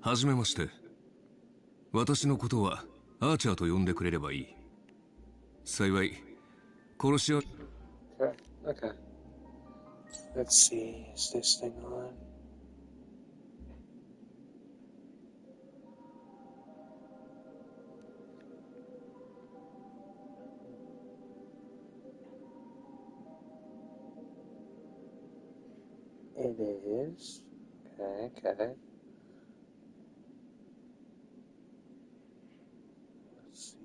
はじめまして。私のことはアーチャーと呼んでくれればいい。幸い、殺し屋。Okay, okay. Let's see, is this thing on? It is. Okay, okay. Let's see.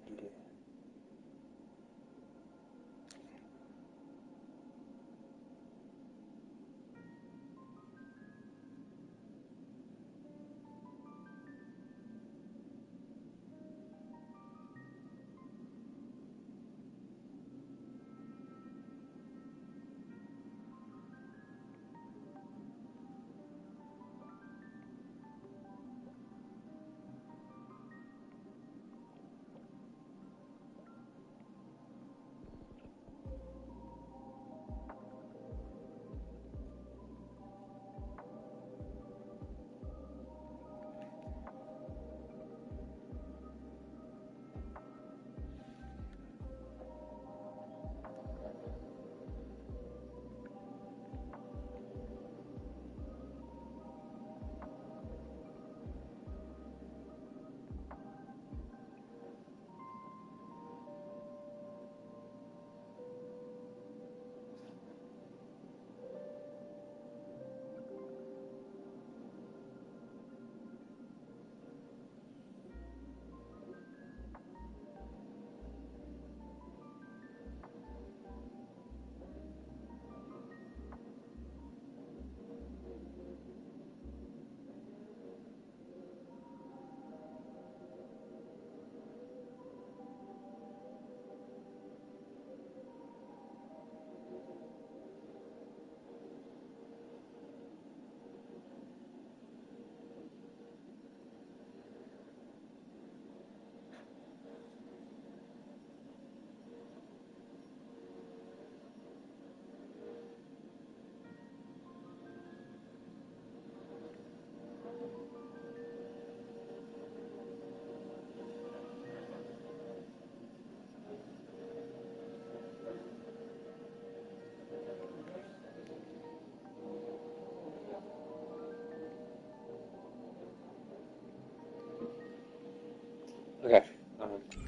Okay.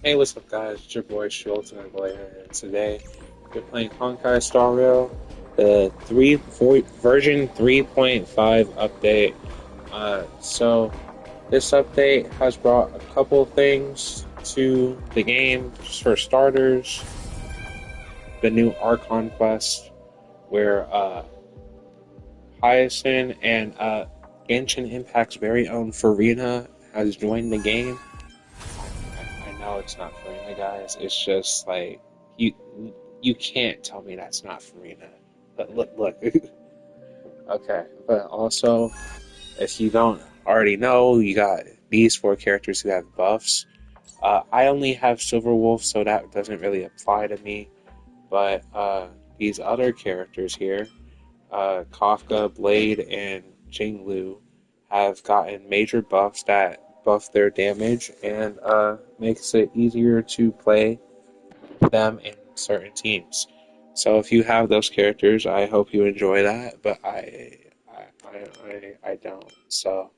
Hey, what's up, guys? It's your boy Schultz, and today we're playing Honkai Star Rail, the version 3.5 update. So this update has brought a couple things to the game. Just for starters, the new Archon quest, where Hyacinth and Genshin Impact's very own Farina has joined the game. I know it's not Farina, guys. It's just like you can't tell me that's not Farina. But look. Okay, but also, if you don't already know, you got these four characters who have buffs. I only have Silverwolf, so that doesn't really apply to me. But these other characters here, Kafka, Blade, and Jinglu, have gotten major buffs that buff their damage and makes it easier to play them in certain teams. So if you have those characters, I hope you enjoy that. But I don't. So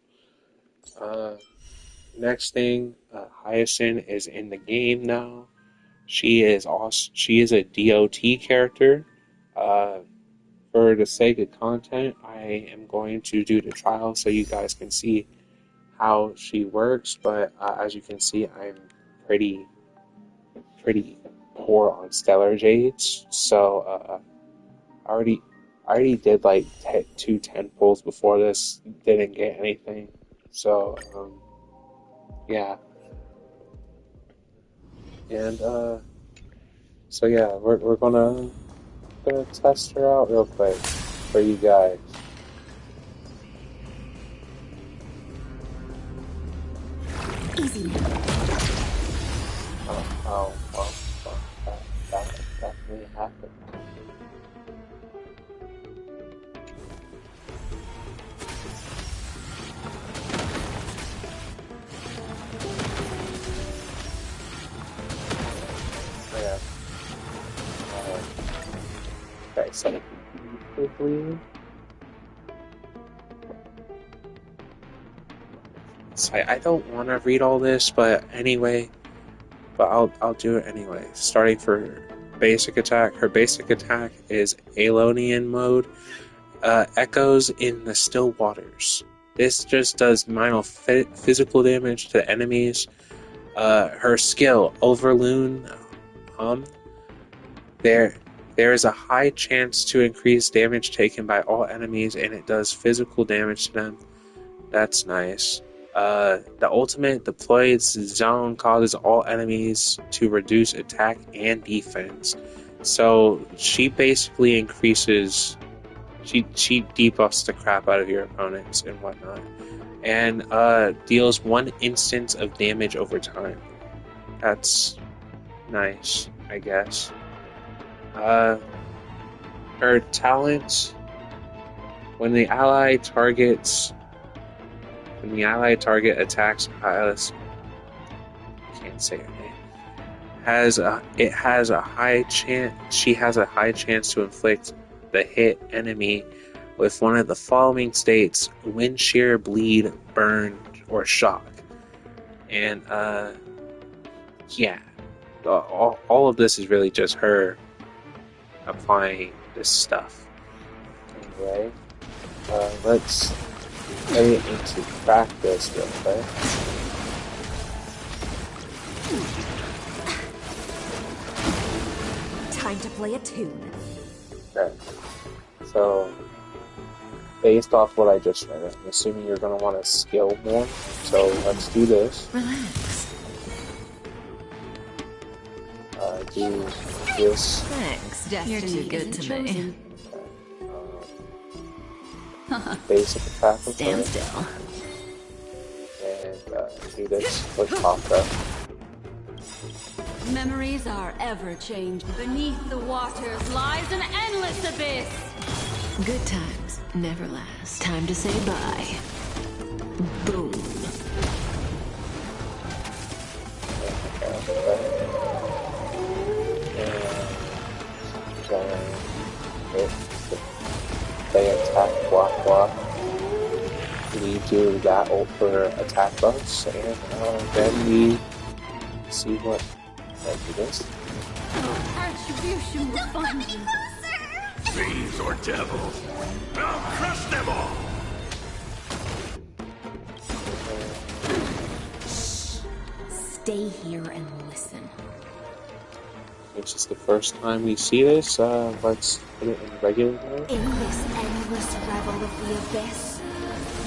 next thing, Hyacinth is in the game now. She is a DOT character. For the sake of content, I am going to do the trial so you guys can see how she works. But as you can see, I'm pretty poor on Stellar Jades. So I already did like 2 10 pulls before this, didn't get anything. So yeah, and so yeah, we're gonna test her out real quick for you guys. Easy. That definitely happened. this like quickly. So I don't want to read all this, but anyway, I'll do it anyway. Starting for basic attack, her basic attack is Aeolian mode. Echoes in the still waters. This just does minor physical damage to enemies. Her skill, Overloon Hum. There is a high chance to increase damage taken by all enemies, and it does physical damage to them. That's nice. The ultimate deployed zone causes all enemies to reduce attack and defense. So she basically increases. She debuffs the crap out of your opponents and whatnot, and deals 1 instance of damage over time. That's nice, I guess. Her talent, when the ally target attacks, can't say her name. She has a high chance to inflict the hit enemy with one of the following states: wind shear, bleed, burn, or shock. And yeah, all of this is really just her applying this stuff. Anyway, let's get it into practice real quick. Time to play a tune. Okay. So, based off what I just read, I'm assuming you're going to want to skill more. So, let's do this. Relax. Do this. Thanks, Destiny. You're too good to me. Basic attack with Stand her. still. And do this with Papa. Memories are ever changing. Beneath the waters lies an endless abyss. Good times never last. Time to say bye. Boom. They attack, block. We do that ult for attack buffs, and then we see what. Let's do this. Attribution will find you. Fiends or devils, I'll crush them all! Stay here and listen. Which is the first time we see this. Let's put it in regular mode. In this endless revel of the abyss,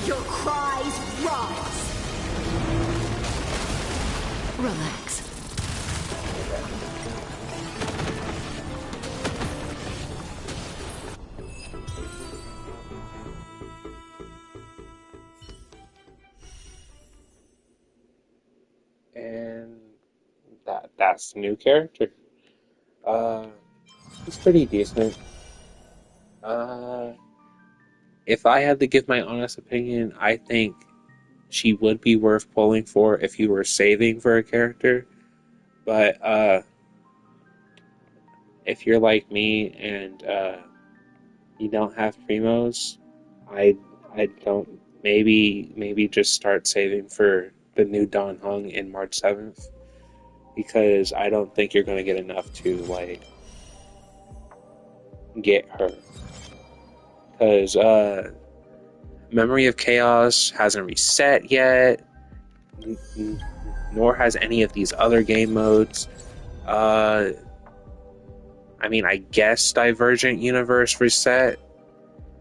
your cries rise. Relax. And that's the new character. It's pretty decent. If I had to give my honest opinion, I think she would be worth pulling for if you were saving for a character. But if you're like me and you don't have primos, I don't. Maybe just start saving for the new Dawn Hung in March 7th, because I don't think you're going to get enough to like get her. Because Memory of Chaos hasn't reset yet, nor has any of these other game modes. I mean, I guess Divergent Universe reset,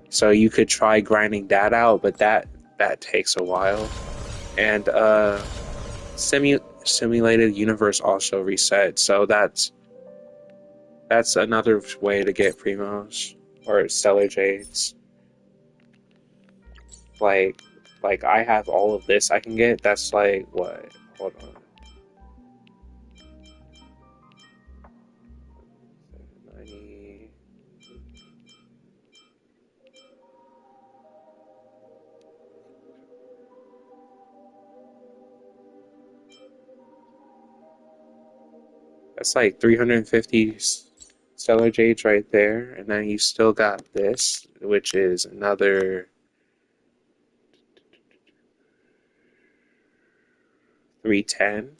so you could try grinding that out, but that takes a while. And Simulated Universe also reset, so that's another way to get primos or stellar jades. Like I have all of this I can get. That's like what? Hold on. That's like 350 stellar jades right there, and then you still got this, which is another 310.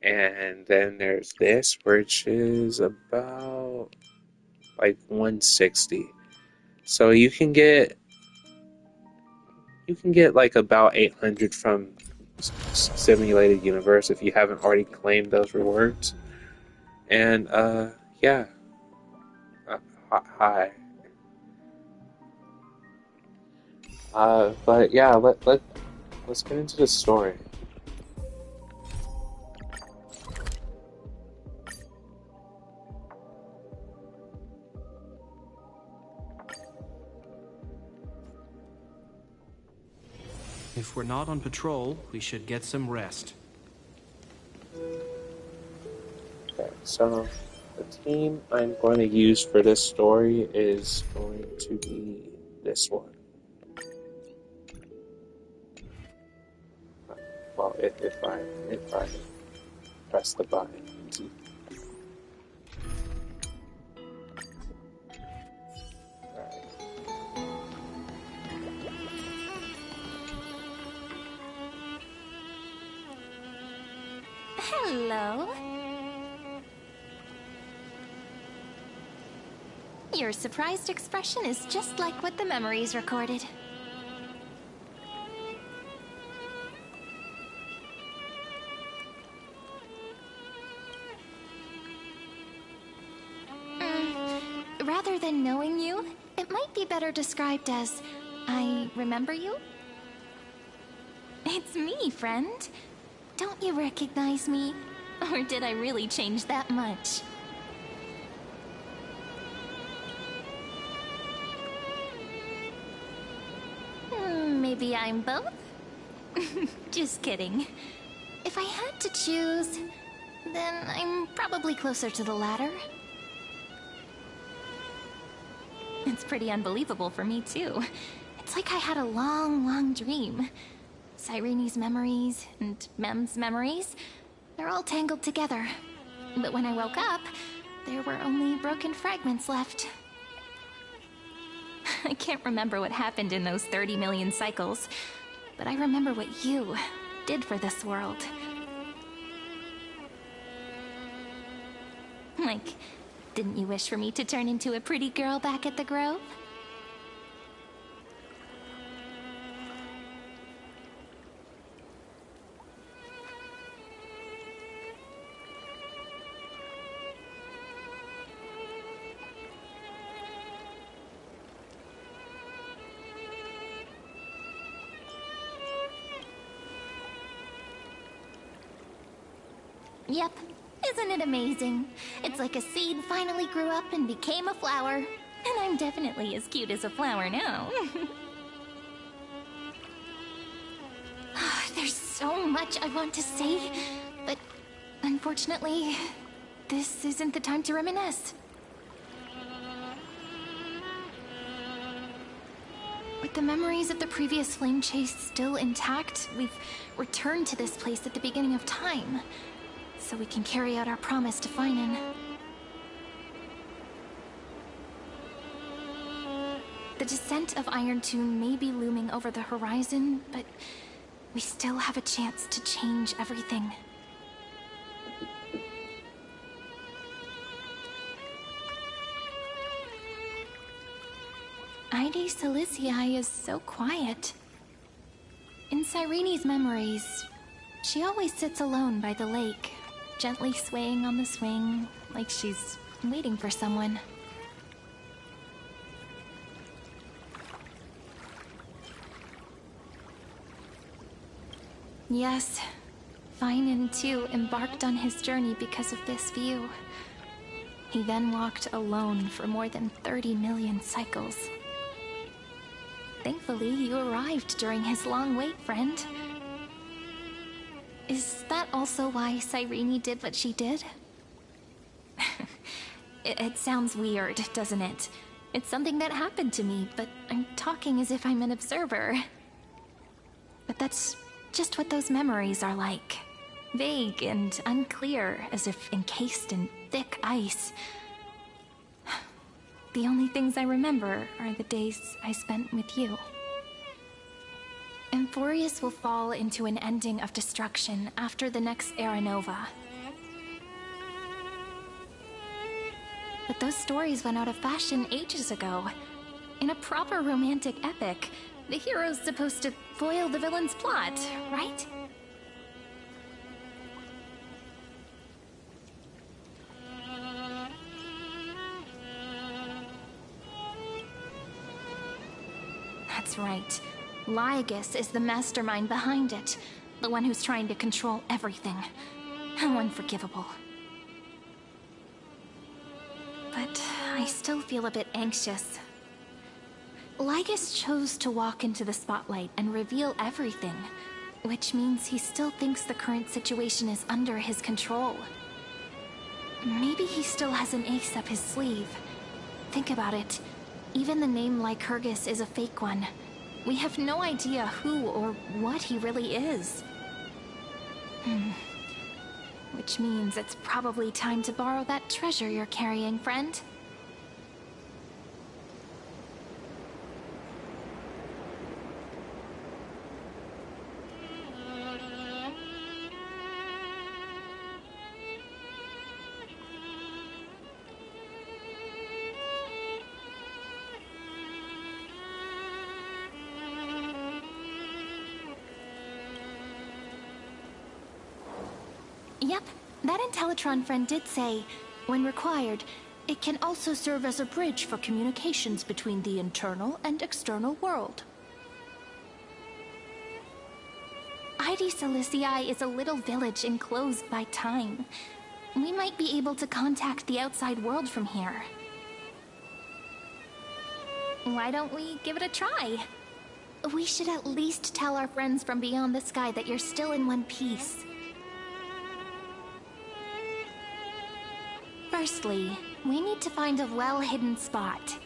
And then there's this, which is about like 160. So you can get like about 800 from Simulated Universe if you haven't already claimed those rewards. And yeah, hi. But yeah, let's get into the story. If we're not on patrol, we should get some rest. Okay, so the team I'm going to use for this story is going to be this one. Well, if I press the button. Hello. Your surprised expression is just like what the memories recorded. Rather than knowing you, it might be better described as, I remember you? It's me, friend. Don't you recognize me? Or did I really change that much? Maybe I'm both? Just kidding. If I had to choose, then I'm probably closer to the latter. It's pretty unbelievable for me, too. It's like I had a long dream. Cyrene's memories and Mem's memories, they're all tangled together. But when I woke up, there were only broken fragments left. I can't remember what happened in those 30 million cycles, but I remember what you did for this world. Like, didn't you wish for me to turn into a pretty girl back at the Grove? Yep. Isn't it amazing? It's like a seed finally grew up and became a flower. And I'm definitely as cute as a flower now. There's so much I want to say, but unfortunately, this isn't the time to reminisce. With the memories of the previous flame chase still intact, we've returned to this place at the beginning of time, so we can carry out our promise to Finan. The descent of Iron Tomb may be looming over the horizon, but we still have a chance to change everything. Ide Silicii is so quiet. In Cyrene's memories, she always sits alone by the lake, gently swaying on the swing, like she's waiting for someone. Yes, Finan too embarked on his journey because of this view. He then walked alone for more than 30 million cycles. Thankfully, you arrived during his long wait, friend. Is that also why Cyrene did what she did? It sounds weird, doesn't it? It's something that happened to me, but I'm talking as if I'm an observer. But that's just what those memories are like. Vague and unclear, as if encased in thick ice. The only things I remember are the days I spent with you. Amphoreus will fall into an ending of destruction after the next Era Nova. But those stories went out of fashion ages ago. In a proper romantic epic, the hero's supposed to foil the villain's plot, right? That's right. Lygus is the mastermind behind it. The one who's trying to control everything. How unforgivable. But I still feel a bit anxious. Lygus chose to walk into the spotlight and reveal everything, which means he still thinks the current situation is under his control. Maybe he still has an ace up his sleeve. Think about it. Even the name Lycurgus is a fake one. We have no idea who or what he really is. Which means it's probably time to borrow that treasure you're carrying, friend. Yep, that Intellitron friend did say, when required, it can also serve as a bridge for communications between the internal and external world. Ide Silicii is a little village enclosed by time. We might be able to contact the outside world from here. Why don't we give it a try? We should at least tell our friends from beyond the sky that you're still in one piece. Firstly, we need to find a well-hidden spot.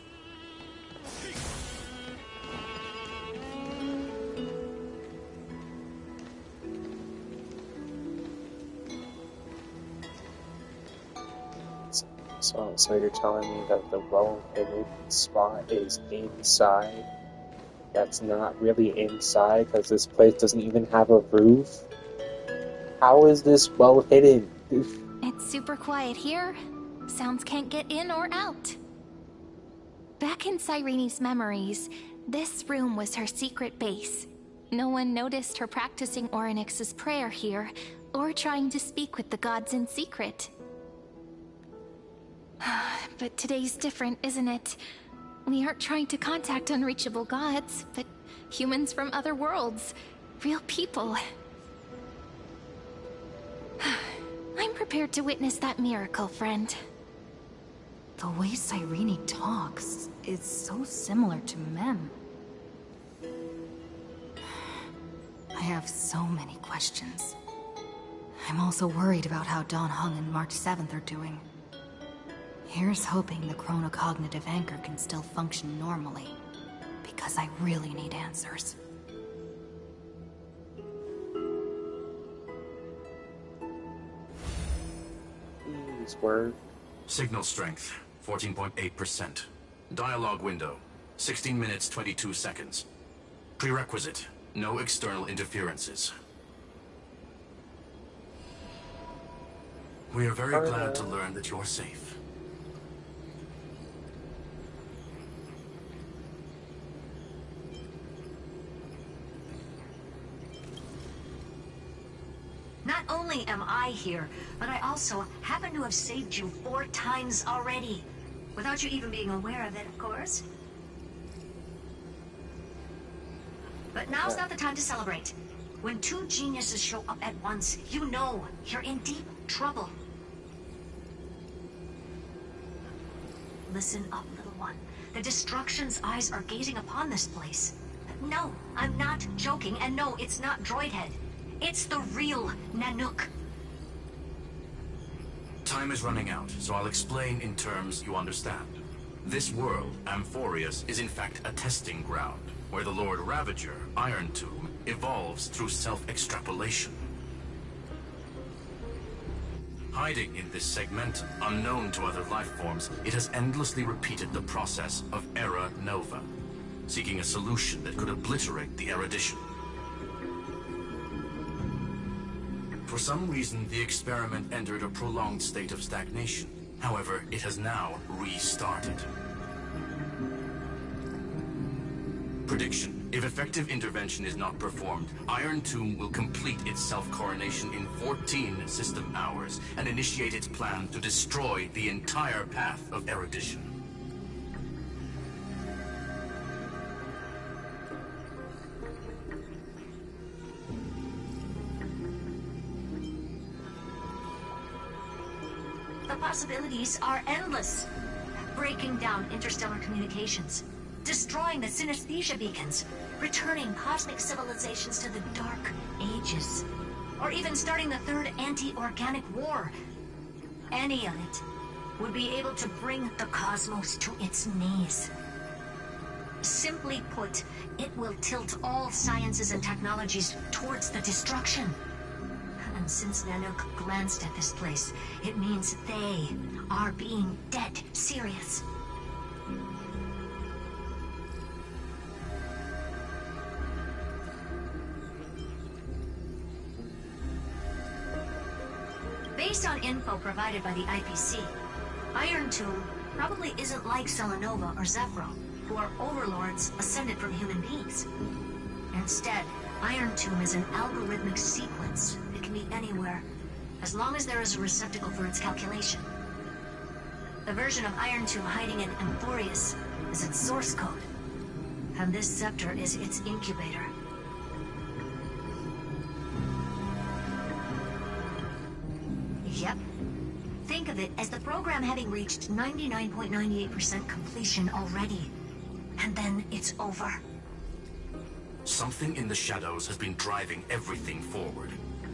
So you're telling me that the well-hidden spot is inside? That's not really inside, because this place doesn't even have a roof? How is this well-hidden? It's super quiet here. Sounds can't get in or out. Back in Cyrene's memories, this room was her secret base. No one noticed her practicing Orynyx's prayer here, or trying to speak with the gods in secret. But today's different, isn't it? We aren't trying to contact unreachable gods, but humans from other worlds. Real people. I'm prepared to witness that miracle, friend. The way Cyrene talks is so similar to Mem. I have so many questions. I'm also worried about how Dawn Hung and March 7th are doing. Here's hoping the chronocognitive anchor can still function normally, because I really need answers. Please, word. Signal strength, 14.8%. Dialogue window, 16 minutes 22 seconds. Prerequisite, no external interferences. We are very glad to learn that you're safe. Not only am I here, but I also happen to have saved you 4 times already. Without you even being aware of it, of course. But now's not the time to celebrate. When 2 geniuses show up at once, you know you're in deep trouble. Listen up, little one. The Destruction's eyes are gazing upon this place. No, I'm not joking, and no, it's not Droidhead. It's the real Nanook. Time is running out, so I'll explain in terms you understand. This world, Amphoreus, is in fact a testing ground, where the Lord Ravager, Iron Tomb, evolves through self-extrapolation. Hiding in this segmentum, unknown to other life forms, it has endlessly repeated the process of era nova, seeking a solution that could obliterate the erudition. For some reason, the experiment entered a prolonged state of stagnation. However, it has now restarted. Prediction. If effective intervention is not performed, Iron Tomb will complete its self-coronation in 14 system hours and initiate its plan to destroy the entire path of erudition. The possibilities are endless. Breaking down interstellar communications, destroying the synesthesia beacons, returning cosmic civilizations to the Dark Ages, or even starting the third anti-organic war. Any of it would be able to bring the cosmos to its knees. Simply put, it will tilt all sciences and technologies towards the destruction. And since Nanook glanced at this place, it means they are being dead serious. Based on info provided by the IPC, Iron Tomb probably isn't like Selenova or Zephyro, who are overlords ascended from human beings. Instead, Iron Tomb is an algorithmic sequence. It can be anywhere, as long as there is a receptacle for its calculation. The version of Iron Tomb hiding in amphoreus is its source code, and this scepter is its incubator. Yep. Think of it as the program having reached 99.98% completion already. And then it's over. Something in the shadows has been driving everything forward.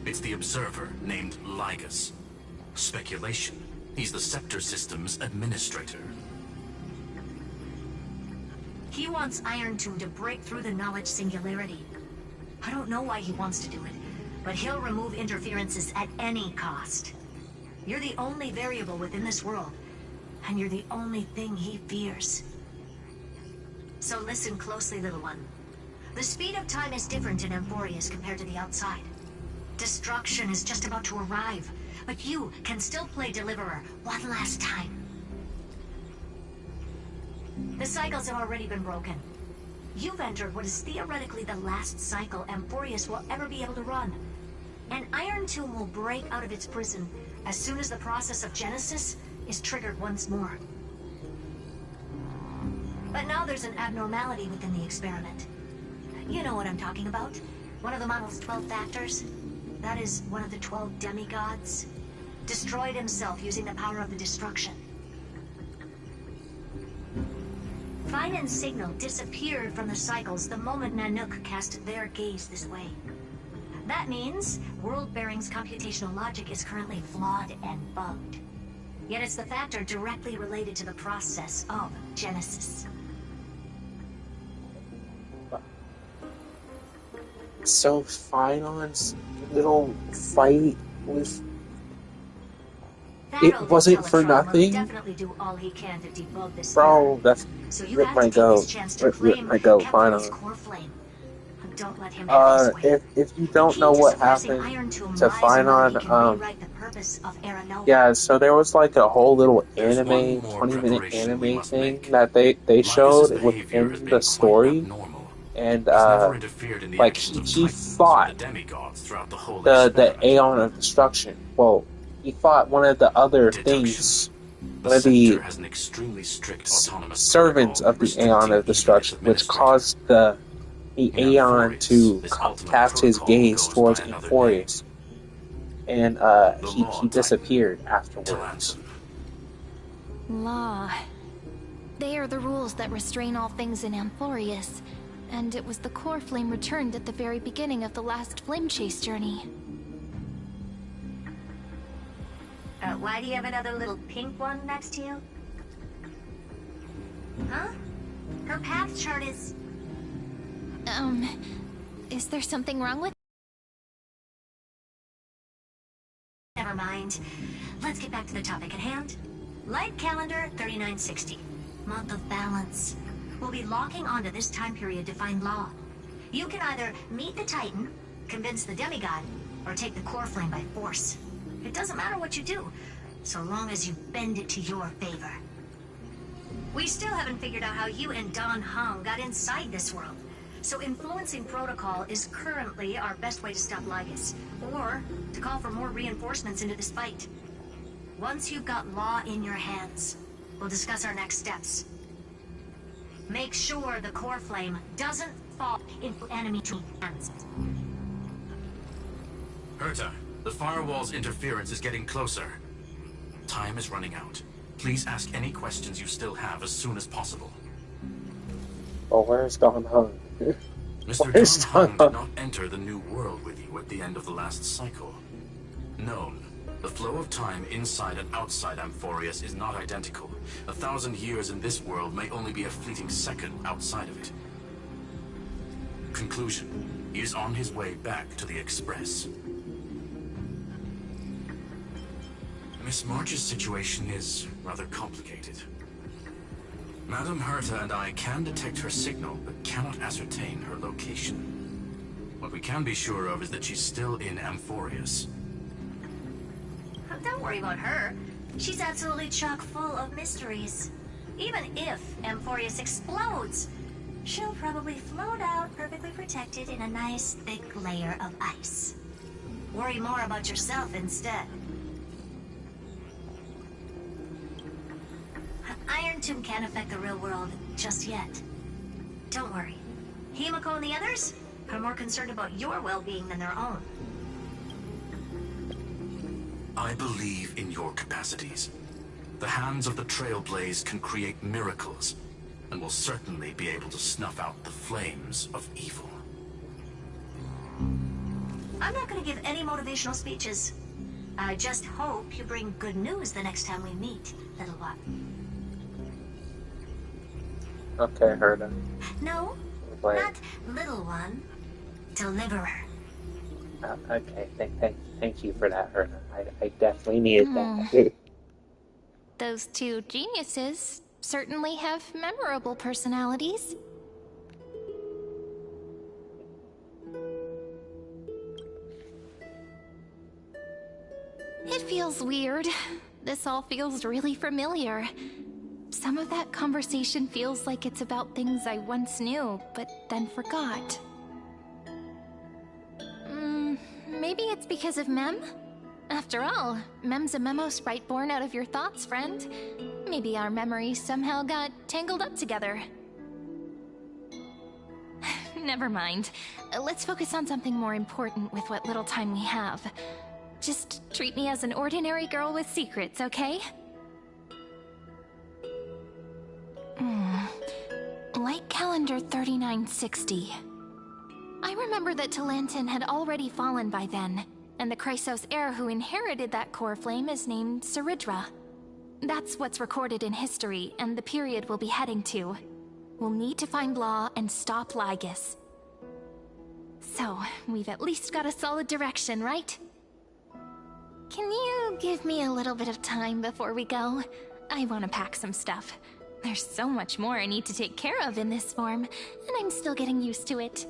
It's the Observer named Ligus. Speculation. He's the Scepter System's administrator. He wants Iron Tomb to break through the knowledge singularity. I don't know why he wants to do it, but he'll remove interferences at any cost. You're the only variable within this world, and you're the only thing he fears. So listen closely, little one. The speed of time is different in amphoreus compared to the outside. Destruction is just about to arrive, but you can still play Deliverer one last time. The cycles have already been broken. You've entered what is theoretically the last cycle amphoreus will ever be able to run. And Iron Tomb will break out of its prison as soon as the process of Genesis is triggered once more. But now there's an abnormality within the experiment. You know what I'm talking about. One of the model's 12 factors. That is one of the 12 demigods. Destroyed himself using the power of the destruction. Fine and Signal disappeared from the cycles the moment Nanook cast their gaze this way. That means World Bearing's computational logic is currently flawed and bugged. Yet it's the factor directly related to the process of Genesis. So Finon's little fight with it wasn't for nothing. Definitely do all he can to debug this. Bro, that's so you rip have my to take goat. this chance to Rip my goat, Finon. Don't let him have his way. If you don't know what happened to Finon, yeah, so there was like a whole little anime, 20-minute anime thing that they showed within the story, and like he fought the Aeon of Destruction. Well, he fought one of the other things, one of the servants of the Aeon of Destruction, which caused the Aeon to cast his gaze towards amphoreus, and he disappeared afterwards. Law. They are the rules that restrain all things in amphoreus, and it was the core flame returned at the very beginning of the last flame chase journey. Why do you have another little pink one next to you? Huh? Her path chart is... Is there something wrong with... never mind. Let's get back to the topic at hand. Light calendar 3960. Month of balance. We'll be locking onto this time period to find law. You can either meet the Titan, convince the demigod, or take the core flame by force. It doesn't matter what you do, so long as you bend it to your favor. We still haven't figured out how you and Don Hung got inside this world. So influencing protocol is currently our best way to stop Lygus, or to call for more reinforcements into this fight. Once you've got law in your hands, we'll discuss our next steps. Make sure the core flame doesn't fall into enemy hands. Herta, the firewall's interference is getting closer. Time is running out. Please ask any questions you still have as soon as possible. Oh, where's Don Hung? Mr. Where's Don Hung Don did not enter the new world with you at the end of the last cycle. Known. The flow of time inside and outside Amphoreus is not identical. 1,000 years in this world may only be a fleeting second outside of it. Conclusion. He is on his way back to the Express. Miss March's situation is rather complicated. Madame Herta and I can detect her signal, but cannot ascertain her location. What we can be sure of is that she's still in Amphoreus. Don't worry about her. She's absolutely chock full of mysteries. Even if Amphoreus explodes, she'll probably float out perfectly protected in a nice thick layer of ice. Worry more about yourself instead. Iron Tomb can't affect the real world just yet. Don't worry. Himiko and the others are more concerned about your well-being than their own. I believe in your capacities. The hands of the Trailblaze can create miracles, and will certainly be able to snuff out the flames of evil. I'm not going to give any motivational speeches. I just hope you bring good news the next time we meet, little one. Okay, Herta. No, Wait. not little one. Deliverer. Okay, thank you for that, Herta. I definitely needed that. Those two geniuses certainly have memorable personalities. It feels weird. This all feels really familiar. Some of that conversation feels like it's about things I once knew, but then forgot. Maybe it's because of Mem? After all, Mem's a memo sprite born out of your thoughts, friend. Maybe our memories somehow got tangled up together. Never mind. Let's focus on something more important with what little time we have. Just treat me as an ordinary girl with secrets, okay? Light calendar 3960. I remember that Talantin had already fallen by then, and the Chrysos heir who inherited that core flame is named Saridra. That's what's recorded in history, and the period we'll be heading to. We'll need to find Law and stop Lygus. So, we've at least got a solid direction, right? Can you give me a little bit of time before we go? I want to pack some stuff. There's so much more I need to take care of in this form, and I'm still getting used to it.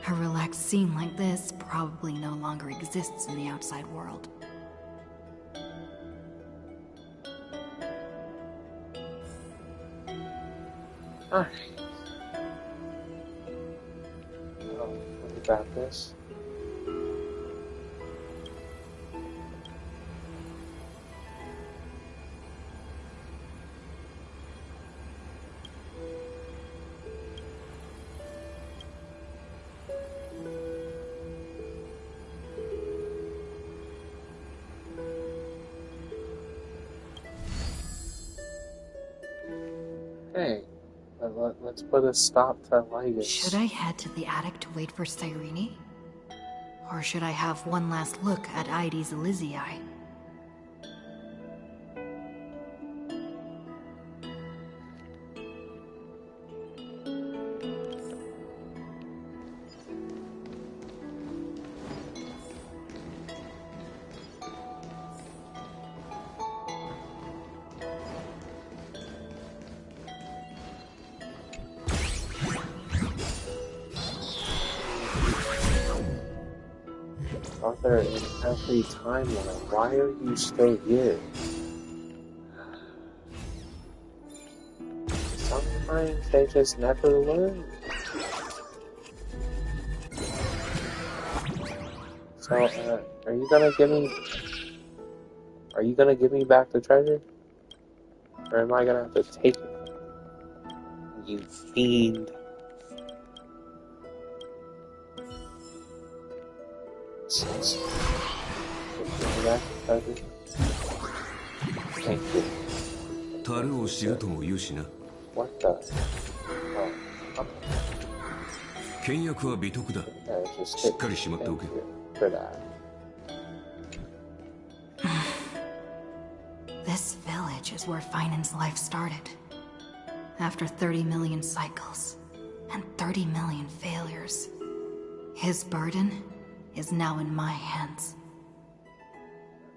A relaxed scene like this probably no longer exists in the outside world. Alright. We got this. Hey, let's put a stop to Lygus. Should I head to the attic to wait for Cyrene? Or should I have one last look at Ides Elysiae? father in every timeline. Why are you still here? Sometimes they just never learn. So, are you gonna give me... Are you gonna give me back the treasure? Or am I gonna have to take it? You fiend. Give me back the treasure. Thank you. 樽を知るとも言うしな。What the? Oh. 倹約は美徳だ。しっかりしまっておけ。For that. This village is where Finan's life started. After 30 million cycles and 30 million failures, his burden is now in my hands.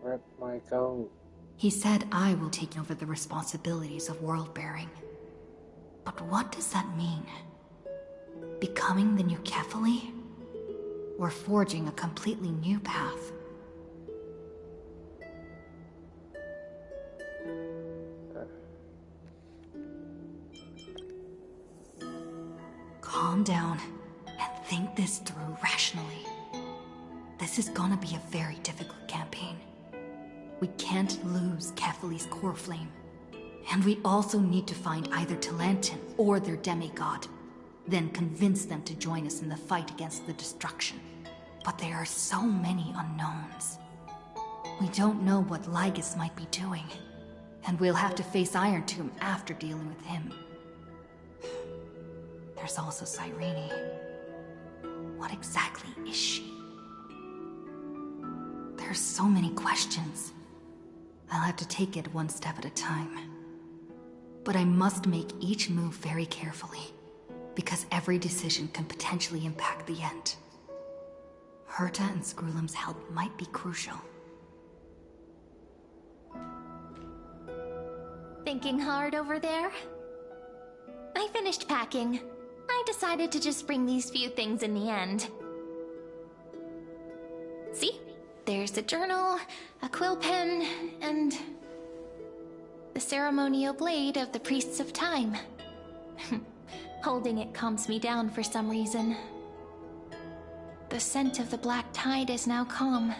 Where'd my go? He said I will take over the responsibilities of world-bearing. But what does that mean? Becoming the new Kefali? Or forging a completely new path? Calm down and think this through rationally. This is gonna be a very difficult campaign. We can't lose Kefali's core flame. And we also need to find either Talantin or their demigod, then convince them to join us in the fight against the destruction. But there are so many unknowns. We don't know what Lygus might be doing, and we'll have to face Iron Tomb after dealing with him. There's also Cyrene. What exactly is she? There are so many questions. I'll have to take it one step at a time. But I must make each move very carefully, because every decision can potentially impact the end. Herta and Screwlum's help might be crucial. Thinking hard over there? I finished packing. I decided to just bring these few things in the end. See? There's a journal, a quill pen, and the ceremonial blade of the Priests of Time. Holding it calms me down for some reason. The scent of the black tide is now calm.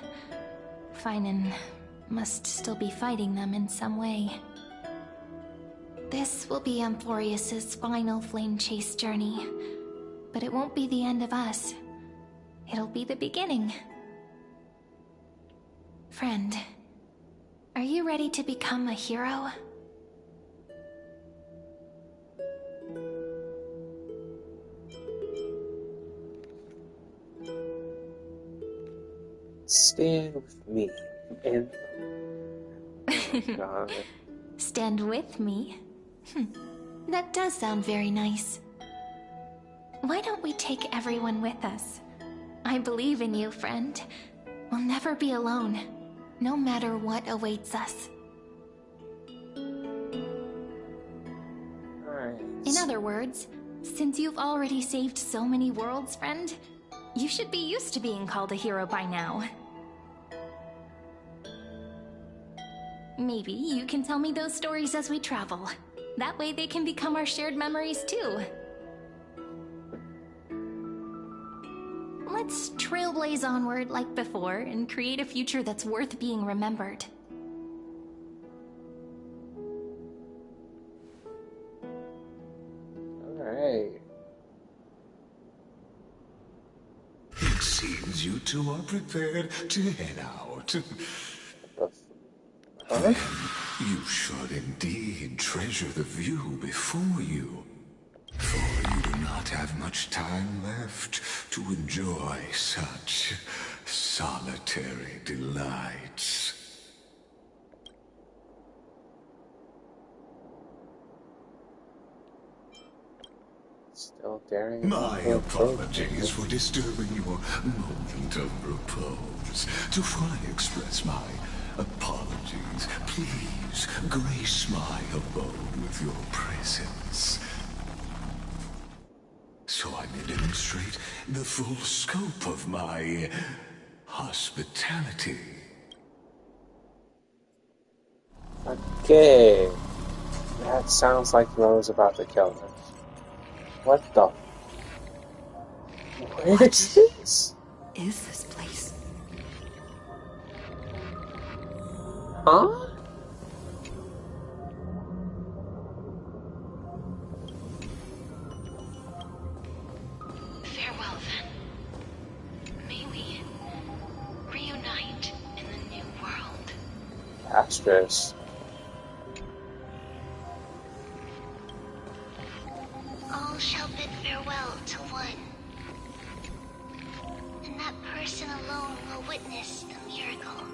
Finan must still be fighting them in some way. This will be amphoreus' final flame chase journey, but it won't be the end of us. It'll be the beginning. Friend, are you ready to become a hero? Stand with me and... Oh, God. Stand with me? That does sound very nice. Why don't we take everyone with us? I believe in you, friend. We'll never be alone, no matter what awaits us. Alright. In other words, since you've already saved so many worlds, friend, you should be used to being called a hero by now. Maybe you can tell me those stories as we travel. That way they can become our shared memories too. Let's trailblaze onward like before and create a future that's worth being remembered. Alright. It seems you two are prepared to head out. Huh? You should indeed treasure the view before you, for you do not have much time left to enjoy such solitary delights. Still daring. My apologies for disturbing your moment of repose. To fully express my apologies, please grace my abode with your presence, so I may demonstrate the full scope of my hospitality. Okay. That sounds like Rose about to kill him. What the? What is this? Is this place? Huh? Farewell, then. May we reunite in the new world. Asterisk. All shall bid farewell to one. And that person alone will witness the miracle.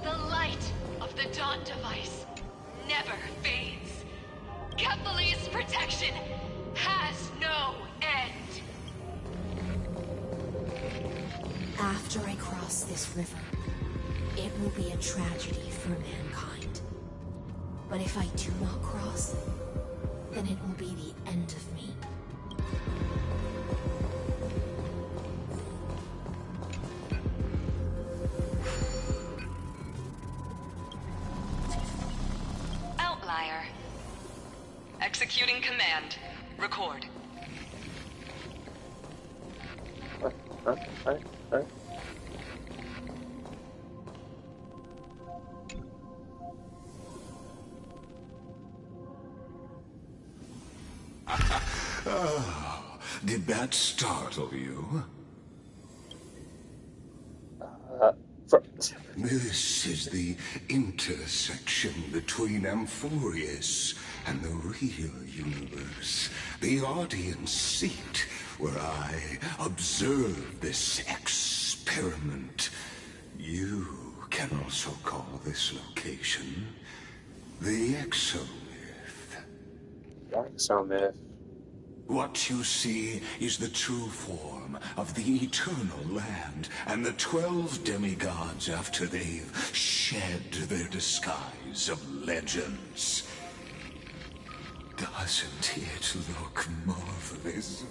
The light of the Dawn device never fades. Kephal's protection has no end. After I cross this river, it will be a tragedy for mankind. But if I do not cross, then it will be the end of me. Outlier. Executing command. Record. What? Oh, did that startle you? This is the intersection between amphoreus and the real universe. The audience seat where I observe this experiment. You can also call this location the exomyth. Exomyth. What you see is the true form of the eternal land and the 12 demigods after they've shed their disguise of legends. Doesn't it look marvelous?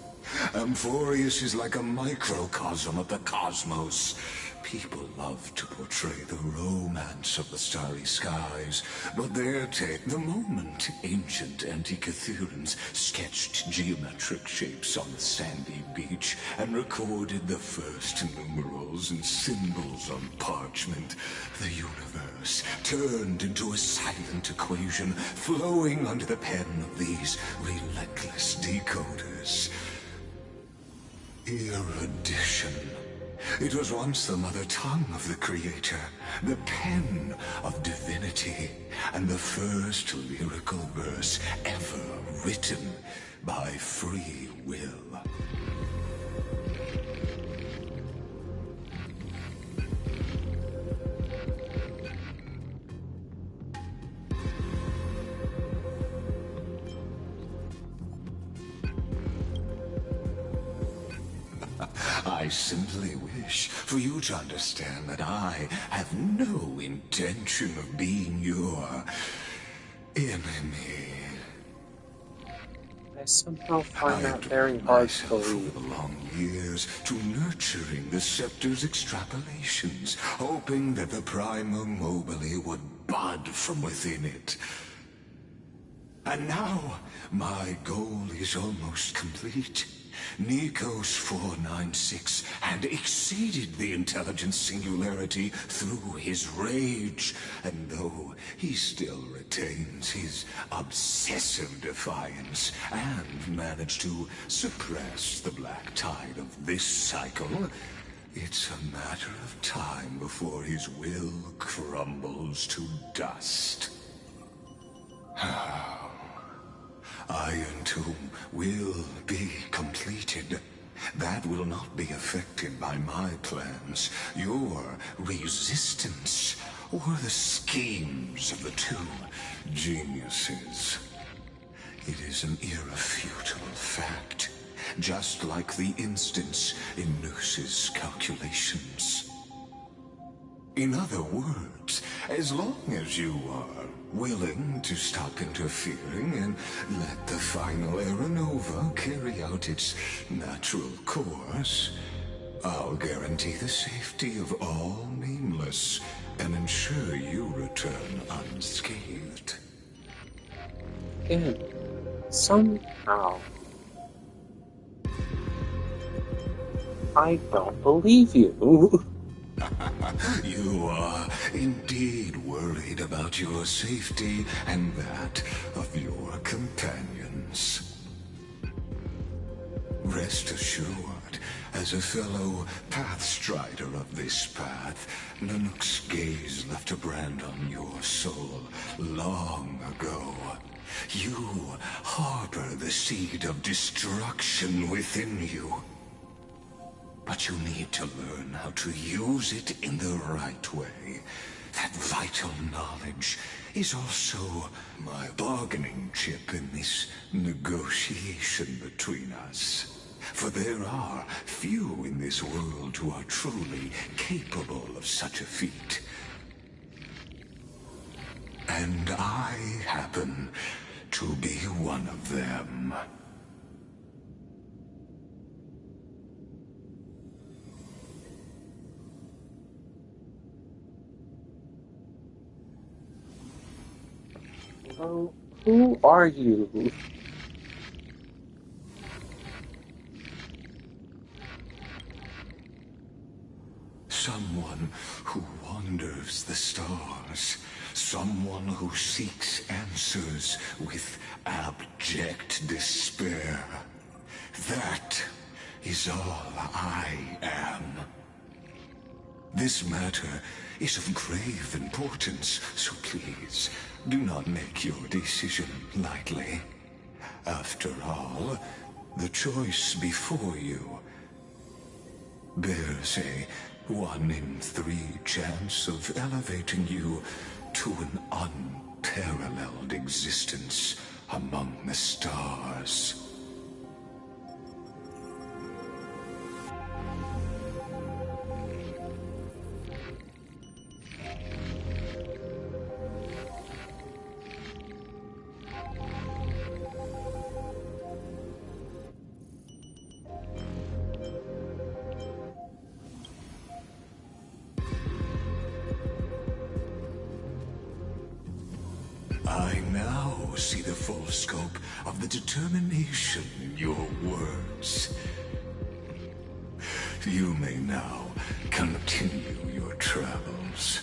Amphoreus is like a microcosm of the cosmos. People love to portray the romance of the starry skies, but there take the moment ancient Antikytherians sketched geometric shapes on the sandy beach and recorded the first numerals and symbols on parchment. The universe turned into a silent equation flowing under the pen of these relentless decoders. Erudition. It was once the mother tongue of the Creator, the pen of divinity, and the first lyrical verse ever written by free will. I simply wish for you to understand that I have no intention of being your enemy. I somehow find that very hard to believe. For the long years to nurturing the scepter's extrapolations, hoping that the Prima Mobile would bud from within it. And now, my goal is almost complete. Nikos 496 had exceeded the intelligence singularity through his rage, and though he still retains his obsessive defiance and managed to suppress the black tide of this cycle, it's a matter of time before his will crumbles to dust. Iron Tomb will be completed. That will not be affected by my plans, your resistance, or the schemes of the two geniuses. It is an irrefutable fact, just like the instance in Noose's calculations. In other words, As long as you are willing to stop interfering and let the final Aeronova carry out its natural course, I'll guarantee the safety of all nameless and ensure you return unscathed. And somehow, I don't believe you. You are indeed worried about your safety and that of your companions. Rest assured, as a fellow pathstrider of this path, Nanook's gaze left a brand on your soul long ago. You harbor the seed of destruction within you. But you need to learn how to use it in the right way. That vital knowledge is also my bargaining chip in this negotiation between us. For there are few in this world who are truly capable of such a feat. And I happen to be one of them. Oh, who are you? Someone who wanders the stars. Someone who seeks answers with abject despair. That is all I am. This matter is of grave importance, so please, do not make your decision lightly. After all, the choice before you bears a 1 in 3 chance of elevating you to an unparalleled existence among the stars. I now see the full scope of the determination in your words. You may now continue your travels.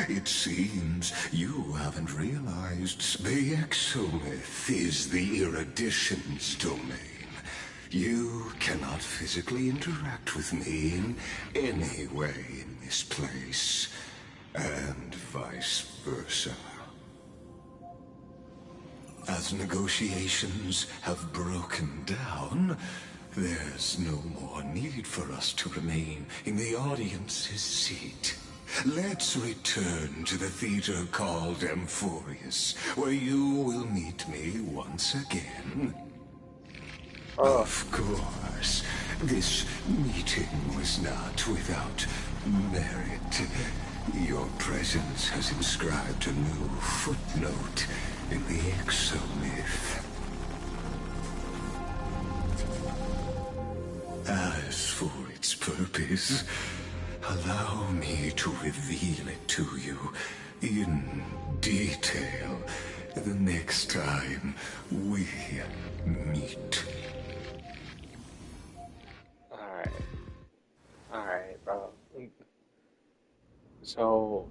It seems you haven't realized the exomyth is the erudition's domain. You cannot physically interact with me in any way in this place, and vice versa. As negotiations have broken down, there's no more need for us to remain in the audience's seat. Let's return to the theater called Amphoreus, where you will meet me once again. Of course, this meeting was not without merit. Your presence has inscribed a new footnote in the exomyth. As for its purpose, allow me to reveal it to you in detail the next time we meet. Alright, bro. So,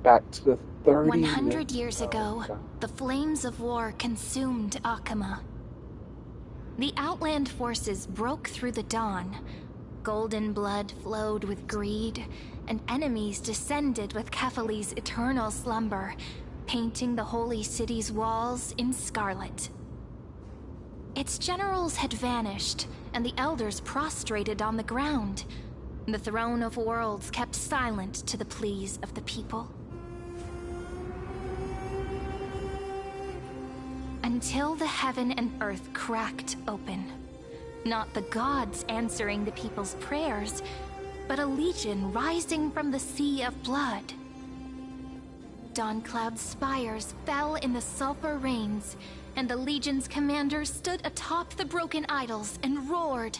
back to the 30 100 years ago, the flames of war consumed Akama. The Outland forces broke through the dawn. Golden blood flowed with greed, and enemies descended with Kephali's eternal slumber, painting the holy city's walls in scarlet. Its generals had vanished, and the elders prostrated on the ground. The throne of worlds kept silent to the pleas of the people. Until the heaven and earth cracked open. Not the gods answering the people's prayers, but a legion rising from the sea of blood. Dawncloud's spires fell in the sulfur rains, and the legion's commander stood atop the broken idols and roared.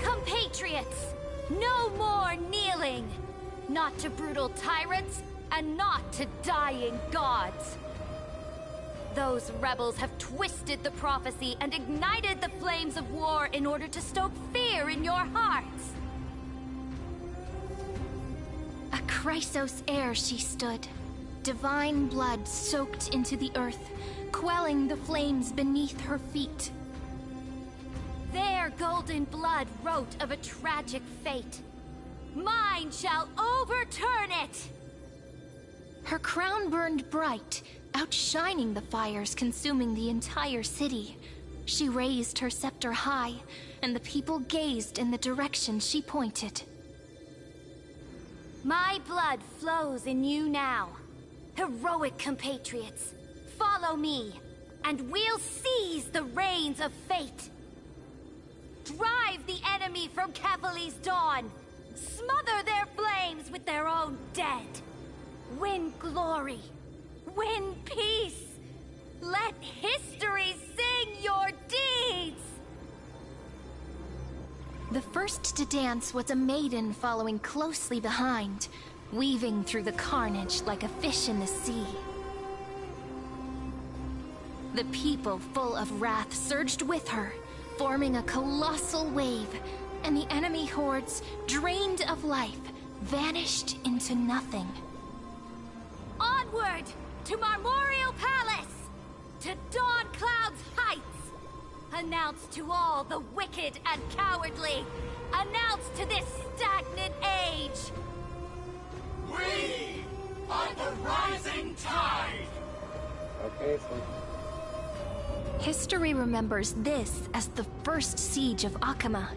Compatriots, no more kneeling! Not to brutal tyrants, and not to dying gods! Those rebels have twisted the prophecy and ignited the flames of war in order to stoke fear in your hearts! A Chrysos heir she stood, divine blood soaked into the earth, quelling the flames beneath her feet. Their golden blood wrote of a tragic fate. Mine shall overturn it! Her crown burned bright, outshining the fires consuming the entire city. She raised her scepter high, and the people gazed in the direction she pointed. My blood flows in you now. Heroic compatriots, follow me, and we'll seize the reins of fate. Drive the enemy from Kefali's dawn. Smother their flames with their own dead. Win glory. Win peace. Let history sing your deeds. The first to dance was a maiden following closely behind, weaving through the carnage like a fish in the sea. The people, full of wrath, surged with her, forming a colossal wave, and the enemy hordes, drained of life, vanished into nothing. Onward to Marmorial Palace, to Dawncloud's heights. Announce to all the wicked and cowardly. Announce to this stagnant age. We are the rising tide. Okay, so History remembers this as the first siege of Akama.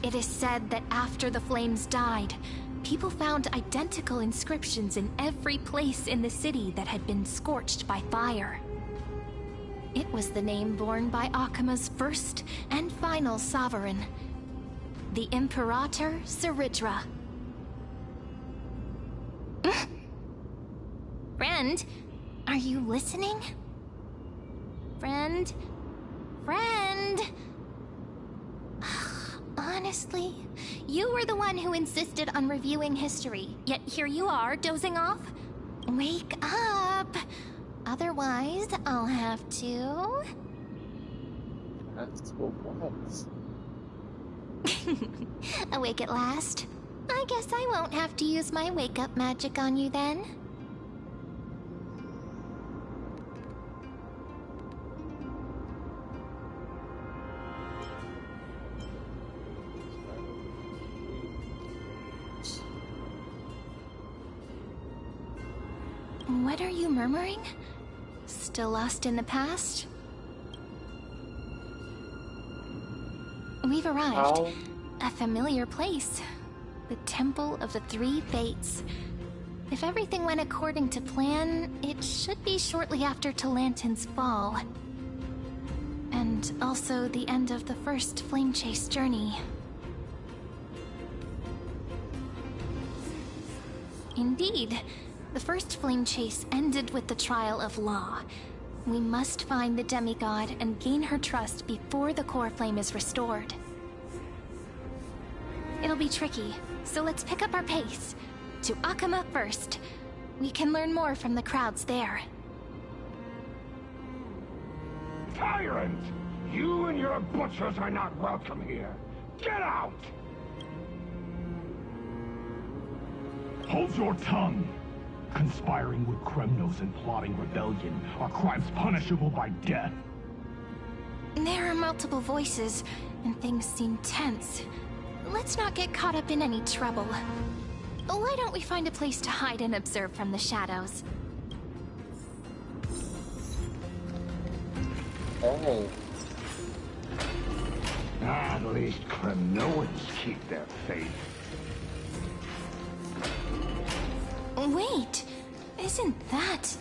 It is said that after the flames died, people found identical inscriptions in every place in the city that had been scorched by fire. It was the name borne by Akama's first and final sovereign, the Imperator Siridra. Friend, are you listening? Friend? Friend? Honestly, you were the one who insisted on reviewing history, yet here you are, dozing off? Wake up! Otherwise, I'll have to... That's what was. Awake at last? I guess I won't have to use my wake-up magic on you then. What are you murmuring? Still lost in the past? We've arrived. A familiar place. The Temple of the Three Fates. If everything went according to plan, it should be shortly after Talantin's fall. And also the end of the first Flame Chase journey. Indeed. The first Flame Chase ended with the trial of Law. We must find the demigod and gain her trust before the core flame is restored. It'll be tricky, so let's pick up our pace. To Akama first. We can learn more from the crowds there. Tyrant! You and your butchers are not welcome here. Get out! Hold your tongue! Conspiring with Kremnos and plotting rebellion are crimes punishable by death. There are multiple voices, and things seem tense. Let's not get caught up in any trouble. Why don't we find a place to hide and observe from the shadows? Hey. Ah, At least Kremnoans keep their faith. Wait, isn't that...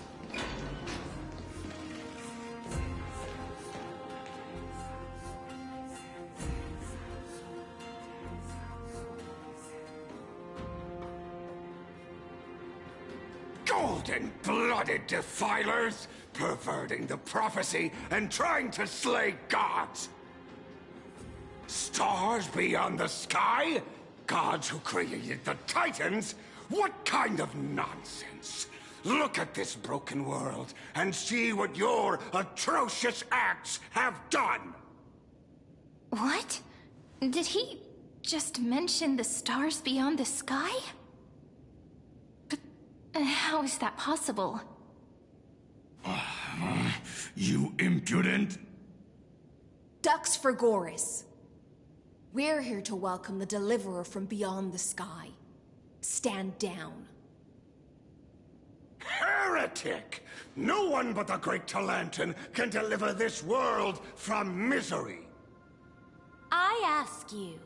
Golden-blooded defilers, perverting the prophecy and trying to slay gods. Stars beyond the sky? Gods who created the Titans? What kind of nonsense? Look at this broken world and see what your atrocious acts have done! What? Did he just mention the stars beyond the sky? But how is that possible? You impudent! Dux for Goris. We're here to welcome the Deliverer from beyond the sky. Stand down. Heretic! No one but the Great Talantin can deliver this world from misery! I ask you,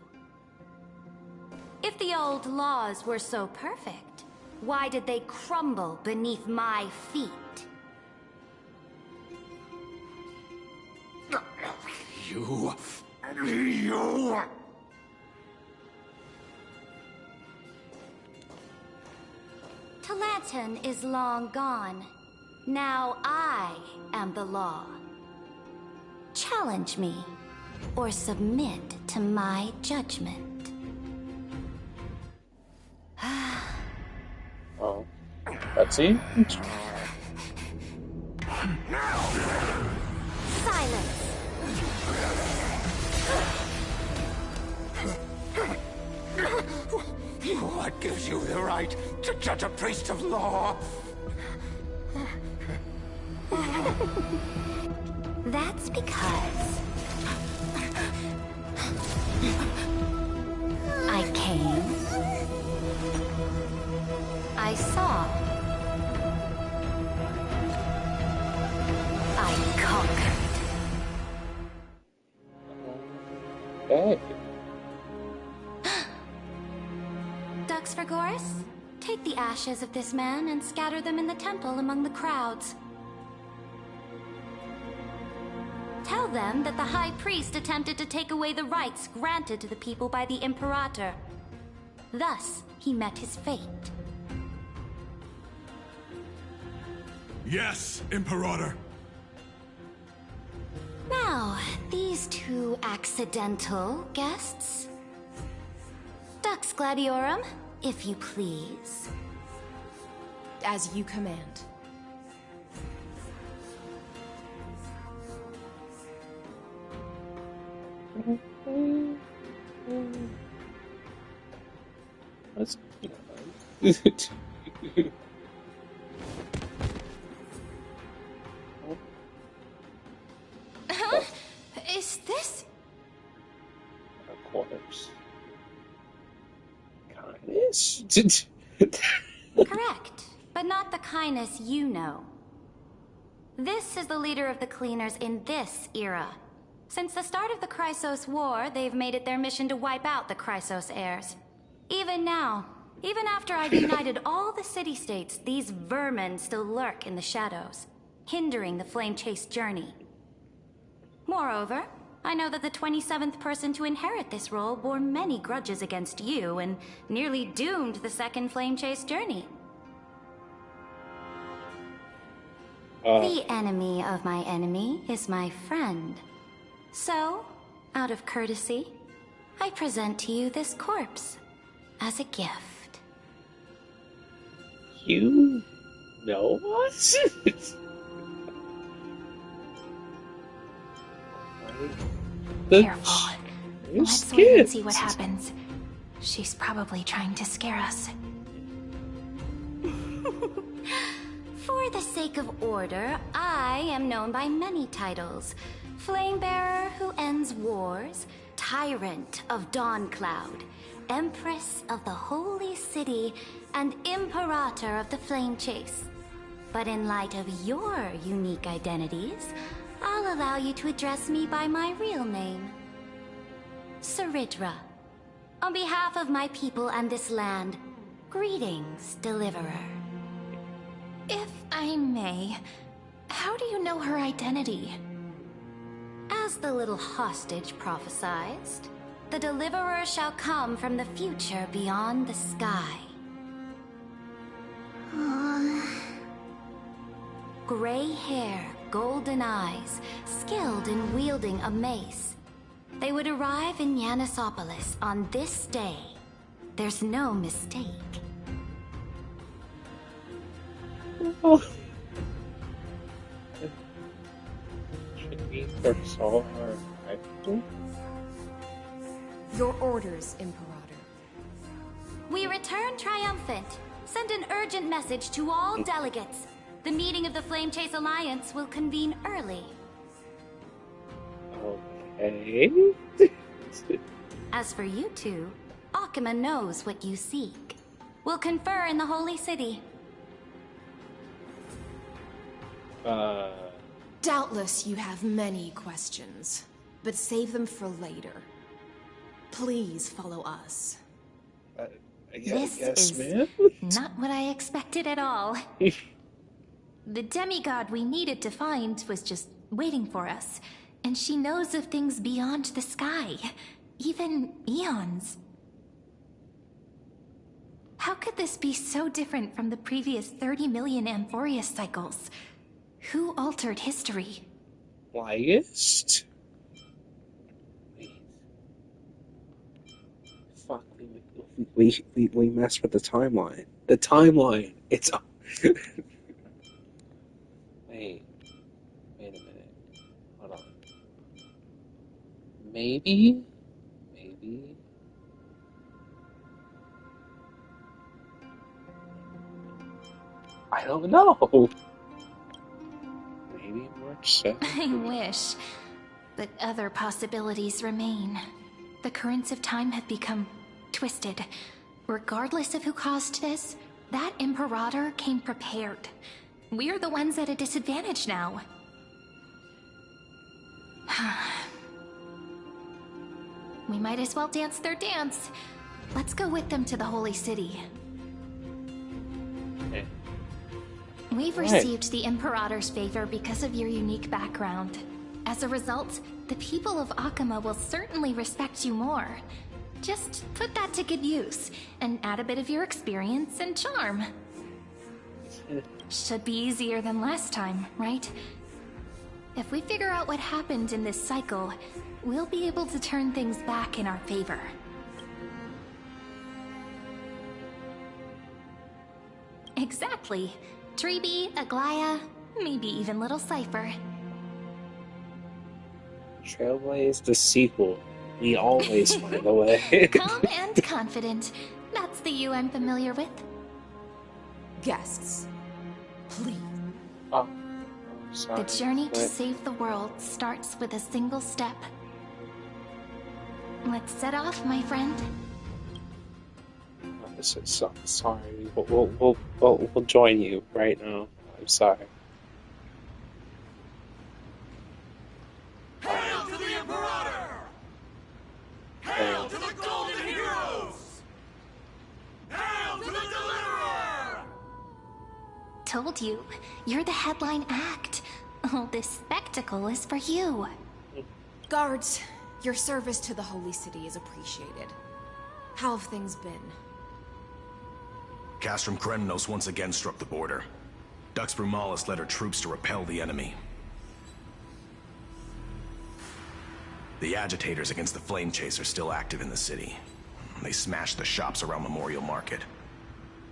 if the old laws were so perfect, why did they crumble beneath my feet? You... Talantin is long gone. Now I am the law. Challenge me, or submit to my judgment. Oh, cutscene? Silence! What gives you the right to judge a priest of law? That's because I came, I saw, I conquered. Hey. Dux for Goris, take the ashes of this man and scatter them in the temple among the crowds. Tell them that the High Priest attempted to take away the rights granted to the people by the Imperator. Thus, he met his fate. Yes, Imperator. Now, these two accidental guests. Dux Gladiorum, if you please. As you command. Let's Huh? Is this... a corpse. Kindness? Correct, but not the kindness you know. This is the leader of the Cleaners in this era. Since the start of the Chrysos War, they've made it their mission to wipe out the Chrysos heirs. Even now, even after I've united all the city-states, these vermin still lurk in the shadows, hindering the flame-chased journey. Moreover, I know that the 27th person to inherit this role bore many grudges against you and nearly doomed the second flame-chased journey. The enemy of my enemy is my friend. So, out of courtesy, I present to you this corpse as a gift. You know us? Careful. Let's wait and see what happens. She's probably trying to scare us. For the sake of order, I am known by many titles. Flamebearer who ends wars, Tyrant of Dawncloud, Empress of the Holy City, and Imperator of the Flame Chase. But in light of your unique identities, I'll allow you to address me by my real name. Saridra. On behalf of my people and this land, greetings, Deliverer. If I may, how do you know her identity? As the little hostage prophesied, the Deliverer shall come from the future beyond the sky. Gray hair, golden eyes, skilled in wielding a mace. They would arrive in Yanisopolis on this day. There's no mistake. Oh. Should we first all our rifle? Your orders, Imperator. We return triumphant. Send an urgent message to all delegates. The meeting of the Flame Chase Alliance will convene early. Okay. As for you two, Akuma knows what you seek. We'll confer in the Holy City. Doubtless you have many questions, but save them for later. Please follow us. This is not what I expected at all. The demigod we needed to find was just waiting for us, and she knows of things beyond the sky, even eons. How could this be so different from the previous 30 million amphoreus cycles? Who altered history? Flyest? Wait. Fuck, we messed with the timeline. The timeline! It's... Wait a minute. Hold on. Maybe? I don't know. Maybe March 7th? I wish. But other possibilities remain. The currents of time have become twisted. Regardless of who caused this, that Imperator came prepared. We're the ones at a disadvantage now. We might as well dance their dance. Let's go with them to the Holy City. Okay. We've received the Imperator's favor because of your unique background. As a result, the people of Akuma will certainly respect you more. Just put that to good use, and add a bit of your experience and charm. Should be easier than last time, right? If we figure out what happened in this cycle, we'll be able to turn things back in our favor. Exactly. Treeby, Aglaya, maybe even Little Cypher. Trailblaze, the sequel. We always find a way. Calm and confident. That's the you I'm familiar with. Guests, please. Oh, sorry. The journey to save the world starts with a single step. Let's set off, my friend. Sorry. We'll join you right now. I'm sorry. Hail to the Imperator! Hail to the Golden Heroes! Hail to the Deliverer! Told you, you're the headline act. All this spectacle is for you. Guards, your service to the Holy City is appreciated. How have things been? Castrum Krennos once again struck the border. Dux Brumalis led her troops to repel the enemy. The agitators against the Flame Chase are still active in the city. They smashed the shops around Memorial Market.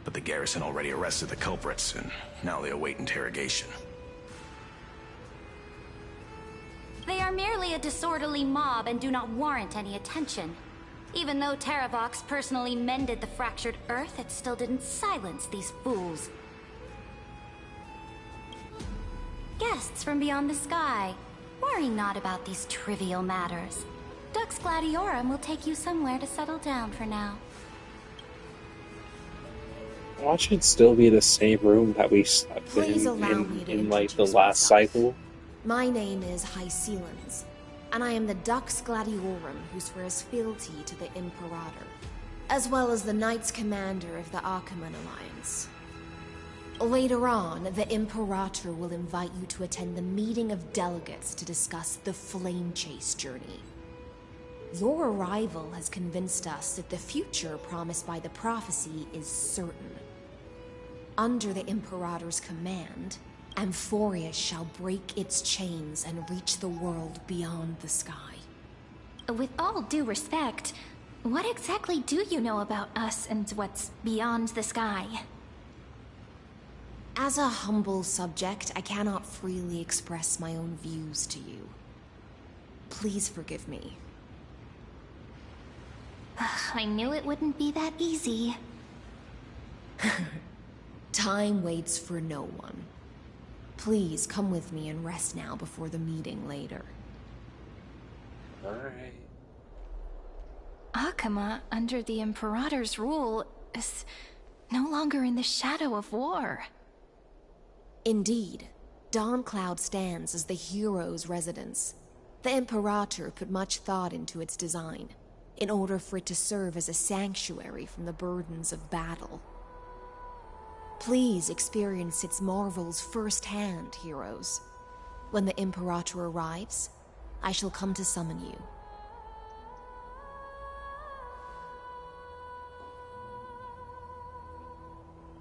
But the garrison already arrested the culprits, and now they await interrogation. They are merely a disorderly mob and do not warrant any attention. Even though Terravox personally mended the fractured Earth, it still didn't silence these fools. Guests from beyond the sky, worry not about these trivial matters. Dux Gladiorum will take you somewhere to settle down for now. Watch should still be the same room that we slept Please allow me to in like the introduce last myself. cycle. My name is Hycelans. and I am the Dux Gladiorum who swears fealty to the Imperator, as well as the Knights Commander of the Achaemen Alliance. Later on, the Imperator will invite you to attend the meeting of delegates to discuss the Flame Chase journey. Your arrival has convinced us that the future promised by the prophecy is certain. Under the Imperator's command, amphoreus shall break its chains and reach the world beyond the sky. With all due respect, what exactly do you know about us and what's beyond the sky? As a humble subject, I cannot freely express my own views to you. Please forgive me. I knew it wouldn't be that easy. Time waits for no one. Please come with me and rest now before the meeting later. Alright. Akama, under the Imperator's rule, is no longer in the shadow of war. Indeed, Dawncloud stands as the hero's residence. The Imperator put much thought into its design, in order for it to serve as a sanctuary from the burdens of battle. Please experience its marvels firsthand, heroes. When the Imperator arrives, I shall come to summon you.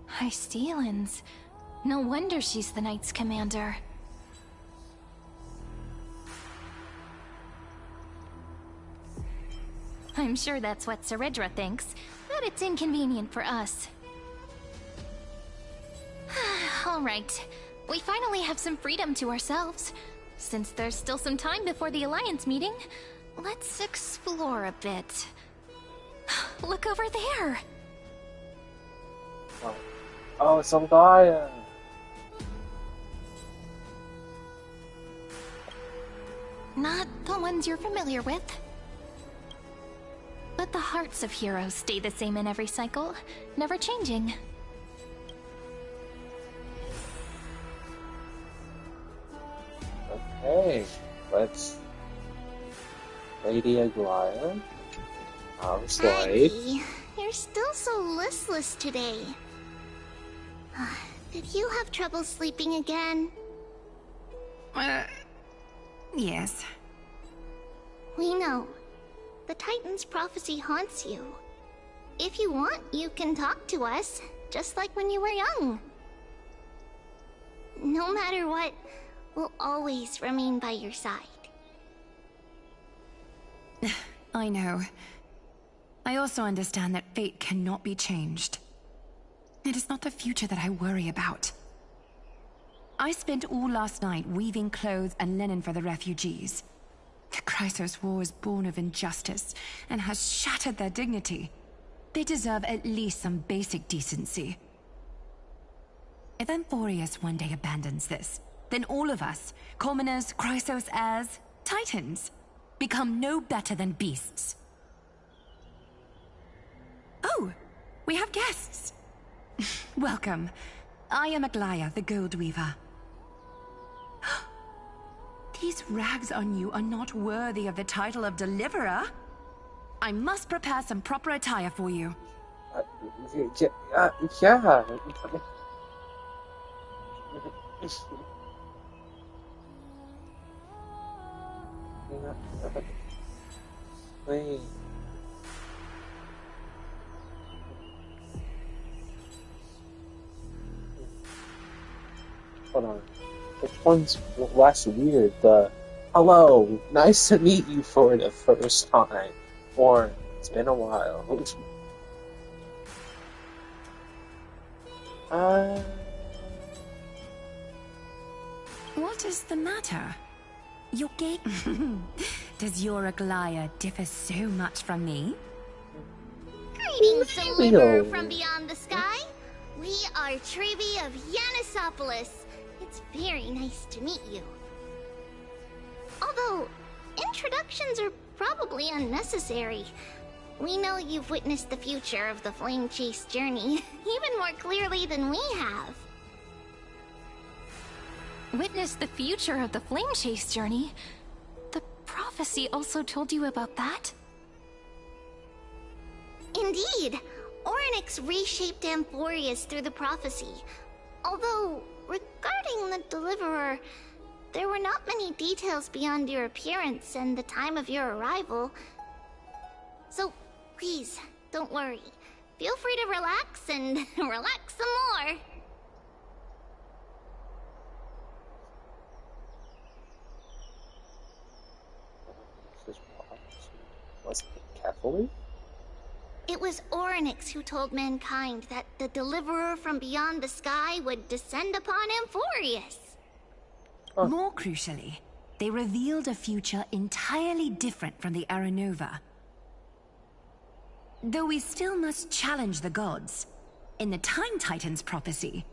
Hystealans. No wonder she's the Knights Commander. I'm sure that's what Seredra thinks, but it's inconvenient for us. Alright, we finally have some freedom to ourselves. Since there's still some time before the Alliance meeting, let's explore a bit. Look over there! Oh, some guy! Not the ones you're familiar with. But the hearts of heroes stay the same in every cycle, never changing. Okay, let's... Lady Aglaya. How's life? Aggie, you're still so listless today. Did you have trouble sleeping again? Yes. We know. The Titan's prophecy haunts you. If you want, you can talk to us, just like when you were young. No matter what, we'll always remain by your side. I know. I also understand that fate cannot be changed. It is not the future that I worry about. I spent all last night weaving clothes and linen for the refugees. The Chrysos War is born of injustice and has shattered their dignity. They deserve at least some basic decency. If amphoreus one day abandons this, then all of us, commoners, Chrysos heirs, Titans, become no better than beasts. Oh, we have guests. Welcome. I am Aglaya, the Gold Weaver. These rags on you are not worthy of the title of Deliverer. I must prepare some proper attire for you. Yeah. Wait. Hold on. Which one's less weird? The hello, nice to meet you for the first time, or it's been a while. What is the matter? Your gait? Does your Aglaya differ so much from me? Greetings, Deliverer from beyond the sky. We are Trevi of Yanisopolis. It's very nice to meet you. Although, introductions are probably unnecessary. We know you've witnessed the future of the Flame Chase journey even more clearly than we have. Witnessed the future of the Flame Chase journey? The prophecy also told you about that? Indeed. Orynyx reshaped amphoreus through the prophecy. Although, regarding the Deliverer, there were not many details beyond your appearance and the time of your arrival. So, please, don't worry. Feel free to relax and relax some more. This prophecy wasn't carefully. It was Orynyx who told mankind that the Deliverer from beyond the sky would descend upon amphoreus. More crucially, they revealed a future entirely different from the Aranova. Though we still must challenge the gods, in the Time Titan's prophecy,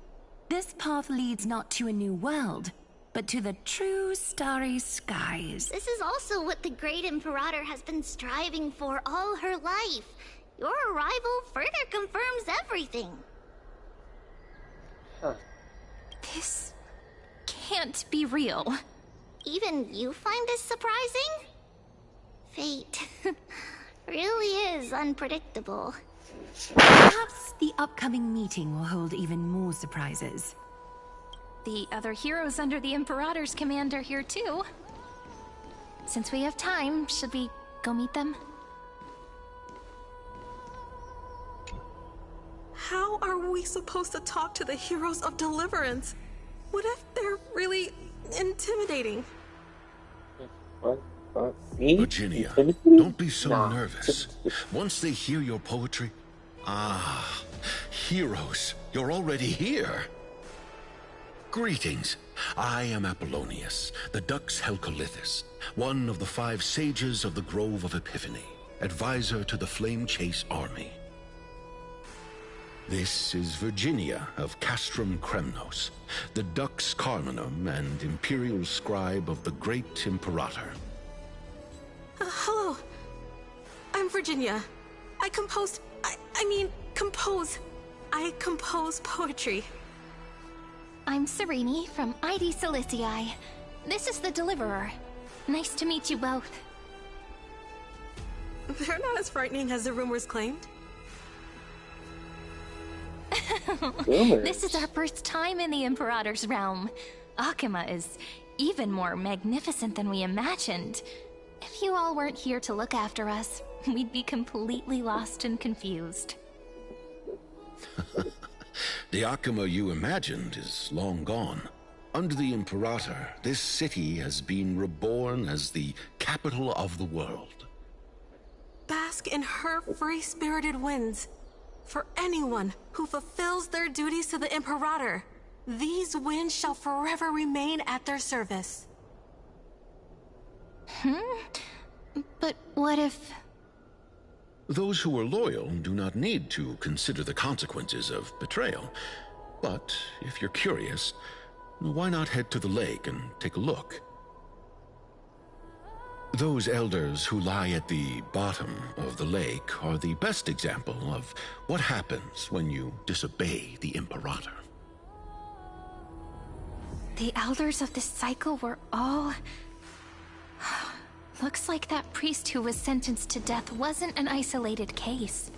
this path leads not to a new world, but to the true starry skies. This is also what the Great Imperator has been striving for all her life. Your arrival further confirms everything. This can't be real. Even you find this surprising? Fate really is unpredictable. Perhaps the upcoming meeting will hold even more surprises. The other heroes under the Imperator's command are here too. Since we have time, should we go meet them? How are we supposed to talk to the heroes of Deliverance? What if they're really intimidating? What? Me? Virginia, don't be so nervous. Once they hear your poetry... Ah, heroes, you're already here. Greetings. I am Apollonius, the Dux Helcolithus, one of the 5 sages of the Grove of Epiphany, advisor to the Flame Chase army. This is Virginia of Castrum Kremnos, the Dux Carminum and imperial scribe of the Great Imperator. Hello. I'm Virginia. I compose poetry. I'm Serene from ID Silicii. This is the Deliverer. Nice to meet you both. They're not as frightening as the rumors claimed. This is our first time in the Imperator's realm. Akima is even more magnificent than we imagined. If you all weren't here to look after us, we'd be completely lost and confused. The Akima you imagined is long gone. Under the Imperator, this city has been reborn as the capital of the world. Bask in her free-spirited winds. For anyone who fulfills their duties to the Imperator, these winds shall forever remain at their service. But what if... Those who are loyal do not need to consider the consequences of betrayal. But if you're curious, why not head to the lake and take a look? Those elders who lie at the bottom of the lake are the best example of what happens when you disobey the Imperator. The elders of this cycle were all... Looks like that priest who was sentenced to death wasn't an isolated case.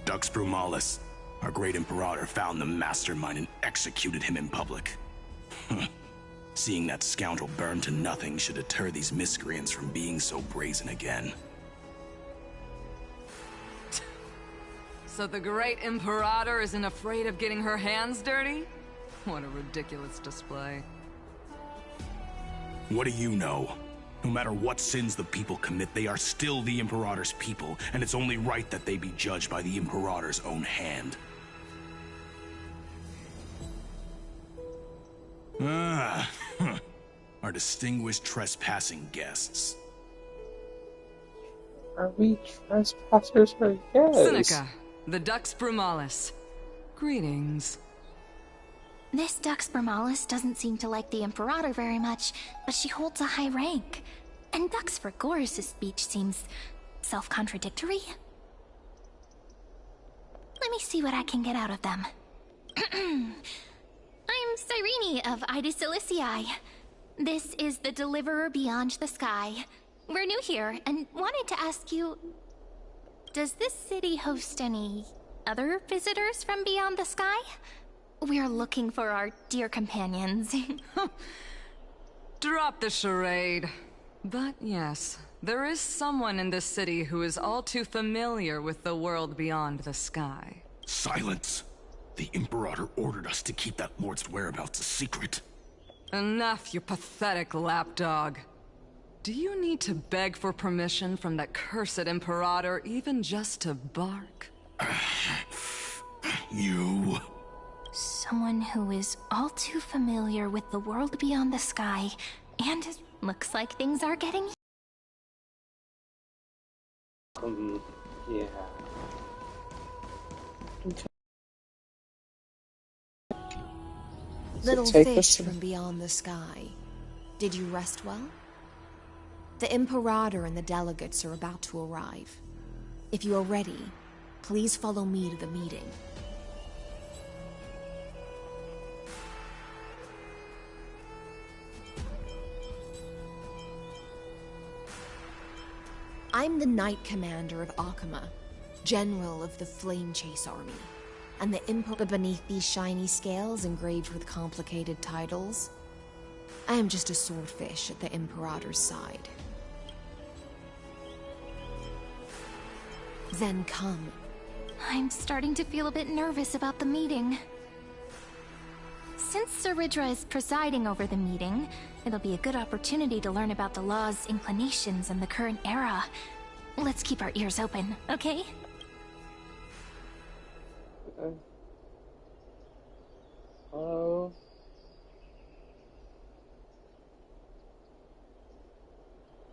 Dux Brumalis, our great Imperator, found the mastermind and executed him in public. Seeing that scoundrel burn to nothing should deter these miscreants from being so brazen again. So the great Imperator isn't afraid of getting her hands dirty? What a ridiculous display. What do you know? No matter what sins the people commit, they are still the Imperator's people, and it's only right that they be judged by the Imperator's own hand. Our distinguished trespassing guests. Are we trespassers or guests? Seneca, the Dux Brumalis. Greetings. This Dux Brumalis doesn't seem to like the Imperator very much, but she holds a high rank. And Dux Vergoris' speech seems self-contradictory. Let me see what I can get out of them. I'm Cyrene of Ida Cilicii. This is the Deliverer Beyond the Sky. We're new here and wanted to ask you, does this city host any other visitors from beyond the sky? We're looking for our dear companions. Drop the charade. But yes, there is someone in this city who is all too familiar with the world beyond the sky. Silence! The Imperator ordered us to keep that lord's whereabouts a secret. Enough, you pathetic lapdog. Do you need to beg for permission from that cursed Imperator even just to bark? You... Someone who is all too familiar with the world beyond the sky, and it looks like things are getting... Yeah. Little fish from beyond the sky. Did you rest well? The Imperator and the delegates are about to arrive. If you are ready, please follow me to the meeting. I'm the Knight Commander of Akama, General of the Flame Chase Army. And the Imperator beneath these shiny scales engraved with complicated titles. I am just a swordfish at the Imperator's side. Then come. I'm starting to feel a bit nervous about the meeting. Since Saridra is presiding over the meeting, it'll be a good opportunity to learn about the law's inclinations in the current era. Let's keep our ears open, okay? Hello?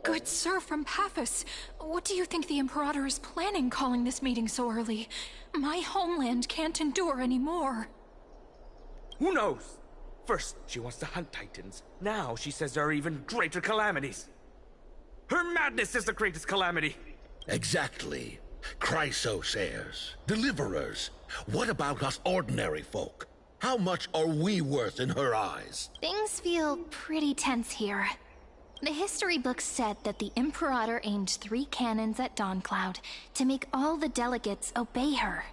Good sir from Paphos, what do you think the Imperator is planning calling this meeting so early? My homeland can't endure anymore. Who knows? First, she wants to hunt Titans. Now she says there are even greater calamities. Her madness is the greatest calamity. Exactly. Chrysos heirs, deliverers. What about us ordinary folk? How much are we worth in her eyes? Things feel pretty tense here. The history books said that the Imperator aimed 3 cannons at Dawncloud to make all the delegates obey her.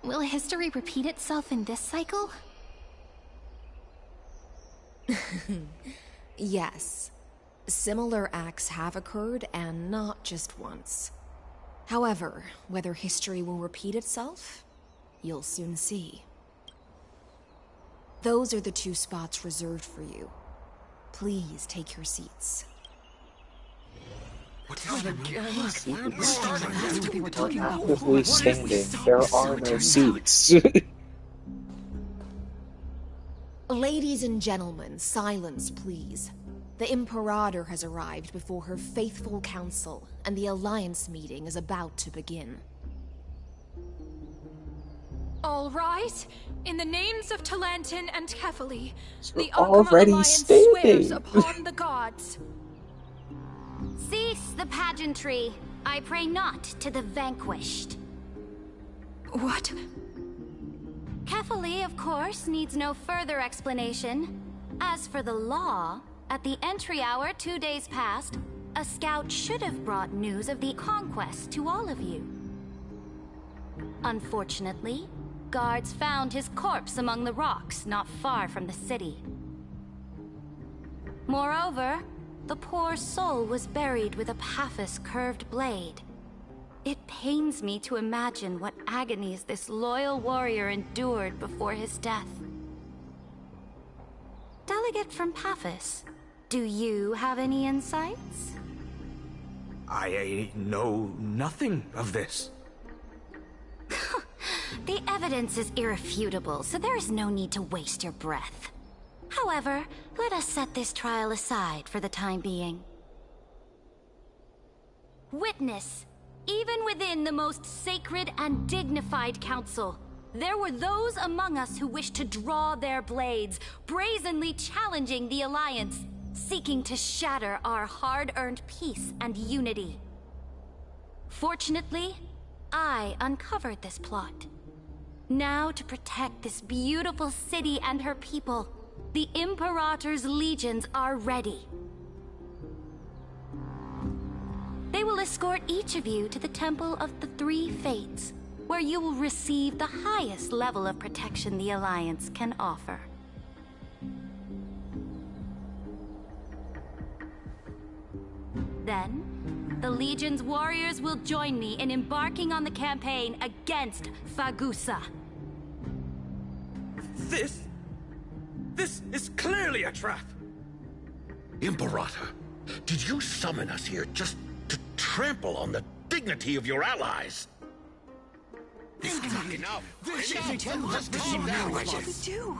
Will history repeat itself in this cycle? Yes. Similar acts have occurred, and not just once. However, whether history will repeat itself, you'll soon see. Those are the 2 spots reserved for you. Please take your seats. Actively standing. There are no seats. Ladies and gentlemen, silence, please. The Imperator has arrived before her faithful council, and the Alliance meeting is about to begin. All rise. In the names of Talantin and Kefali, the already Akama Alliance standing. swears upon the gods. Cease the pageantry. I pray not to the vanquished. What? Kefali, of course, needs no further explanation. As for the law, at the entry hour 2 days past, a scout should have brought news of the conquest to all of you. Unfortunately, guards found his corpse among the rocks not far from the city. Moreover, the poor soul was buried with a Paphos curved blade. It pains me to imagine what agonies this loyal warrior endured before his death. Delegate from Paphos, do you have any insights? I know nothing of this. The evidence is irrefutable, so there is no need to waste your breath. However, let us set this trial aside for the time being. Witness, even within the most sacred and dignified council, there were those among us who wished to draw their blades, brazenly challenging the Alliance, seeking to shatter our hard-earned peace and unity. Fortunately, I uncovered this plot. Now, to protect this beautiful city and her people, the Imperator's legions are ready. They will escort each of you to the Temple of the Three Fates, where you will receive the highest level of protection the Alliance can offer. Then, the Legion's warriors will join me in embarking on the campaign against Fagusa. This is clearly a trap! Imperator, did you summon us here just to trample on the dignity of your allies? This cannot be now. This Enough. is Let's go now. What should we do?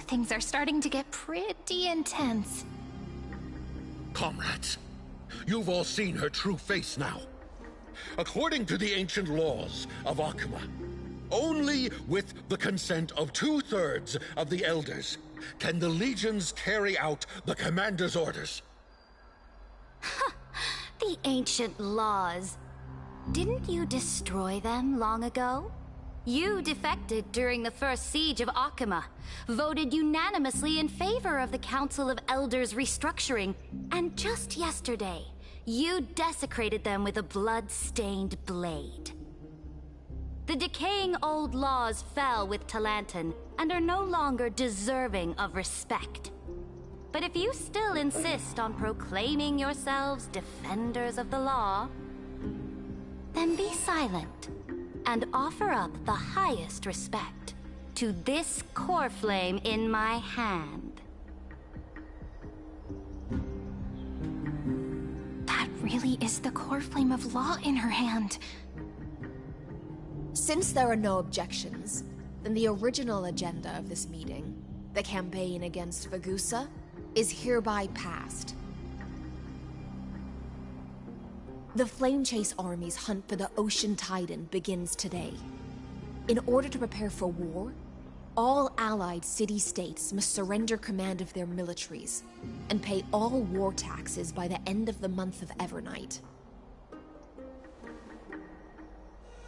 Things are starting to get pretty intense. Comrades, you've all seen her true face now. According to the ancient laws of Akuma, only with the consent of 2/3 of the elders can the legions carry out the commander's orders. The ancient laws. Didn't you destroy them long ago? You defected during the first siege of Akuma, voted unanimously in favor of the Council of Elders restructuring, and just yesterday, you desecrated them with a blood-stained blade. The decaying old laws fell with Talantan and are no longer deserving of respect. But if you still insist on proclaiming yourselves defenders of the law, then be silent and offer up the highest respect to this core flame in my hand. That really is the core flame of law in her hand. Since there are no objections, then the original agenda of this meeting, the campaign against Fagusa, is hereby passed. The Flame Chase Army's hunt for the Ocean Titan begins today. In order to prepare for war, all allied city-states must surrender command of their militaries and pay all war taxes by the end of the month of Evernight.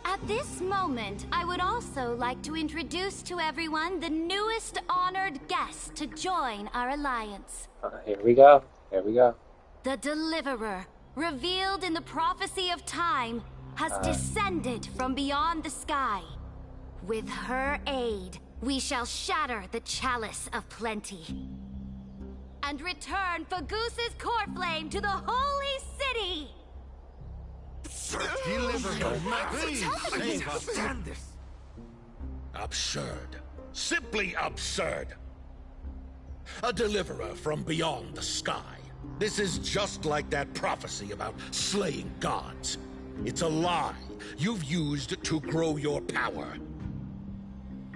At this moment, I would also like to introduce to everyone the newest honored guest to join our alliance. Here we go. Here we go. The Deliverer, revealed in the prophecy of time, has descended from beyond the sky. With her aid, we shall shatter the chalice of plenty and return Fagusa's core flame to the holy city. Deliver her, please. I can't stand this. Absurd. Simply absurd. A deliverer from beyond the sky. This is just like that prophecy about slaying gods. It's a lie you've used to grow your power.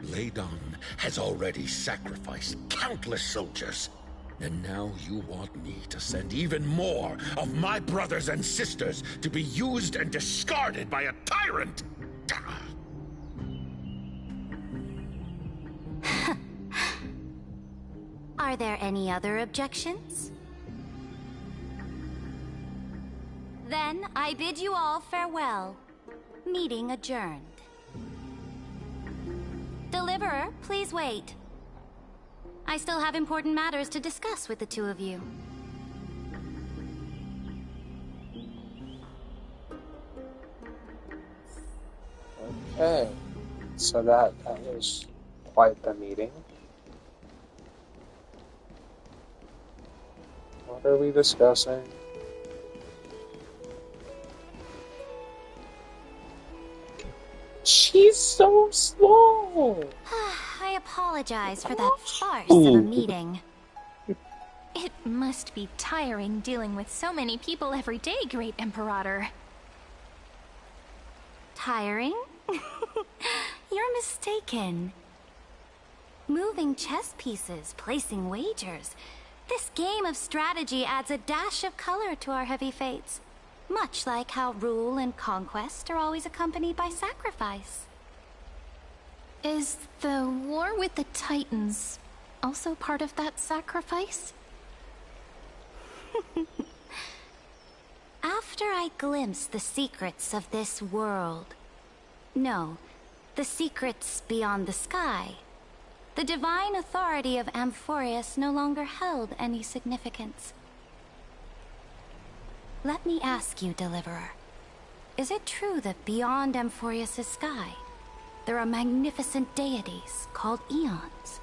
Ladon has already sacrificed countless soldiers. And now you want me to send even more of my brothers and sisters to be used and discarded by a tyrant? Are there any other objections? Then I bid you all farewell. Meeting adjourned. Deliverer, please wait. I still have important matters to discuss with the two of you. Okay, so that was quite the meeting. What are we discussing? She's so slow! I apologize for that farce of a meeting. It must be tiring dealing with so many people every day, Great Imperator. Tiring? You're mistaken. Moving chess pieces, placing wagers. This game of strategy adds a dash of color to our heavy fates. Much like how rule and conquest are always accompanied by sacrifice. Is the war with the Titans also part of that sacrifice? After I glimpsed the secrets of this world... No, the secrets beyond the sky, the divine authority of Amphoreus no longer held any significance. Let me ask you, Deliverer. Is it true that beyond Amphoreus' sky, there are magnificent deities called Eons?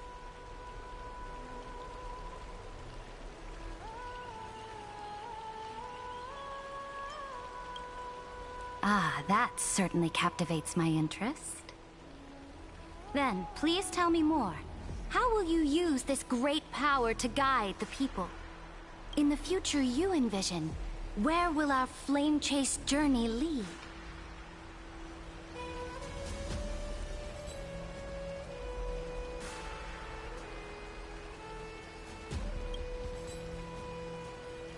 Ah, that certainly captivates my interest. Then, please tell me more. How will you use this great power to guide the people? In the future you envision, where will our flame-chased journey lead?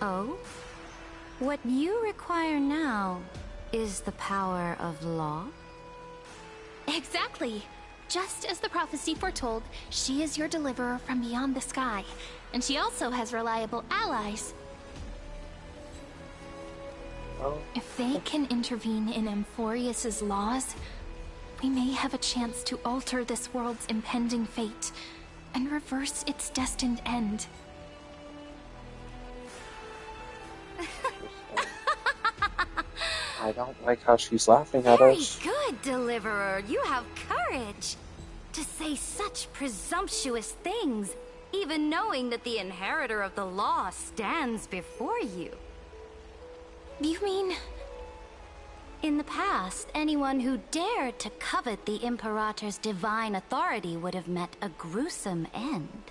Oh? What you require now is the power of law? Exactly! Just as the prophecy foretold, she is your deliverer from beyond the sky, and she also has reliable allies. If they can intervene in Amphoreus' laws, we may have a chance to alter this world's impending fate and reverse its destined end. I don't like how she's laughing at Very us. good, Deliverer. You have courage to say such presumptuous things, even knowing that the inheritor of the law stands before you. You mean... In the past, anyone who dared to covet the Imperator's divine authority would have met a gruesome end.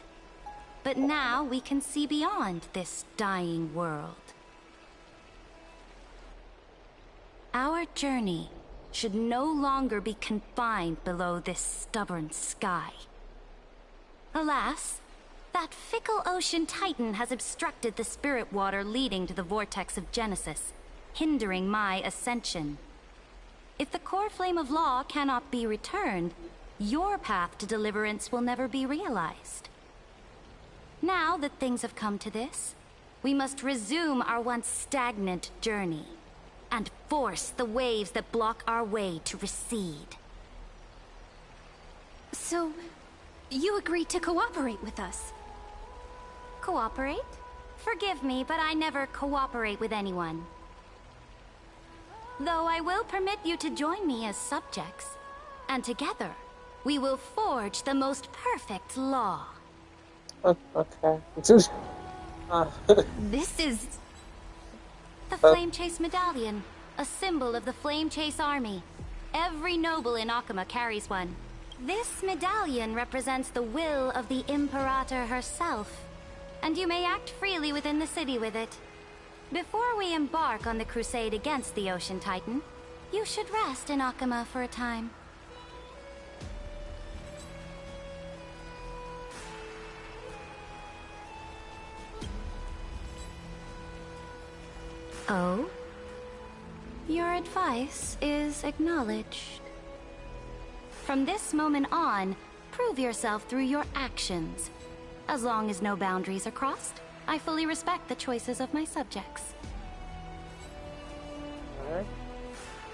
But now we can see beyond this dying world. Our journey should no longer be confined below this stubborn sky. Alas, that fickle ocean titan has obstructed the spirit water leading to the vortex of Genesis, hindering my ascension. If the core flame of law cannot be returned, your path to deliverance will never be realized. Now that things have come to this, we must resume our once stagnant journey and force the waves that block our way to recede. So, you agreed to cooperate with us? Cooperate? Forgive me, but I never cooperate with anyone. Though I will permit you to join me as subjects, and together, we will forge the most perfect law. Okay. This is... The Flame Chase Medallion, a symbol of the Flame Chase Army. Every noble in Akuma carries one. This medallion represents the will of the Imperator herself, and you may act freely within the city with it. Before we embark on the crusade against the Ocean Titan, you should rest in Akuma for a time. Oh? Your advice is acknowledged. From this moment on, prove yourself through your actions. As long as no boundaries are crossed, I fully respect the choices of my subjects.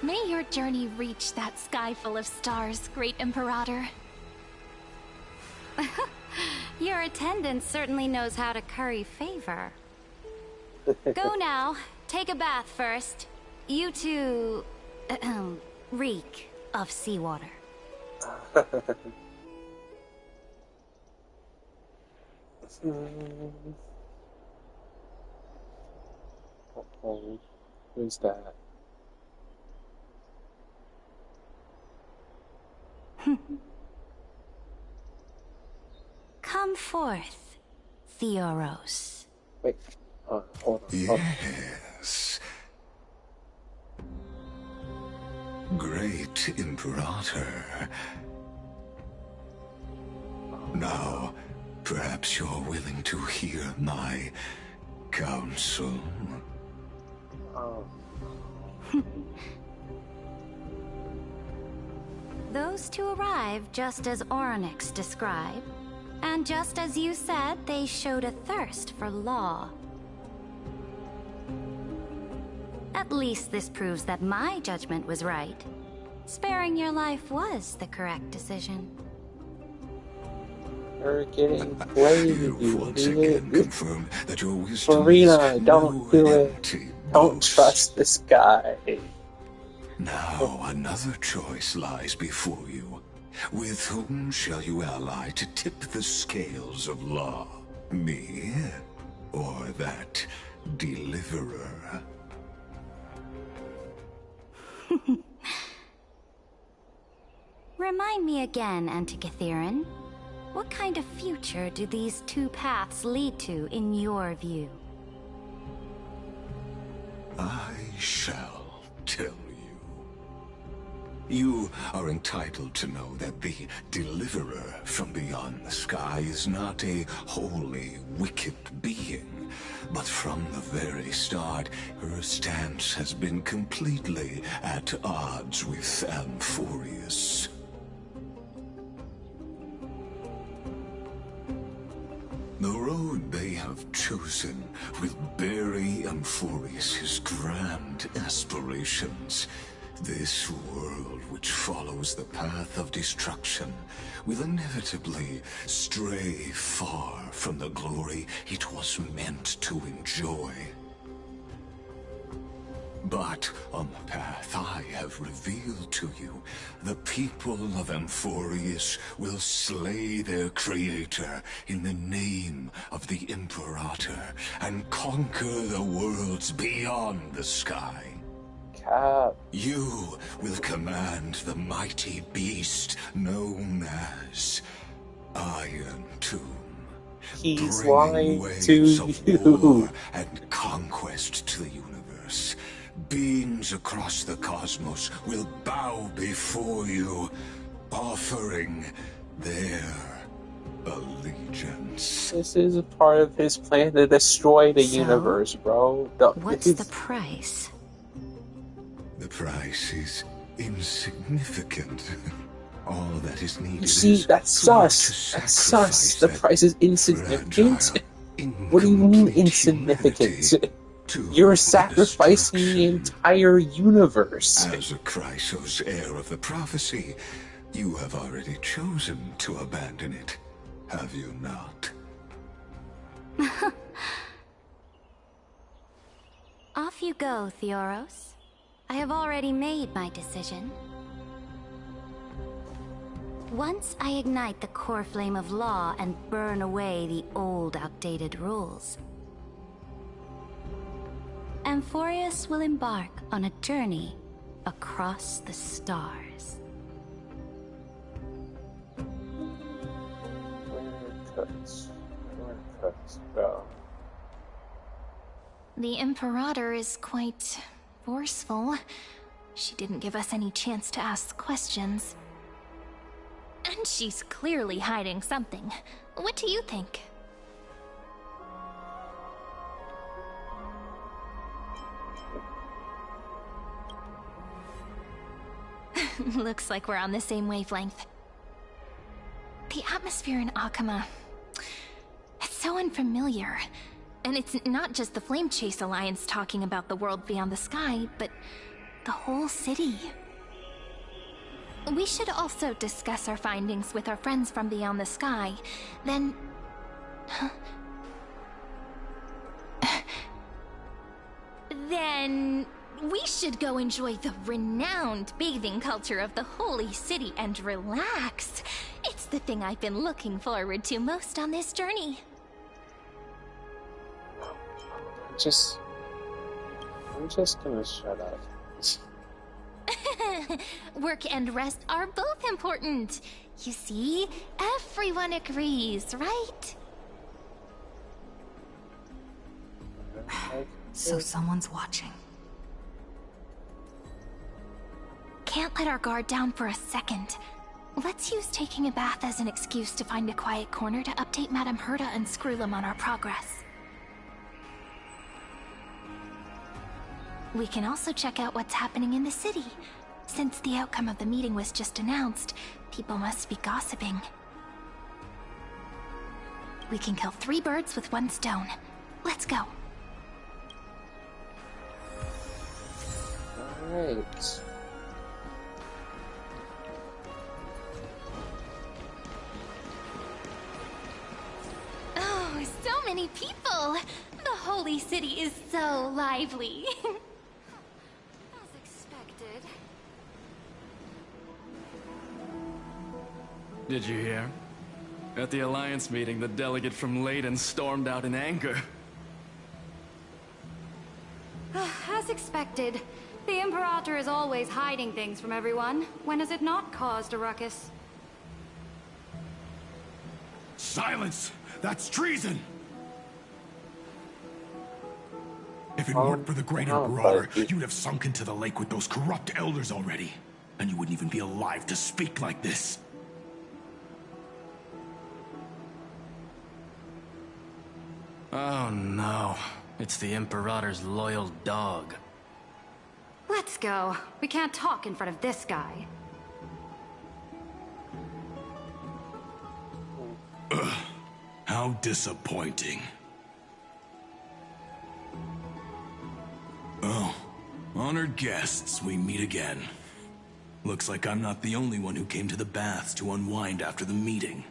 May your journey reach that sky full of stars, Great Imperator. Your attendant certainly knows how to curry favor. Go now. Take a bath first. You two... reek of seawater. Oh, who's that? Come forth, Theoros. Wait, hold on. Yes. Great Imperator. Now, perhaps you're willing to hear my counsel. Those two arrive just as Orynyx described. And just as you said, they showed a thirst for law. At least this proves that my judgment was right. Sparing your life was the correct decision. You're getting played. You've once again confirmed that your wisdom Farina, is don't do it. Don't trust this guy. Now another choice lies before you. With whom shall you ally to tip the scales of law? Me? Or that deliverer? Remind me again, Antikytheron. What kind of future do these two paths lead to in your view? I shall tell you. You are entitled to know that the deliverer from beyond the sky is not a wholly wicked being, but from the very start, her stance has been completely at odds with Amphoreus. The road they have chosen will bury Amphoreus' grand aspirations. This world which follows the path of destruction will inevitably stray far from the glory it was meant to enjoy. But on the path I have revealed to you, the people of Amphoreus will slay their creator in the name of the Imperator and conquer the worlds beyond the sky. Cap. You will command the mighty beast known as Iron Tomb. He's Bringing lying waves to of you. war and conquest to the universe. Beings across the cosmos will bow before you, offering their allegiance. This is a part of his plan to destroy the So, universe, bro. What's the price? The price is insignificant. All that is needed You see, is that's for us sus. to That's sus. sacrifice The that price is insignificant. fragile, What do you mean incomplete insignificant? humanity You're sacrificing the entire universe. As a Chrysos, heir of the prophecy, you have already chosen to abandon it, have you not? Off you go, Theoros. I have already made my decision. Once I ignite the core flame of law and burn away the old, outdated rules, Amphoreus will embark on a journey across the stars. Bro. The Imperator is quite forceful. She didn't give us any chance to ask questions. And she's clearly hiding something. What do you think? Looks like we're on the same wavelength. The atmosphere in Akuma... it's so unfamiliar. And it's not just the Flame Chase Alliance talking about the world beyond the sky, but the whole city. We should also discuss our findings with our friends from beyond the sky. Then... then... we should go enjoy the renowned bathing culture of the Holy City and relax. It's the thing I've been looking forward to most on this journey. I'm just gonna shut up. Work and rest are both important. You see, everyone agrees, right? So someone's watching. Can't let our guard down for a second. Let's use taking a bath as an excuse to find a quiet corner to update Madame Herta and Screwlum on our progress. We can also check out what's happening in the city. Since the outcome of the meeting was just announced, people must be gossiping. We can kill 3 birds with 1 stone. Let's go. Alright. Oh, so many people! The holy city is so lively. As expected. Did you hear? At the Alliance meeting, the delegate from Leyden stormed out in anger. As expected. The Imperator is always hiding things from everyone. When has it not caused a ruckus? Silence! That's treason! If it weren't for the Great Imperator, you'd have sunk into the lake with those corrupt elders already. And you wouldn't even be alive to speak like this. Oh no. It's the Imperator's loyal dog. Let's go. We can't talk in front of this guy. Ugh. How disappointing. Oh, honored guests, we meet again. Looks like I'm not the only one who came to the baths to unwind after the meeting.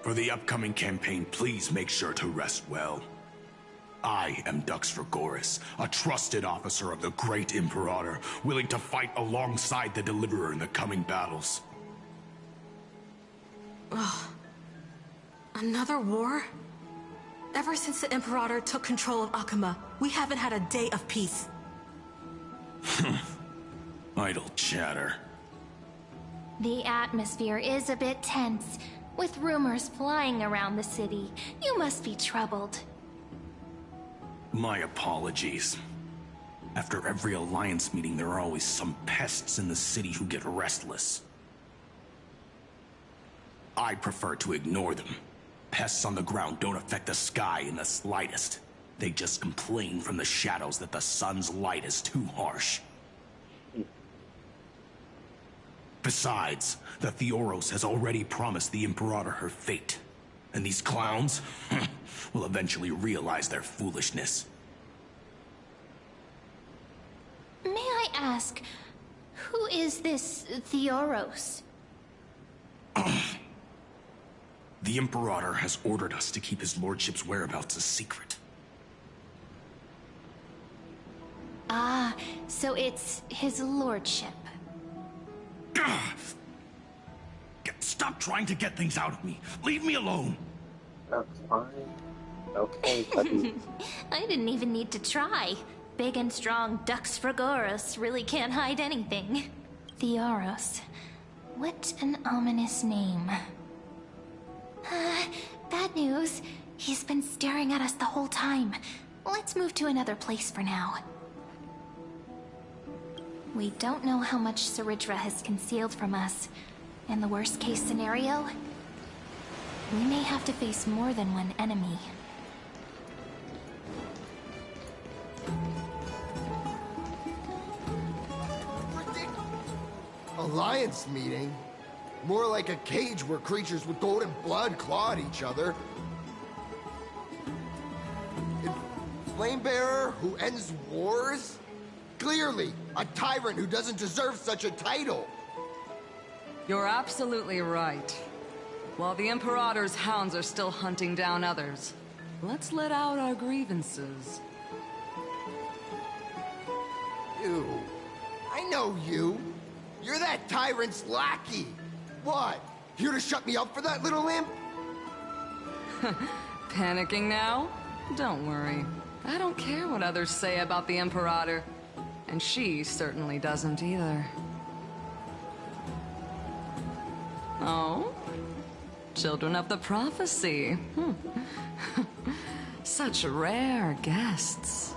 For the upcoming campaign, please make sure to rest well. I am Dux Frigoris, a trusted officer of the Great Imperator, willing to fight alongside the Deliverer in the coming battles. Ugh. Another war? Ever since the Imperator took control of Akuma, we haven't had a day of peace. Idle chatter. The atmosphere is a bit tense, with rumors flying around the city. You must be troubled. My apologies. After every Alliance meeting, there are always some pests in the city who get restless. I prefer to ignore them. Pests on the ground don't affect the sky in the slightest. They just complain from the shadows that the sun's light is too harsh. Besides, the Theoros has already promised the Imperator her fate. And these clowns will eventually realize their foolishness. May I ask, who is this Theoros? The Imperator has ordered us to keep his lordship's whereabouts a secret. Ah, so it's his lordship. Stop trying to get things out of me. Leave me alone. That's fine. Okay, buddy. I didn't even need to try. Big and strong Dux Frigoris really can't hide anything. Theoros. What an ominous name. Bad news. He's been staring at us the whole time. Let's move to another place for now. We don't know how much Saridra has concealed from us. In the worst case scenario, we may have to face more than one enemy. Alliance meeting? More like a cage where creatures with golden blood claw at each other. Flamebearer who ends wars? Clearly, a tyrant who doesn't deserve such a title. You're absolutely right. While the Imperator's hounds are still hunting down others, let's let out our grievances. You. I know you. You're that tyrant's lackey. What? Here to shut me up for that little imp? Panicking now? Don't worry. I don't care what others say about the Imperator. And she certainly doesn't either. Oh? Children of the Prophecy. Such rare guests.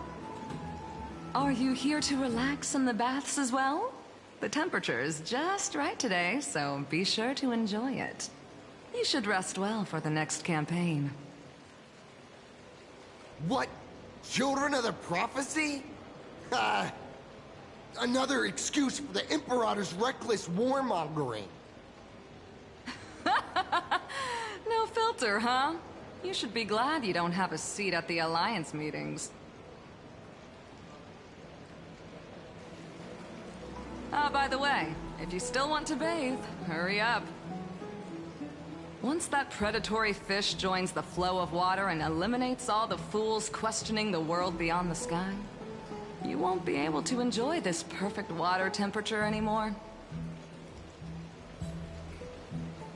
Are you here to relax in the baths as well? The temperature is just right today, so be sure to enjoy it. You should rest well for the next campaign. What? Children of the Prophecy? Another excuse for the Imperator's reckless warmongering. filter, huh? You should be glad you don't have a seat at the Alliance meetings. Ah, by the way, if you still want to bathe, hurry up. Once that predatory fish joins the flow of water and eliminates all the fools questioning the world beyond the sky, you won't be able to enjoy this perfect water temperature anymore.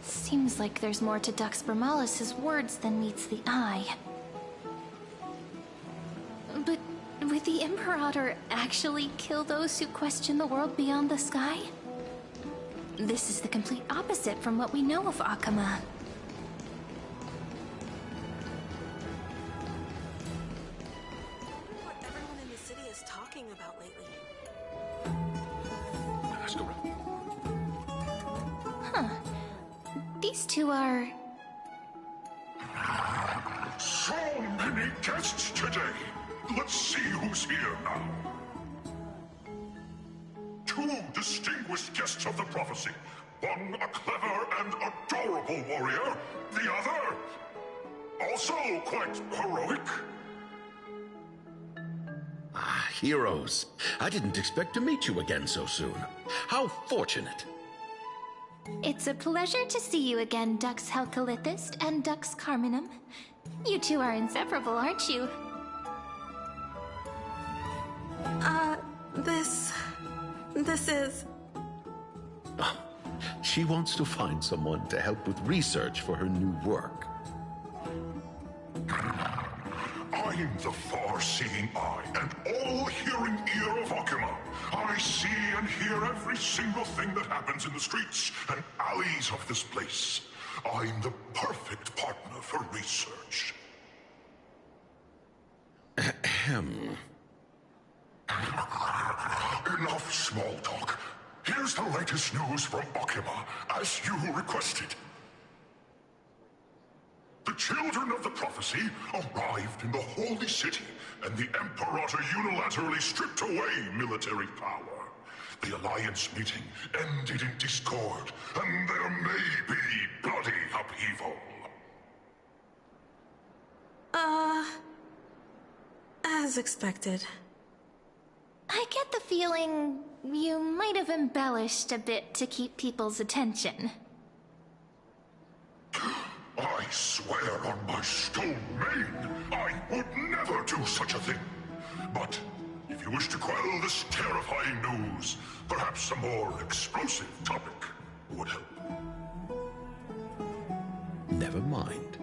Seems like there's more to Dux Vermalis' words than meets the eye. But would the Imperator actually kill those who question the world beyond the sky? This is the complete opposite from what we know of Akama. What everyone in the city is talking about lately. Let's go around. Huh. These two are... So many guests today. Let's see who's here now. Two distinguished guests of the prophecy. One a clever and adorable warrior. The other, also quite heroic. Ah, heroes. I didn't expect to meet you again so soon. How fortunate. It's a pleasure to see you again, Dux Helcalithist and Dux Carminum. You two are inseparable, aren't you? This is... Oh, she wants to find someone to help with research for her new work. I'm the far-seeing eye and all-hearing ear of Akama. I see and hear every single thing that happens in the streets and alleys of this place. I'm the perfect partner for research. Ahem. Enough small talk. Here's the latest news from Akama, as you requested. The children of the prophecy arrived in the holy city, and the Imperator unilaterally stripped away military power. The Alliance meeting ended in discord, and there may be bloody upheaval. As expected. I get the feeling you might have embellished a bit to keep people's attention. I swear on my stone mane, I would never do such a thing. But if you wish to quell this terrifying news, perhaps a more explosive topic would help. Never mind.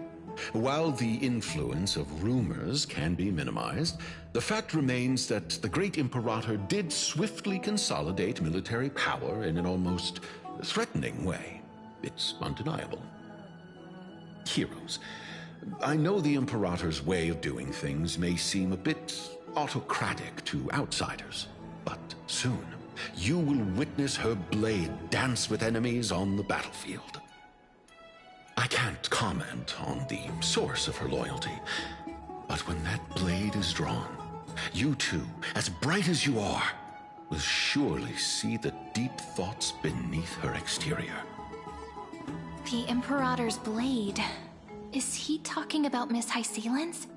While the influence of rumors can be minimized, the fact remains that the great Imperator did swiftly consolidate military power in an almost threatening way. It's undeniable. Heroes, I know the Imperator's way of doing things may seem a bit autocratic to outsiders, but soon you will witness her blade dance with enemies on the battlefield. I can't comment on the source of her loyalty, but when that blade is drawn, you two, as bright as you are, will surely see the deep thoughts beneath her exterior. The Imperator's blade. Is he talking about Miss Hysealin's?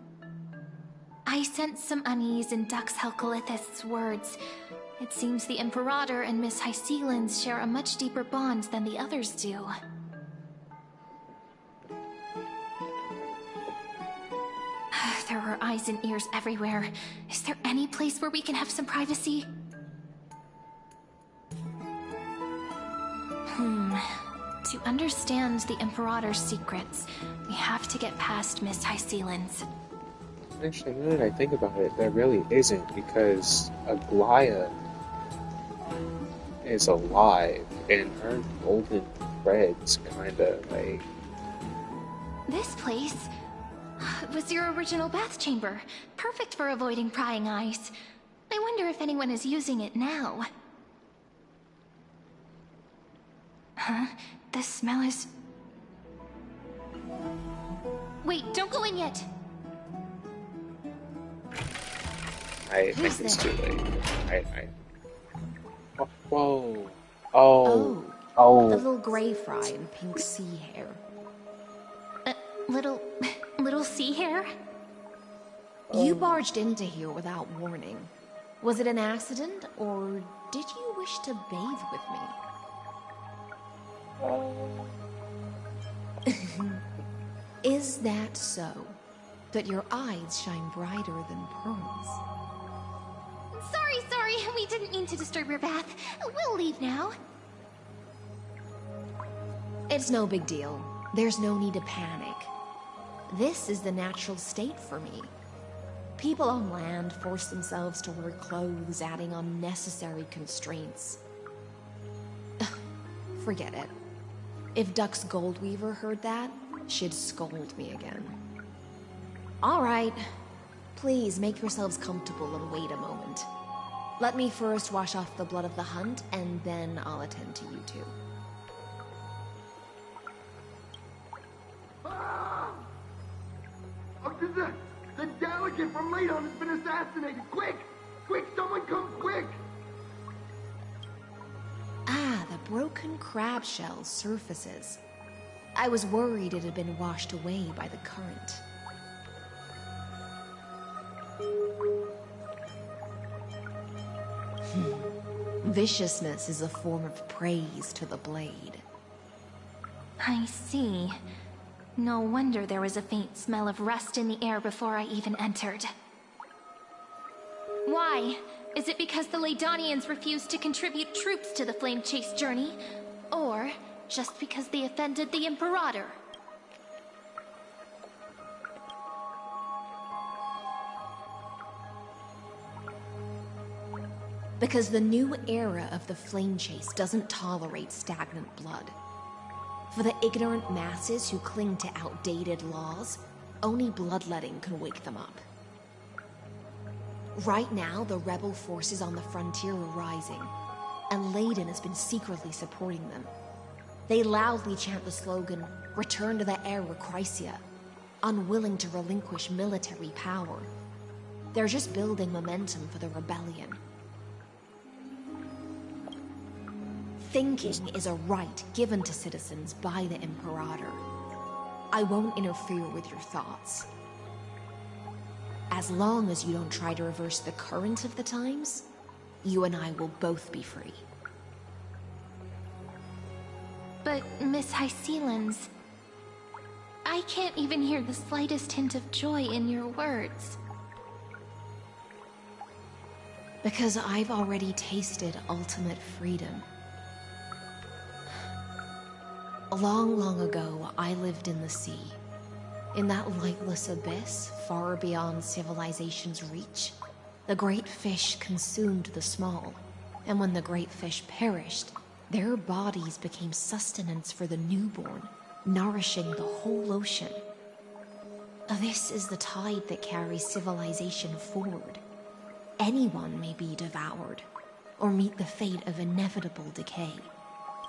I sense some unease in Dux Helcalithist's words. It seems the Imperator and Miss Hysealin's share a much deeper bond than the others do. There are eyes and ears everywhere. Is there any place where we can have some privacy? To understand the Imperator's secrets, we have to get past Miss Hysealin's. Actually, now that I think about it, there really isn't, because Aglaya is alive, and her golden threads kinda like... This place was your original bath chamber, perfect for avoiding prying eyes. I wonder if anyone is using it now. Huh? The smell is... Wait, don't go in yet! I think it's too late. Whoa. Oh. The little grey fry in pink sea hair. little sea hare? You barged into here without warning. Was it an accident, or did you wish to bathe with me? Is that so? That your eyes shine brighter than pearls? Sorry, we didn't mean to disturb your bath. We'll leave now. It's no big deal. There's no need to panic. This is the natural state for me. People on land force themselves to wear clothes, adding unnecessary constraints. Forget it. If Duck's Goldweaver heard that, she'd scold me again. All right. Please make yourselves comfortable and wait a moment. Let me first wash off the blood of the hunt, and then I'll attend to you two. The delegate from Ladon has been assassinated! Quick! Quick, someone come quick! Ah, the broken crab shell surfaces. I was worried it had been washed away by the current. Viciousness is a form of praise to the blade. I see. No wonder there was a faint smell of rust in the air before I even entered. Why? Is it because the Ladonians refused to contribute troops to the Flame Chase journey? Or just because they offended the Imperator? Because the new era of the Flame Chase doesn't tolerate stagnant blood. For the ignorant masses who cling to outdated laws, only bloodletting can wake them up. Right now, the rebel forces on the frontier are rising, and Ladon has been secretly supporting them. They loudly chant the slogan, "Return to the Era Chrysia," unwilling to relinquish military power. They're just building momentum for the rebellion. Thinking is a right given to citizens by the Imperator. I won't interfere with your thoughts. As long as you don't try to reverse the current of the times, you and I will both be free. But, Miss Hysealans, I can't even hear the slightest hint of joy in your words. Because I've already tasted ultimate freedom. Long ago, I lived in the sea. In that lightless abyss, far beyond civilization's reach, the great fish consumed the small. And when the great fish perished, their bodies became sustenance for the newborn, nourishing the whole ocean. This is the tide that carries civilization forward. Anyone may be devoured, or meet the fate of inevitable decay.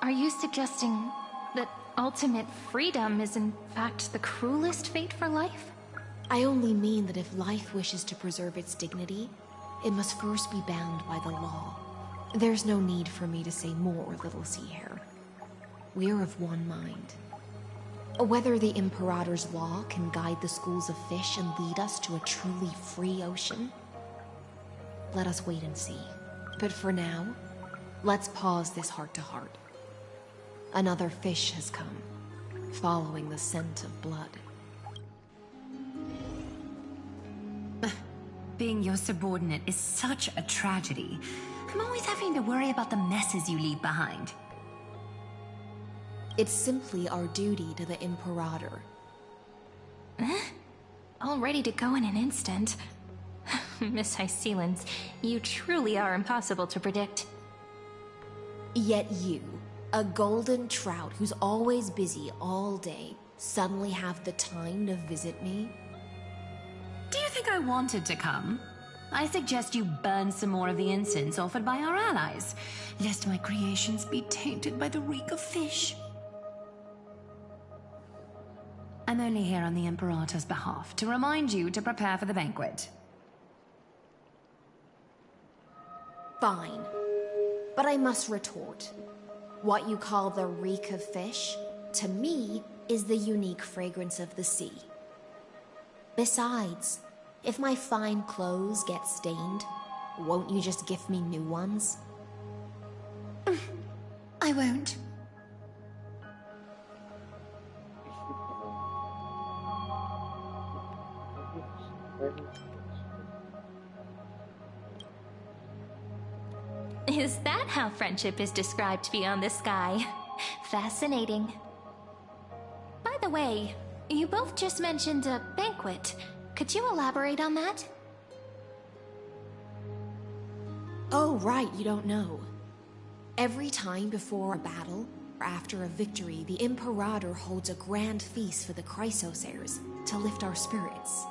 Are you suggesting that ultimate freedom is in fact the cruelest fate for life? I only mean that if life wishes to preserve its dignity, it must first be bound by the law. There's no need for me to say more, little sea hare. We're of one mind. Whether the Imperator's law can guide the schools of fish and lead us to a truly free ocean, let us wait and see. But for now, let's pause this heart-to-heart. Another fish has come, following the scent of blood. Being your subordinate is such a tragedy. I'm always having to worry about the messes you leave behind. It's simply our duty to the Imperator. All ready to go in an instant. Miss Hysealans, you truly are impossible to predict. Yet you, a golden trout who's always busy all day, suddenly have the time to visit me? Do you think I wanted to come? I suggest you burn some more of the incense offered by our allies, lest my creations be tainted by the reek of fish. I'm only here on the Imperator's behalf to remind you to prepare for the banquet. Fine. But I must retort. What you call the reek of fish, to me, is the unique fragrance of the sea. Besides, if my fine clothes get stained, won't you just gift me new ones? I won't. Is that how friendship is described beyond the sky? Fascinating. By the way, you both just mentioned a banquet. Could you elaborate on that? Oh, right, you don't know. Every time before a battle, or after a victory, the Imperator holds a grand feast for the Chrysos heirs to lift our spirits.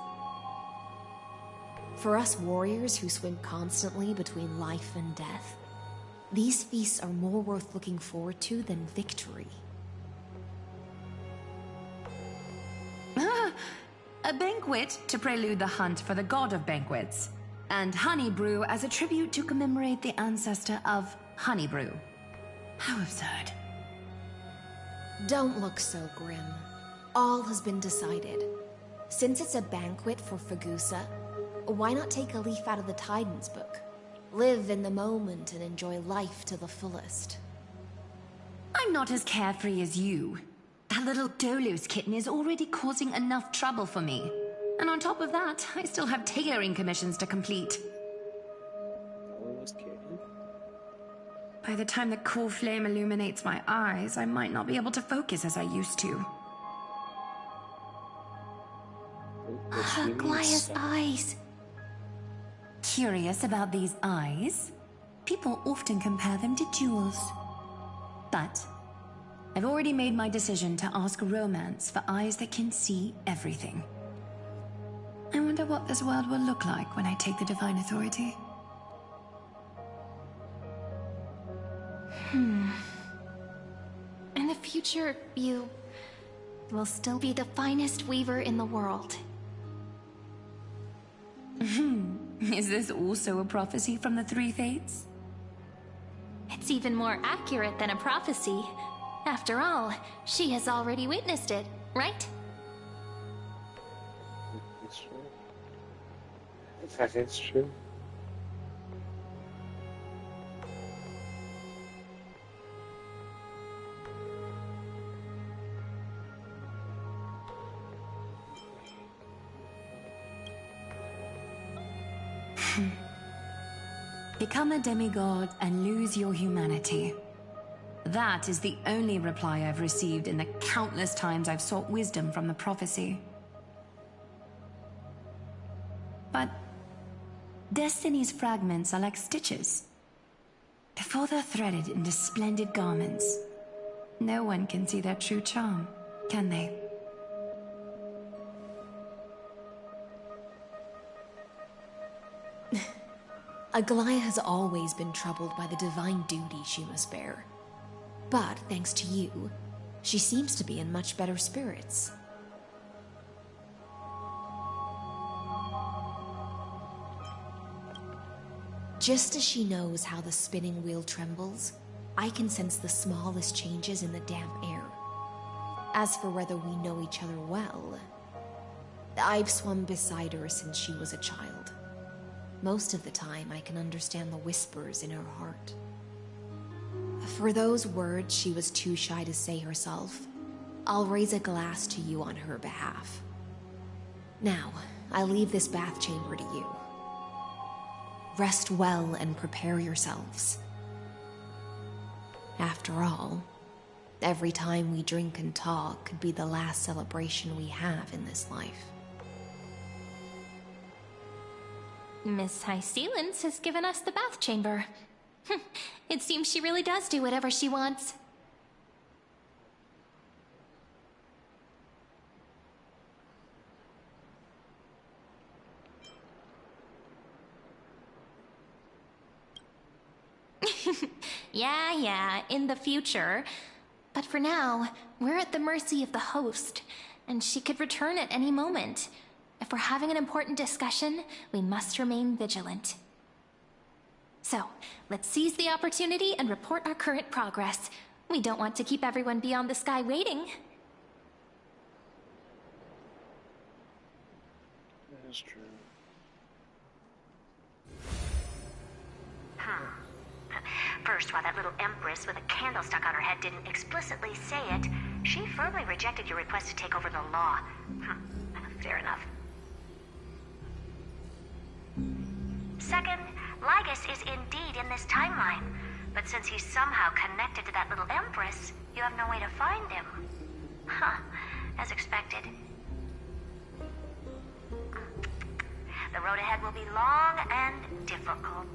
For us warriors who swim constantly between life and death, these feasts are more worth looking forward to than victory. A banquet to prelude the hunt for the god of banquets, and honey brew as a tribute to commemorate the ancestor of honey brew. How absurd. Don't look so grim. All has been decided. Since it's a banquet for Fagusa, why not take a leaf out of the Tidens book? Live in the moment and enjoy life to the fullest. I'm not as carefree as you. That little Dolos kitten is already causing enough trouble for me. And on top of that, I still have tailoring commissions to complete. By the time the cool flame illuminates my eyes, I might not be able to focus as I used to. Glaya's eyes. Curious about these eyes? People often compare them to jewels. But I've already made my decision to ask Romance for eyes that can see everything. I wonder what this world will look like when I take the Divine Authority. In the future, you will still be the finest weaver in the world. Is this also a prophecy from the Three Fates? It's even more accurate than a prophecy. After all, she has already witnessed it, right? It's true. That is true. Become a demigod and lose your humanity. That is the only reply I've received in the countless times I've sought wisdom from the prophecy. But Destiny's fragments are like stitches. Before they're threaded into splendid garments, no one can see their true charm, can they? Aglaya has always been troubled by the divine duty she must bear. But thanks to you, she seems to be in much better spirits. Just as she knows how the spinning wheel trembles, I can sense the smallest changes in the damp air. As for whether we know each other well, I've swum beside her since she was a child. Most of the time, I can understand the whispers in her heart. For those words she was too shy to say herself, I'll raise a glass to you on her behalf. Now, I leave this bath chamber to you. Rest well and prepare yourselves. After all, every time we drink and talk could be the last celebration we have in this life. Miss High Sealance has given us the bath chamber. It seems she really does do whatever she wants. Yeah, in the future. But for now, we're at the mercy of the host, and she could return at any moment. If we're having an important discussion, we must remain vigilant. So, let's seize the opportunity and report our current progress. We don't want to keep everyone beyond the sky waiting. is true. First, while that little empress with a candle stuck on her head didn't explicitly say it, she firmly rejected your request to take over the law. Fair enough. Second, Lygus is indeed in this timeline, but since he's somehow connected to that little empress, you have no way to find him. As expected. The road ahead will be long and difficult.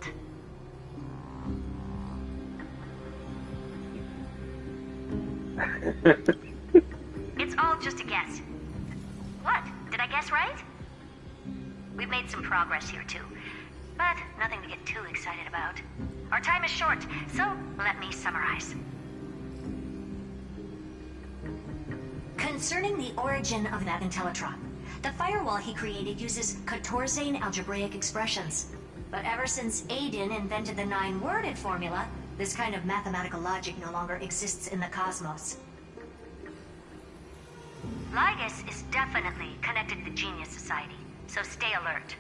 It's all just a guess. What? Did I guess right? We've made some progress here too, but nothing to get too excited about. Our time is short, so let me summarize. Concerning the origin of that Intellitrop, the firewall he created uses Katorzane algebraic expressions. But ever since Aiden invented the 9-worded formula, this kind of mathematical logic no longer exists in the cosmos. Lygus is definitely connected to the Genius Society, so stay alert.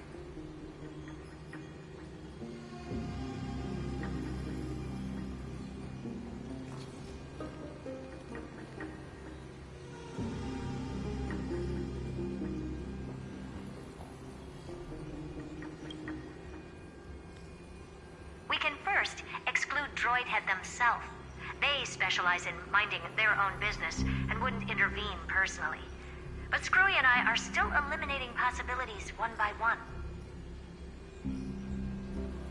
We can first exclude Droidhead themselves. They specialize in minding their own business and wouldn't intervene personally. But Screwy and I are still eliminating possibilities one by one.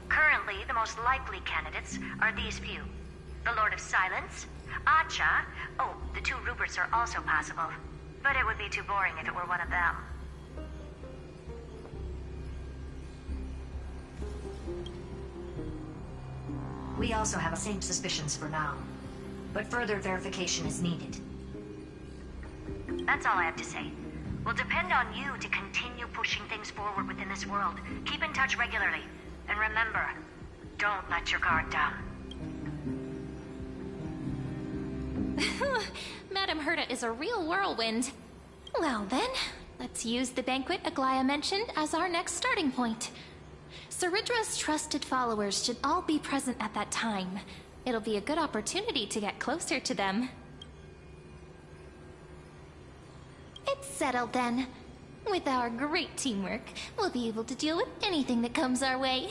Currently, the most likely candidates are these few. The Lord of Silence, Acha, oh, the 2 Ruperts are also possible. But it would be too boring if it were one of them. We also have the same suspicions for now, but further verification is needed. That's all I have to say. We'll depend on you to continue pushing things forward within this world. Keep in touch regularly, and remember, don't let your guard down. Madame Herta is a real whirlwind. Well then, let's use the banquet Aglaya mentioned as our next starting point. Ceridra's trusted followers should all be present at that time. It'll be a good opportunity to get closer to them. It's settled then. With our great teamwork, we'll be able to deal with anything that comes our way.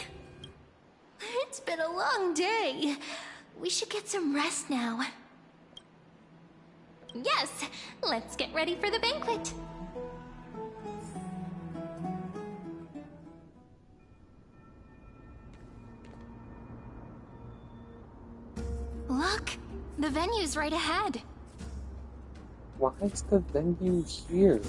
It's been a long day. We should get some rest now. Yes, let's get ready for the banquet. Look, the venue's right ahead. Why is the venue here?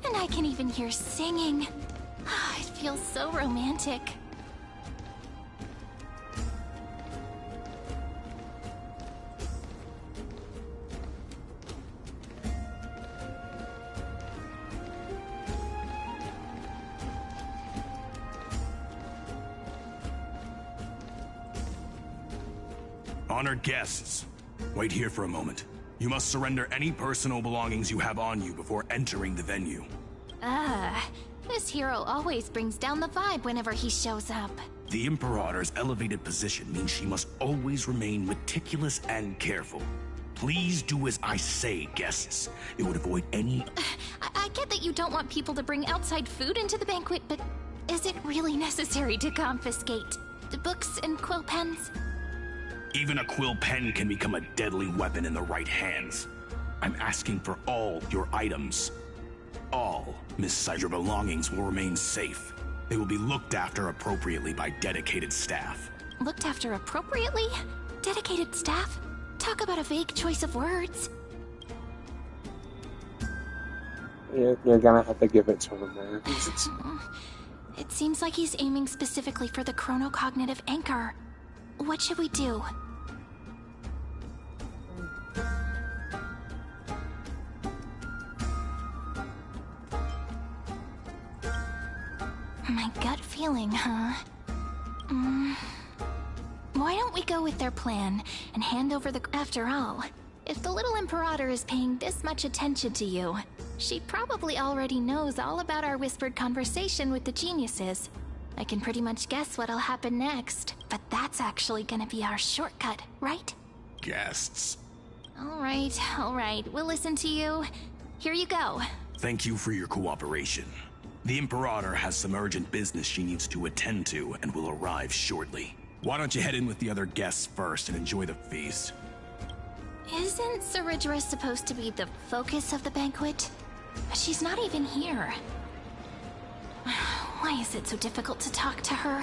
And I can even hear singing. It feels so romantic. Honored guests, wait here for a moment. You must surrender any personal belongings you have on you before entering the venue. This hero always brings down the vibe whenever he shows up. The Imperator's elevated position means she must always remain meticulous and careful. Please do as I say, guests. It would avoid any... I get that you don't want people to bring outside food into the banquet, but is it really necessary to confiscate the books and quill pens? Even a quill pen can become a deadly weapon in the right hands. I'm asking for all your items. All Miss Cydra belongings will remain safe. They will be looked after appropriately by dedicated staff. Looked after appropriately? Dedicated staff? Talk about a vague choice of words. You're gonna have to give it to him, man. It seems like he's aiming specifically for the chronocognitive anchor. What should we do? My gut feeling, huh? Why don't we go with their plan and hand over the... After all, If the little Imperator is paying this much attention to you, she probably already knows all about our whispered conversation with the geniuses. I can pretty much guess what'll happen next, but that's actually gonna be our shortcut, right? Guests. All right, we'll listen to you. Here you go. Thank you for your cooperation. The Imperator has some urgent business she needs to attend to and will arrive shortly. Why don't you head in with the other guests first and enjoy the feast? Isn't Ceridra supposed to be the focus of the banquet? But she's not even here. Why is it so difficult to talk to her?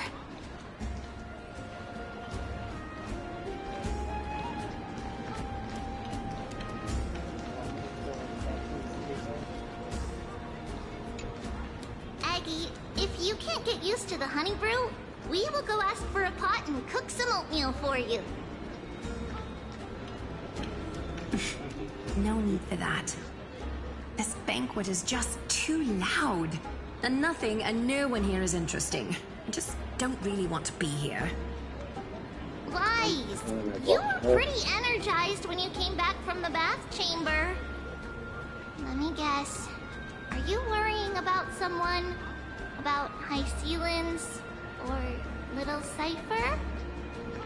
Aggie, if you can't get used to the honey brew, we will go ask for a pot and cook some oatmeal for you. No need for that. This banquet is just too loud. And nothing and no one here is interesting. I just don't really want to be here. Lies! You were pretty energized when you came back from the bath chamber. Let me guess. Are you worrying about someone? About High Sealins? Or Little Cypher?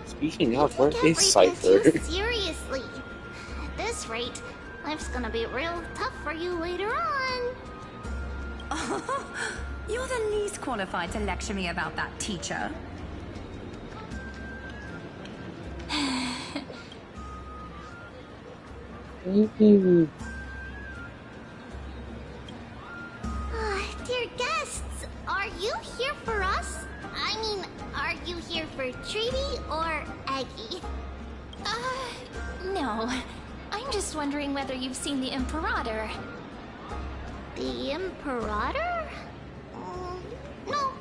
Speaking of, where Can't is take Cypher? it too seriously. At this rate, life's gonna be real tough for you later on. You're the least qualified to lecture me about that, teacher. Dear guests, are you here for us? I mean, are you here for Treaty or Aggie? No. I'm just wondering whether you've seen the Imperator. The Imperator? No,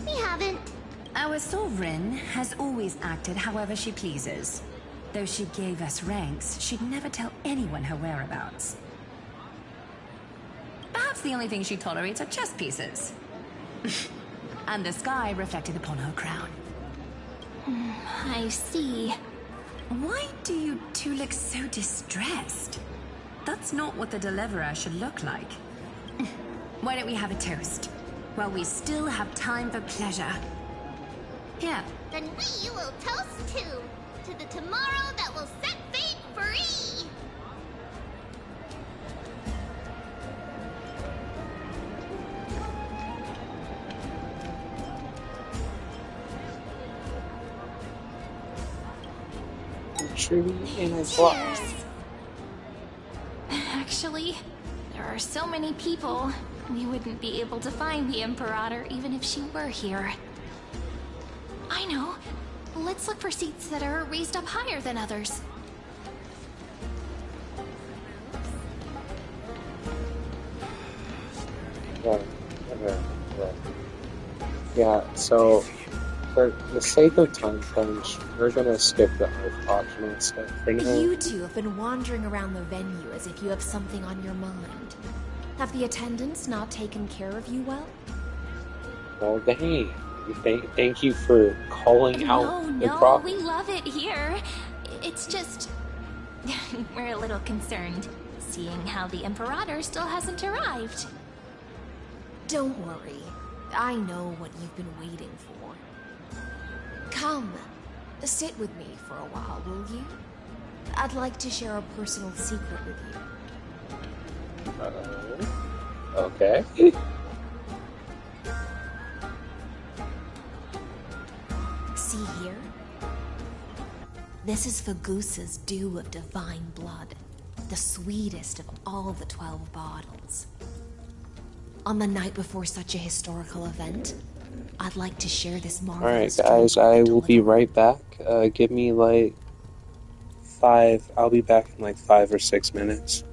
we haven't. Our sovereign has always acted however she pleases. Though she gave us ranks, she'd never tell anyone her whereabouts. Perhaps the only thing she tolerates are chess pieces. And the sky reflected upon her crown. I see. Why do you two look so distressed? That's not what the Deliverer should look like. Why don't we have a toast? While we still have time for pleasure. Here. Then we will toast to the tomorrow that will set fate free! Tree in a glass. Actually, there are so many people. We wouldn't be able to find the Imperator even if she were here. I know. Let's look for seats that are raised up higher than others. Right. Yeah, so for the sake of time crunch, we're gonna skip the art optional stuff for now. You two have been wandering around the venue as if you have something on your mind. Have the attendants not taken care of you well? Well, dang. Thank you for calling out the No, problem. we love it here. It's just... we're a little concerned, seeing how the Imperator still hasn't arrived. Don't worry. I know what you've been waiting for. Come, sit with me for a while, will you? I'd like to share a personal secret with you. Okay. See here? This is Fagusa's dew of divine blood, the sweetest of all the 12 bottles. On the night before such a historical event, I'd like to share this marvelous Alright guys, I will be right back. Give me like 5, I'll be back in like 5 or 6 minutes.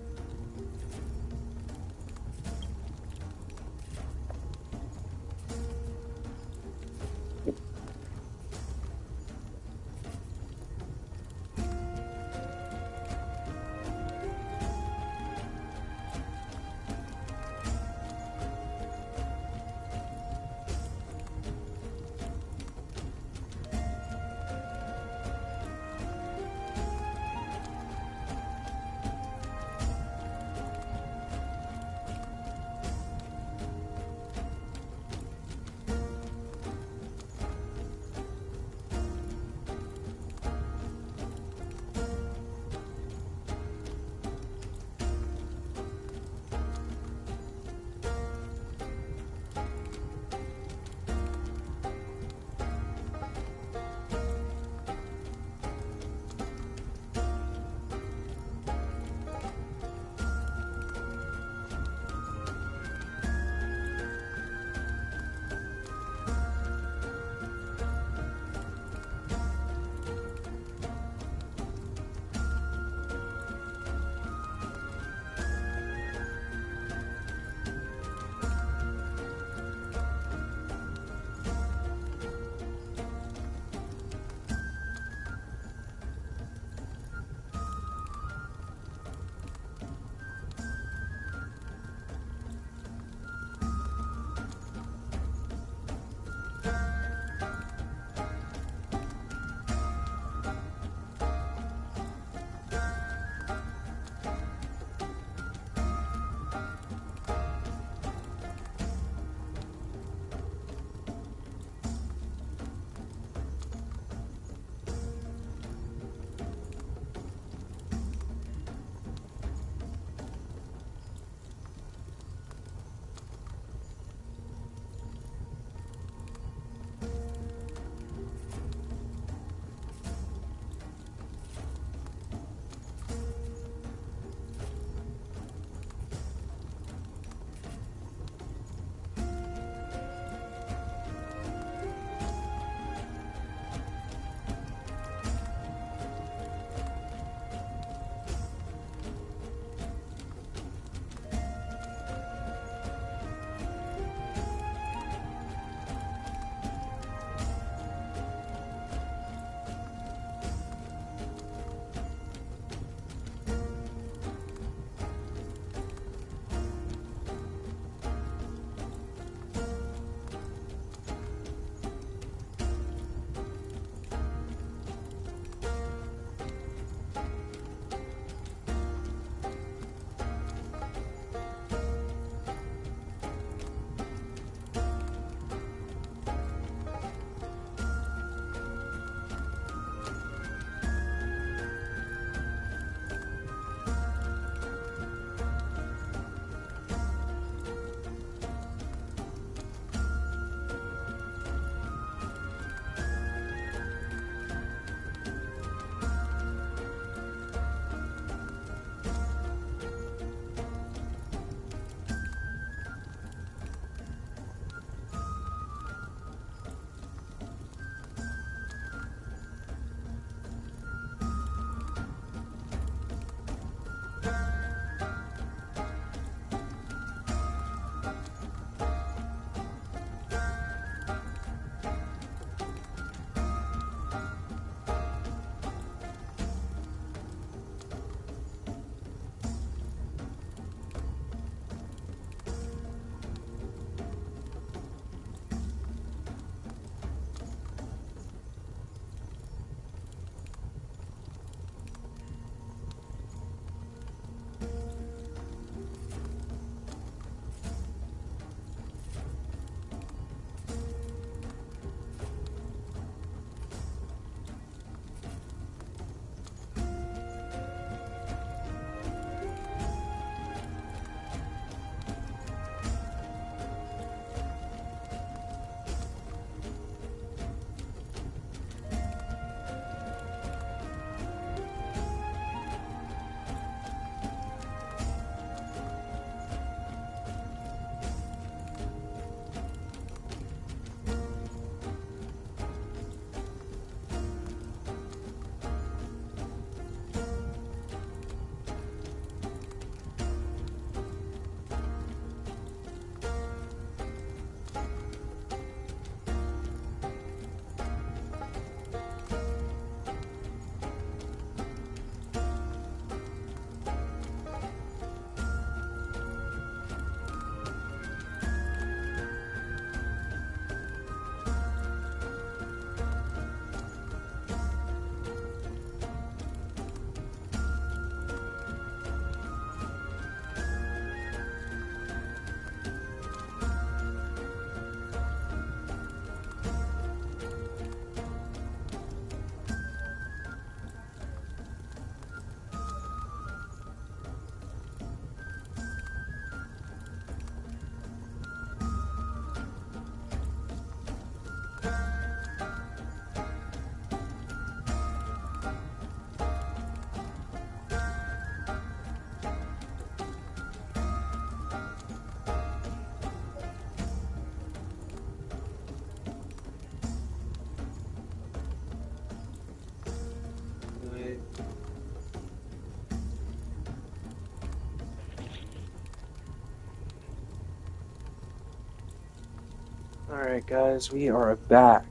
Alright guys, we are back.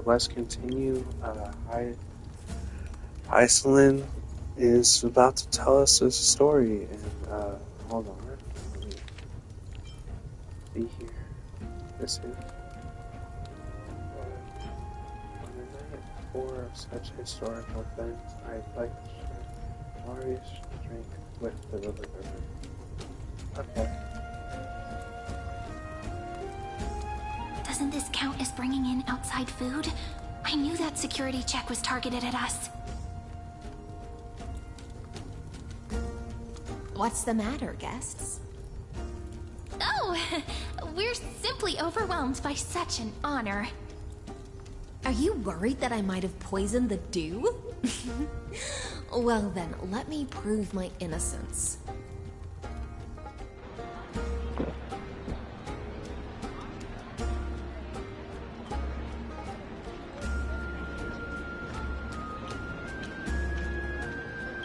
Let's continue. Iceland is about to tell us this story, and hold on, let me see here. This is on the night before such historical events, I'd like to share glorious drink with the river. Okay. Doesn't this count as bringing in outside food? I knew that security check was targeted at us. What's the matter, guests? Oh, we're simply overwhelmed by such an honor. Are you worried that I might have poisoned the dew? Well then, let me prove my innocence.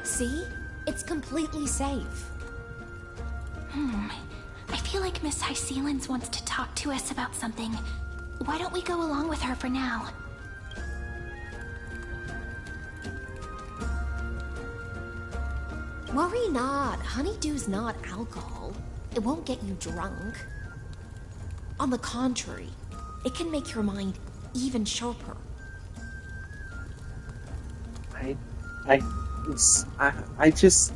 See? It's completely safe. I feel like Miss Hysealans wants to talk to us about something. Why don't we go along with her for now? Worry not. Honeydew's not alcohol. It won't get you drunk. On the contrary, it can make your mind even sharper. I just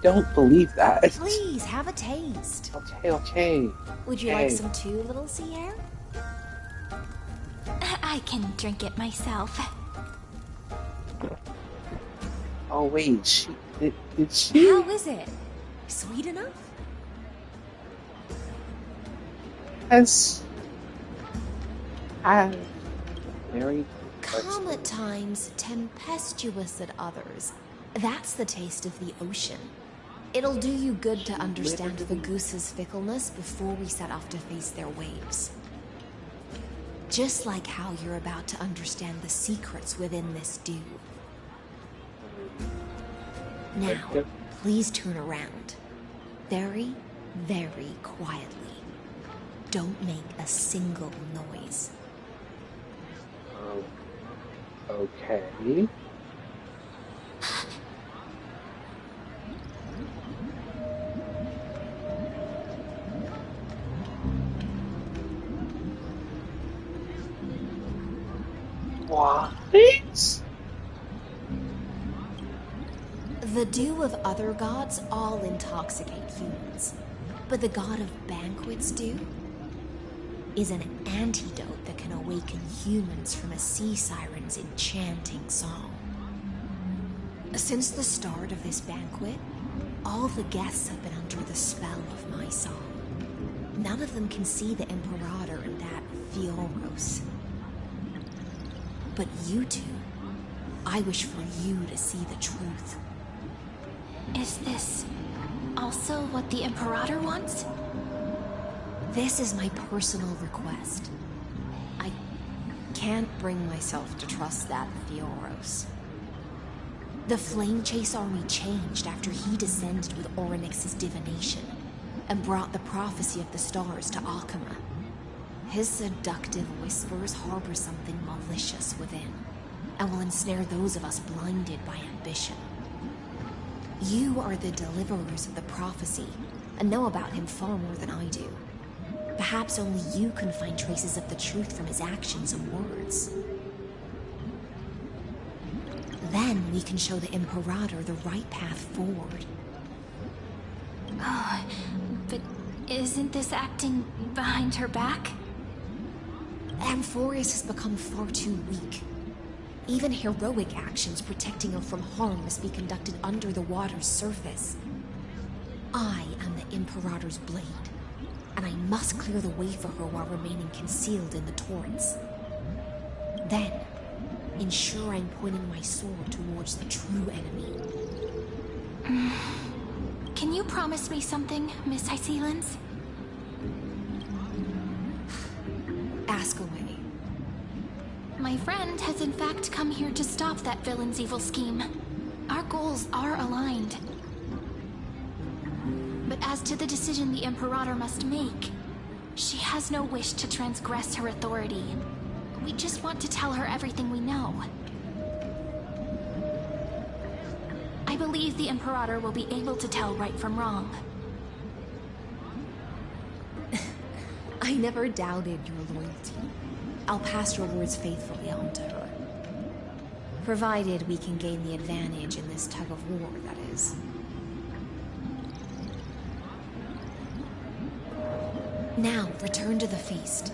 don't believe that. Please, have a taste. Okay. Would you like some too, little sea air? I can drink it myself. Oh wait, did she? How is it? Sweet enough? Yes. Very calm at times, tempestuous at others. That's the taste of the ocean. It'll do you good to understand the goose's fickleness before we set off to face their waves. Just like how you're about to understand the secrets within this dew. Now, please turn around. Very, very quietly. Don't make a single noise. Okay. What? The dew of other gods all intoxicate humans, but the god of banquets dew is an antidote that can awaken humans from a sea siren's enchanting song. Since the start of this banquet, all the guests have been under the spell of my song. None of them can see the Imperator and that amphoreus. But you two, I wish for you to see the truth. Is this also what the Imperator wants? This is my personal request. I can't bring myself to trust that amphoreus. The Flame Chase army changed after he descended with Orynyx's divination and brought the prophecy of the stars to Akuma. His seductive whispers harbor something malicious within, and will ensnare those of us blinded by ambition. You are the deliverers of the prophecy, and know about him far more than I do. Perhaps only you can find traces of the truth from his actions and words. Then we can show the Imperator the right path forward. Oh, but isn't this acting behind her back? Amphoreus has become far too weak. Even heroic actions protecting her from harm must be conducted under the water's surface. I am the Imperator's blade, and I must clear the way for her while remaining concealed in the torrents. Then, ensure I'm pointing my sword towards the true enemy. Can you promise me something, Miss Hysealans? Ask away. My friend has in fact come here to stop that villain's evil scheme. Our goals are aligned. But as to the decision the Imperator must make, She has no wish to transgress her authority. We just want to tell her everything we know. I believe the Imperator will be able to tell right from wrong. I never doubted your loyalty. I'll pass your words faithfully on to her. Provided we can gain the advantage in this tug of war, that is. Now, return to the feast.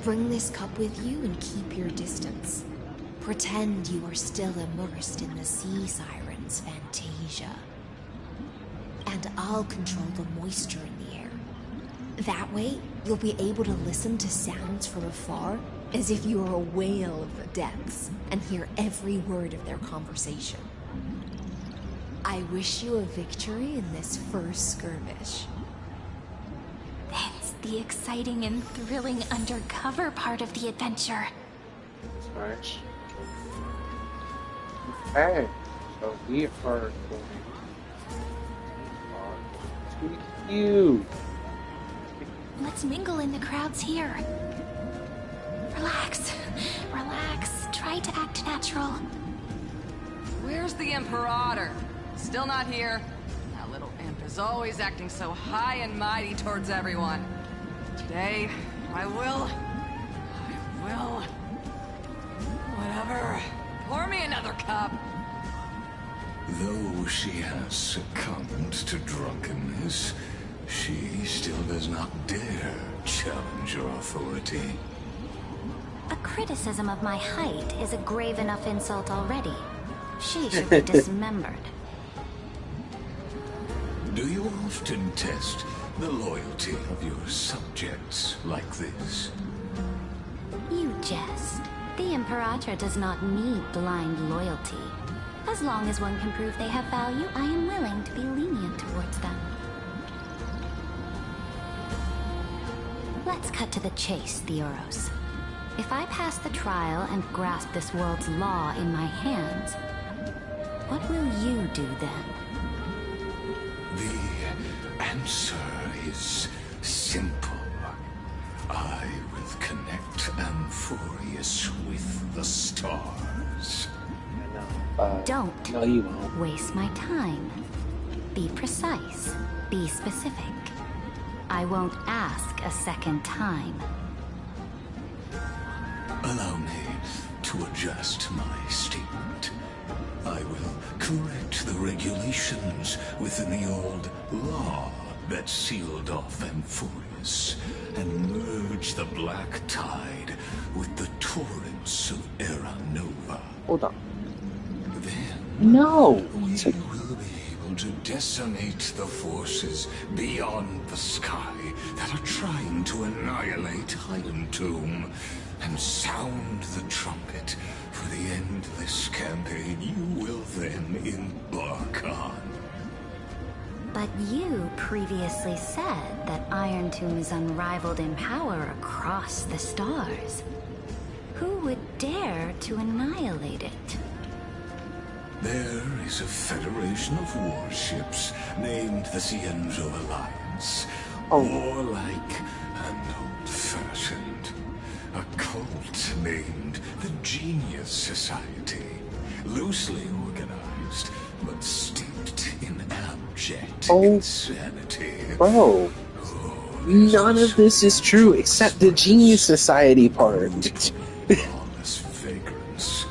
Bring this cup with you and keep your distance. Pretend you are still immersed in the sea siren's fantasia. And I'll control the moisture in the air. That way, you'll be able to listen to sounds from afar as if you were a whale of the depths and hear every word of their conversation. I wish you a victory in this first skirmish. It's the exciting and thrilling undercover part of the adventure. Nice. Okay, so we are going on to you. Let's mingle in the crowds here. Relax. Relax. Try to act natural. Where's the Imperator? Still not here. That little imp is always acting so high and mighty towards everyone. Today, I will... Whatever. Pour me another cup. Though she has succumbed to drunkenness, she still does not dare challenge your authority. A criticism of my height is a grave enough insult already. She should be dismembered. Do you often test the loyalty of your subjects like this? You jest. The Imperator does not need blind loyalty. As long as one can prove they have value, I am willing to be lenient towards them. Let's cut to the chase, Theoros. If I pass the trial and grasp this world's law in my hands, what will you do then? The answer is simple. I will connect amphoreus with the stars. Don't No, you won't. waste my time. Be precise. Be specific. I won't ask a second time. Allow me to adjust my statement. I will correct the regulations within the old law that sealed off amphoreus and merge the black tide with the torrents of Era Nova. Hold on. Then no, we will be able to decimate the forces beyond the sky that are trying to annihilate Iron Tomb and sound the trumpet for the endless campaign you will then embark on. But you previously said that Iron Tomb is unrivaled in power across the stars. Who would dare to annihilate it? There is a federation of warships named the Cienzo Alliance. Warlike and old-fashioned. A cult named the Genius Society. Loosely organized, but steeped in abject insanity. Bro, none of this is true except the Genius Society part. Lawless vagrants.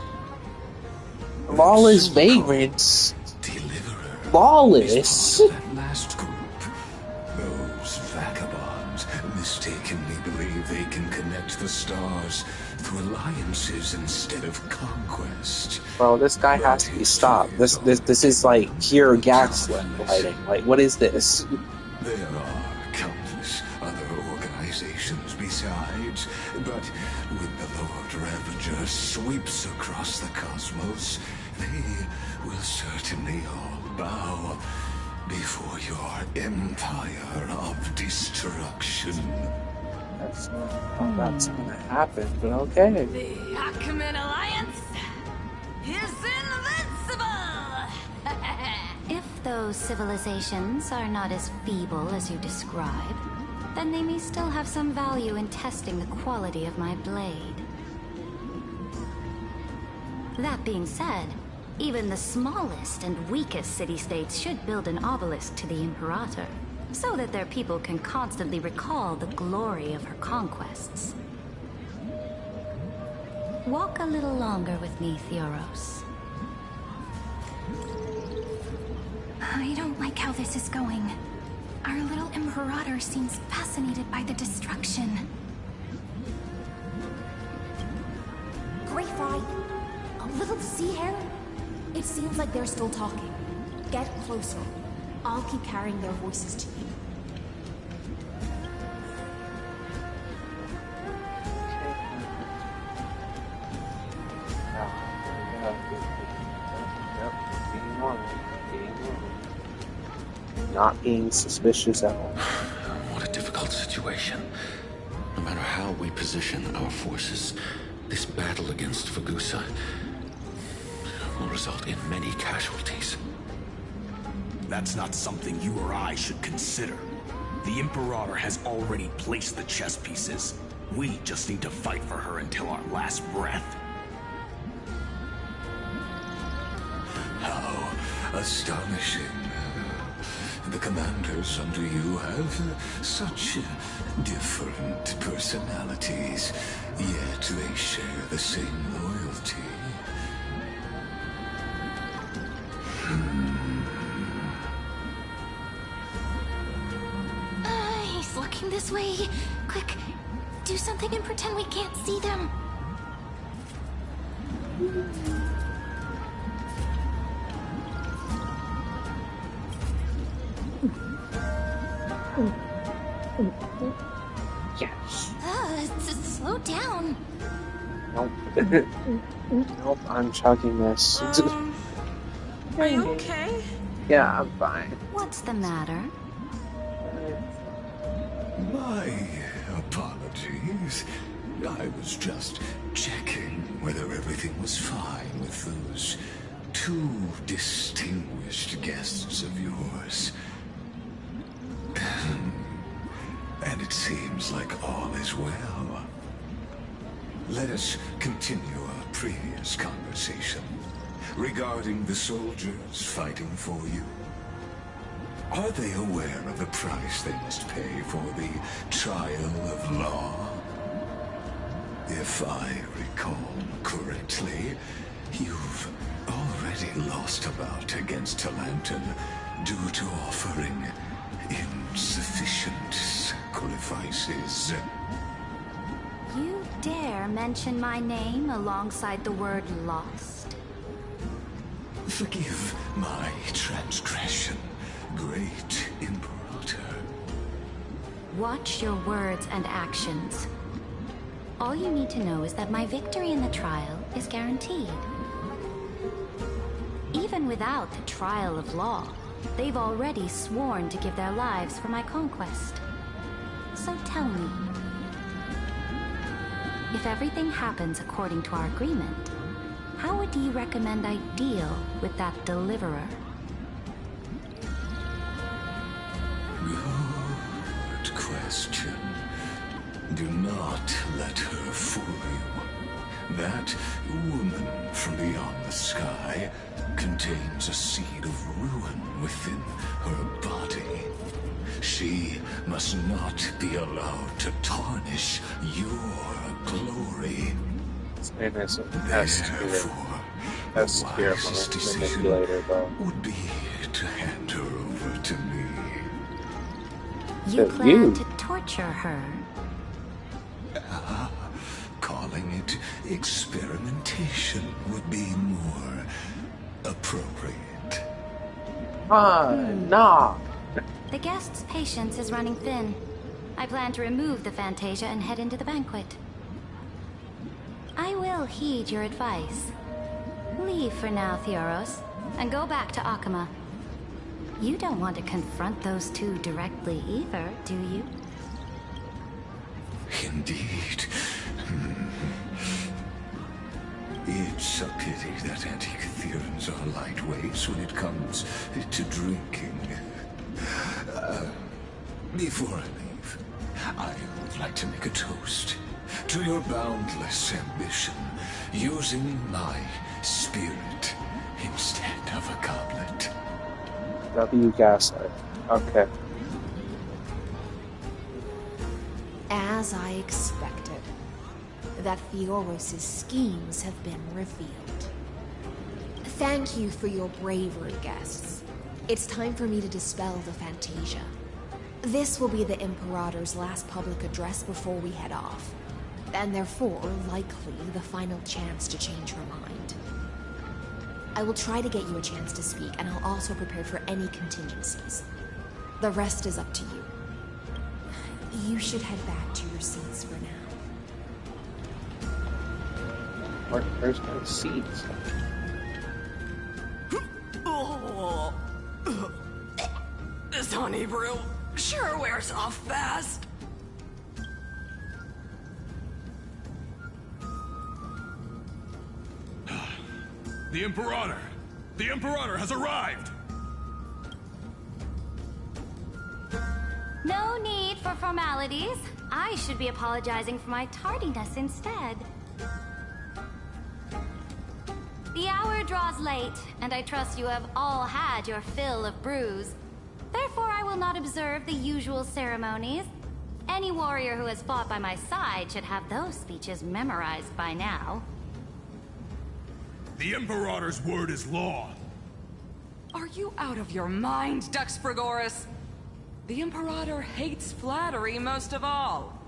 Lawless vagrants? Lawless? That last group. Those vagabonds mistakenly believe they can connect the stars through alliances instead of conquest. Bro, this guy has to be stopped. This is like pure gaslighting. Like, what is this? There are countless other organizations besides, but when the Lord Ravager sweeps across the cosmos, they will certainly all bow before your empire of destruction. That's not how that's gonna happen, but okay. The Achaemenid Alliance is invincible! If those civilizations are not as feeble as you describe, then they may still have some value in testing the quality of my blade. That being said, even the smallest and weakest city-states should build an obelisk to the Imperator, so that their people can constantly recall the glory of her conquests. Walk a little longer with me, Theoros. I don't like how this is going. Our little Imperator seems fascinated by the destruction. Greyfly, a little sea hare? It seems like they're still talking. Get closer. I'll keep carrying their voices to you. Not being suspicious at all. What a difficult situation. No matter how we position our forces, this battle against Fagusa will result in many casualties. That's not something you or I should consider. The Imperator has already placed the chess pieces. We just need to fight for her until our last breath. How astonishing. The commanders under you have such different personalities, yet they share the same loyalty. He's looking this way. Quick, do something and pretend we can't see them. Yes. Slow down. Nope. Nope, I'm chugging this. Are you okay? Yeah, I'm fine. What's the matter? My apologies. I was just checking whether everything was fine with those two distinguished guests of yours. And it seems like all is well. Let us continue our previous conversation regarding the soldiers fighting for you. Are they aware of the price they must pay for the trial of law? If I recall correctly, you've already lost a bout against Talanton due to offering insufficient sacrifices. You dare mention my name alongside the word lost? Forgive my transgression, great Imperator. Watch your words and actions. All you need to know is that my victory in the trial is guaranteed. Even without the trial of law, they've already sworn to give their lives for my conquest. So tell me, if everything happens according to our agreement, how would you recommend I deal with that deliverer? Good question. Do not let her fool you. That woman from beyond the sky contains a seed of ruin within her body. She must not be allowed to tarnish your glory. And as wisest decision would be to hand her over to me. You plan to torture her? Calling it experimentation would be more appropriate. Nah. The guest's patience is running thin. I plan to remove the Fantasia and head into the banquet. I will heed your advice. Leave for now, Theoros, and go back to Akama. You don't want to confront those two directly either, do you? Indeed. It's a pity that Antikytherians are lightweights when it comes to drinking. Before I leave, I would like to make a toast to your boundless ambition, using my spirit instead of a goblet. W. Gaslight. Okay. As I expected, that Theoros's schemes have been revealed. Thank you for your bravery, guests. It's time for me to dispel the Fantasia. This will be the Imperator's last public address before we head off, and therefore, likely, the final chance to change her mind. I will try to get you a chance to speak, and I'll also prepare for any contingencies. The rest is up to you. You should head back to your seats for now. Where's my seats? This honey brew sure wears off fast. The Imperator! The Imperator has arrived! No need for formalities. I should be apologizing for my tardiness instead. The hour draws late, and I trust you have all had your fill of brews. Therefore, I will not observe the usual ceremonies. Any warrior who has fought by my side should have those speeches memorized by now. The Imperator's word is law. Are you out of your mind, Dux Frigoris? The Imperator hates flattery most of all.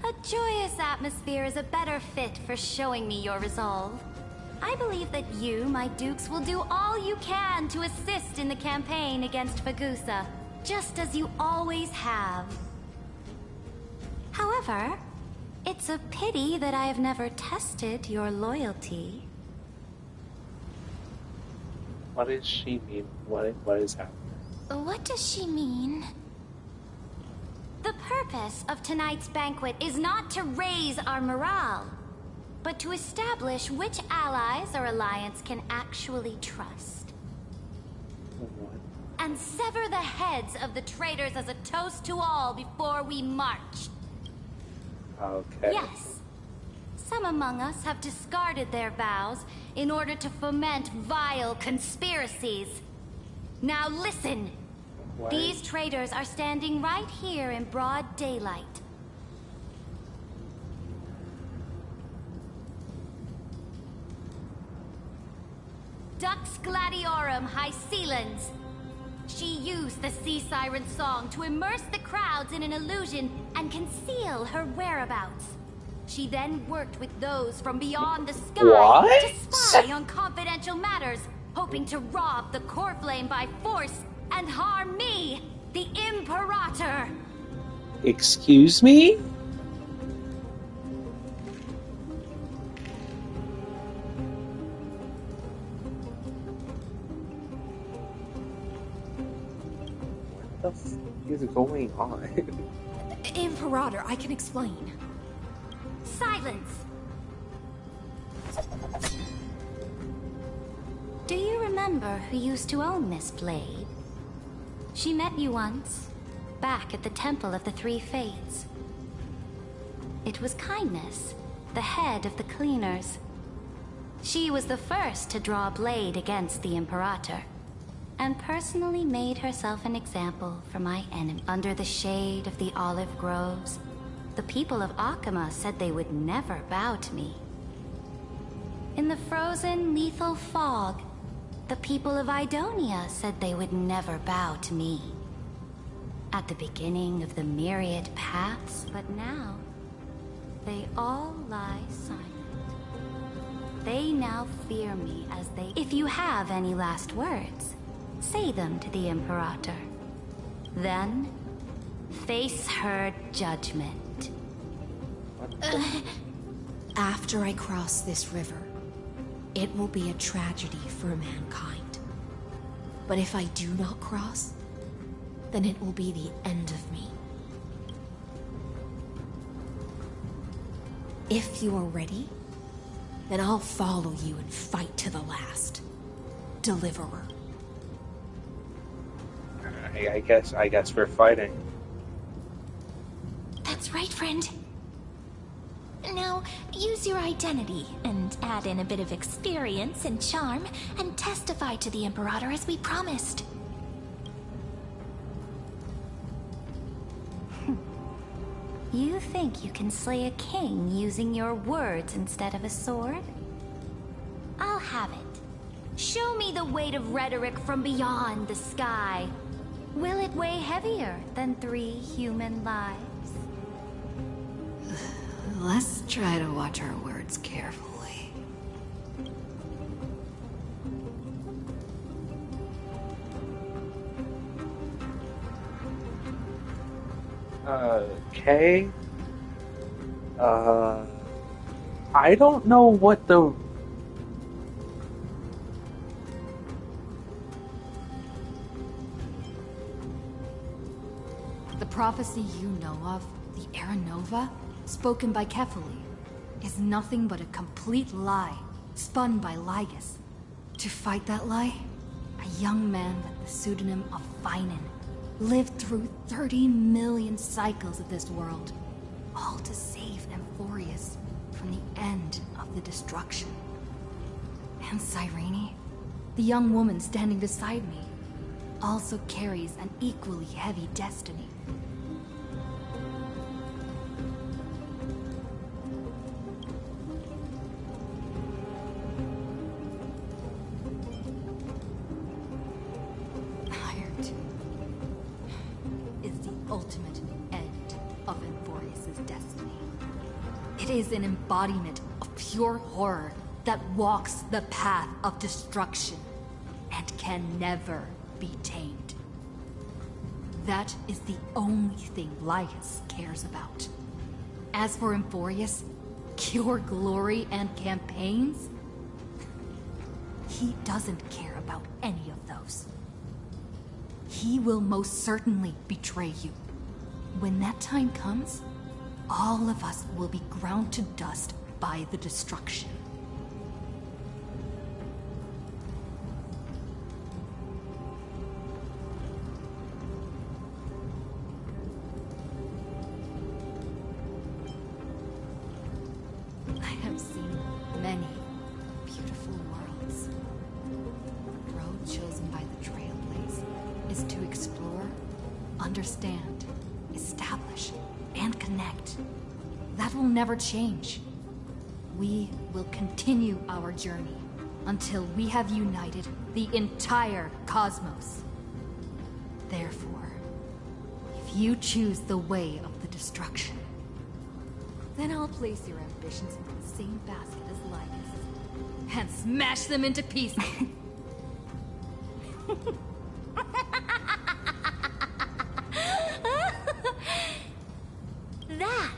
A joyous atmosphere is a better fit for showing me your resolve. I believe that you, my dukes, will do all you can to assist in the campaign against Fagusa, just as you always have. However, it's a pity that I have never tested your loyalty. What does she mean? What is happening? What does she mean? The purpose of tonight's banquet is not to raise our morale, but to establish which allies our alliance can actually trust. What? And sever the heads of the traitors as a toast to all before we march. Okay. Yes. Some among us have discarded their vows in order to foment vile conspiracies. Now listen. What? These traitors are standing right here in broad daylight. Dux Gladiorum Hycelans. She used the Sea Siren song to immerse the crowds in an illusion and conceal her whereabouts. She then worked with those from beyond the sky to spy on confidential matters, hoping to rob the core flame by force and harm me, the Imperator. Excuse me? What the f is going on? Imperator, I can explain. Silence! Do you remember who used to own this blade? She met you once, back at the Temple of the Three Fates. It was Kindness, the head of the Cleaners. She was the first to draw a blade against the Imperator, and personally made herself an example for my enemy. Under the shade of the olive groves, the people of Akama said they would never bow to me. In the frozen, lethal fog, the people of Idonia said they would never bow to me. At the beginning of the myriad paths, but now, they all lie silent. They now fear me as they... If you have any last words, say them to the Imperator. Then, face her judgment. After I cross this river, it will be a tragedy for mankind. But if I do not cross, then it will be the end of me. If you are ready, then I'll follow you and fight to the last. Deliverer. I guess we're fighting. That's right, friend. Now, use your identity and add in a bit of experience and charm and testify to the Imperator as we promised. You think you can slay a king using your words instead of a sword? I'll have it. Show me the weight of rhetoric from beyond the sky. Will it weigh heavier than 3 human lives? Let's try to watch our words carefully. Okay. I don't know what the... The prophecy you know of, the Era Nova, spoken by Kefali, is nothing but a complete lie, spun by Lygus. To fight that lie, a young man with the pseudonym of Finan lived through 30 million cycles of this world, all to save amphoreus from the end of the destruction. And Cyrene, the young woman standing beside me, also carries an equally heavy destiny. Ultimate end of amphoreus' destiny. It is an embodiment of pure horror that walks the path of destruction and can never be tamed. That is the only thing Lygus cares about. As for amphoreus, pure glory and campaigns, he doesn't care about any of those. He will most certainly betray you. When that time comes, all of us will be ground to dust by the destruction. I have seen many beautiful worlds. The road chosen by the Trailblaze is to explore, understand, establish, and connect. That will never change. We will continue our journey until we have united the entire cosmos. Therefore, if you choose the way of the destruction, then I'll place your ambitions in the same basket as Lygus and smash them into pieces. That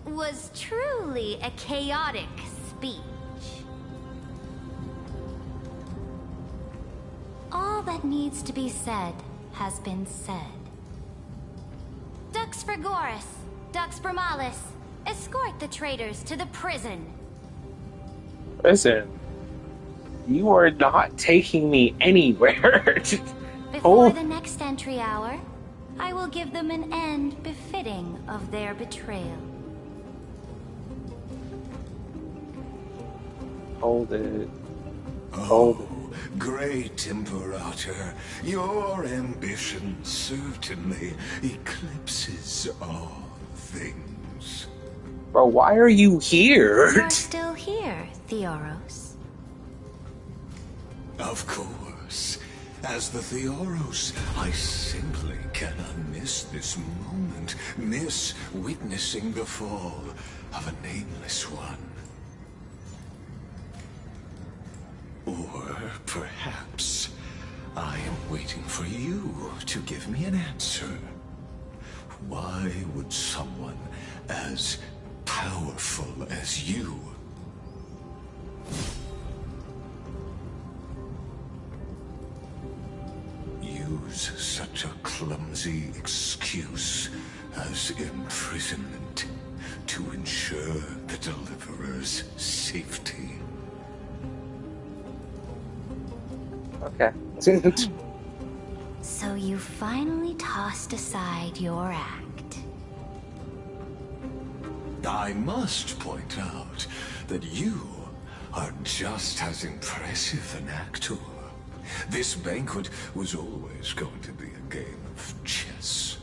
was truly a chaotic speech. All that needs to be said has been said. Dux Frigoris, Dux Bromalis, escort the traitors to the prison. Listen, you are not taking me anywhere. Before the next entry hour, I will give them an end befitting of their betrayal. Hold it. Hold it. Great Imperator, your ambition certainly eclipses all things. Bro, why are you here? You're still here, Theoros. Of course. As the Theoros, I simply cannot miss this moment, miss witnessing the fall of a nameless one. Or perhaps I am waiting for you to give me an answer. Why would someone as powerful as you use such a clumsy excuse as imprisonment to ensure the Deliverer's safety? Okay. So you finally tossed aside your act. I must point out that you are just as impressive an actor. This banquet was always going to be a game of chess,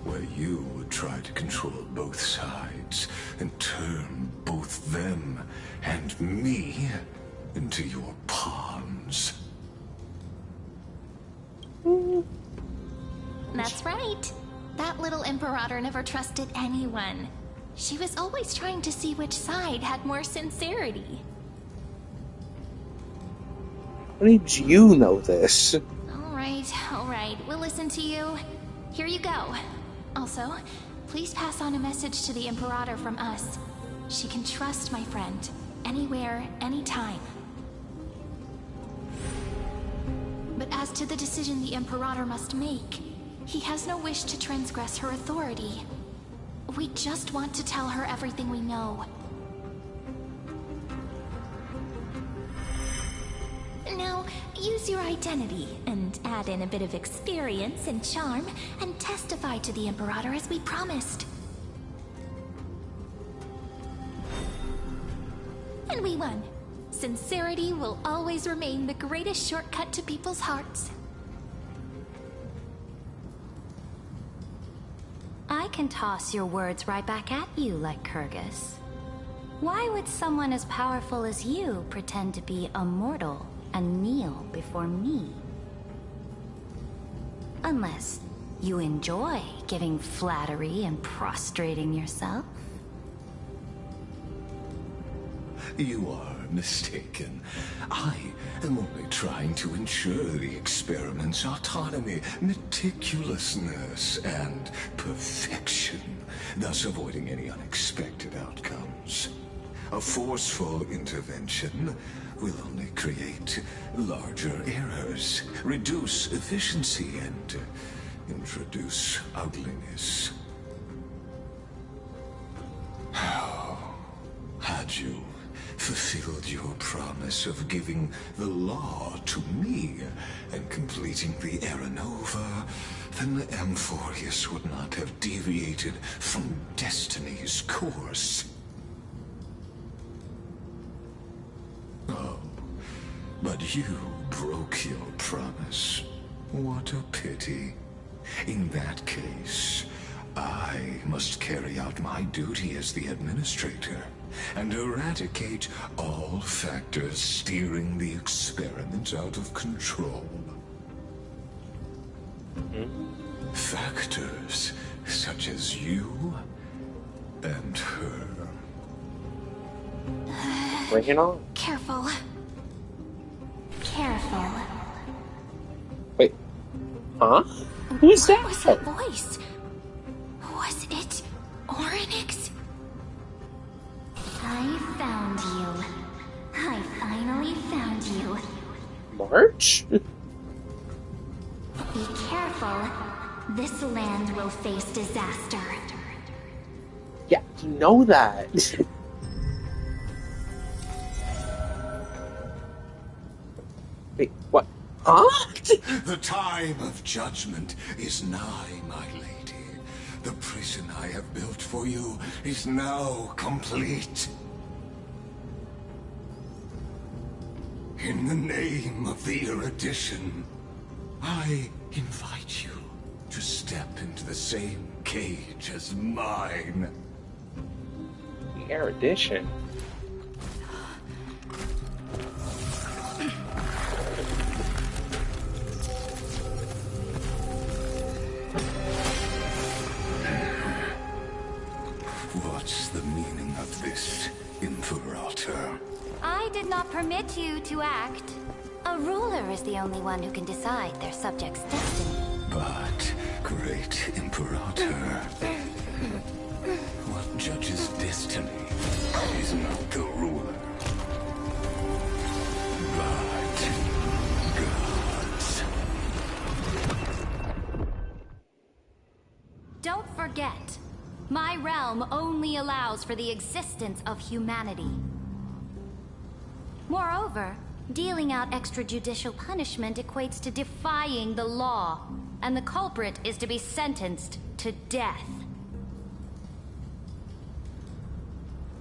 where you would try to control both sides and turn both them and me into your pawns. That's right. That little Imperator never trusted anyone. She was always trying to see which side had more sincerity. How did you know this? All right. We'll listen to you. Here you go. Also, please pass on a message to the Imperator from us. She can trust my friend. Anywhere, anytime. But as to the decision the Imperator must make, he has no wish to transgress her authority. We just want to tell her everything we know. Now, use your identity and add in a bit of experience and charm and testify to the Imperator as we promised. And we won. Sincerity will always remain the greatest shortcut to people's hearts. I can toss your words right back at you like Kyrgyz. Why would someone as powerful as you pretend to be a mortal and kneel before me? Unless you enjoy giving flattery and prostrating yourself. You are mistaken. I am only trying to ensure the experiment's autonomy, meticulousness, and perfection, thus avoiding any unexpected outcomes. A forceful intervention will only create larger errors, reduce efficiency, and introduce ugliness. How had you fulfilled your promise of giving the law to me and completing the Era Nova, then the amphoreus would not have deviated from destiny's course. Oh, but you broke your promise. What a pity. In that case, I must carry out my duty as the administrator and eradicate all factors steering the experiment out of control. Factors such as you and her. Bring it on. Careful. Careful. Wait. Huh? Who's that? What was that voice? Was it Oryx? I found you. I finally found you. March? Be careful. This land will face disaster. Yeah, you know that. Wait, what? Huh? The time of judgment is nigh, my lady. The prison I have built for you is now complete. In the name of the erudition, I invite you to step into the same cage as mine. The erudition? What's the meaning of this, Imperator? I did not permit you to act. A ruler is the only one who can decide their subject's destiny. But, great Imperator, what judges destiny is not the ruler, but gods. Don't forget, my realm only allows for the existence of humanity. Moreover, Dealing out extrajudicial punishment equates to defying the law, and the culprit is to be sentenced to death.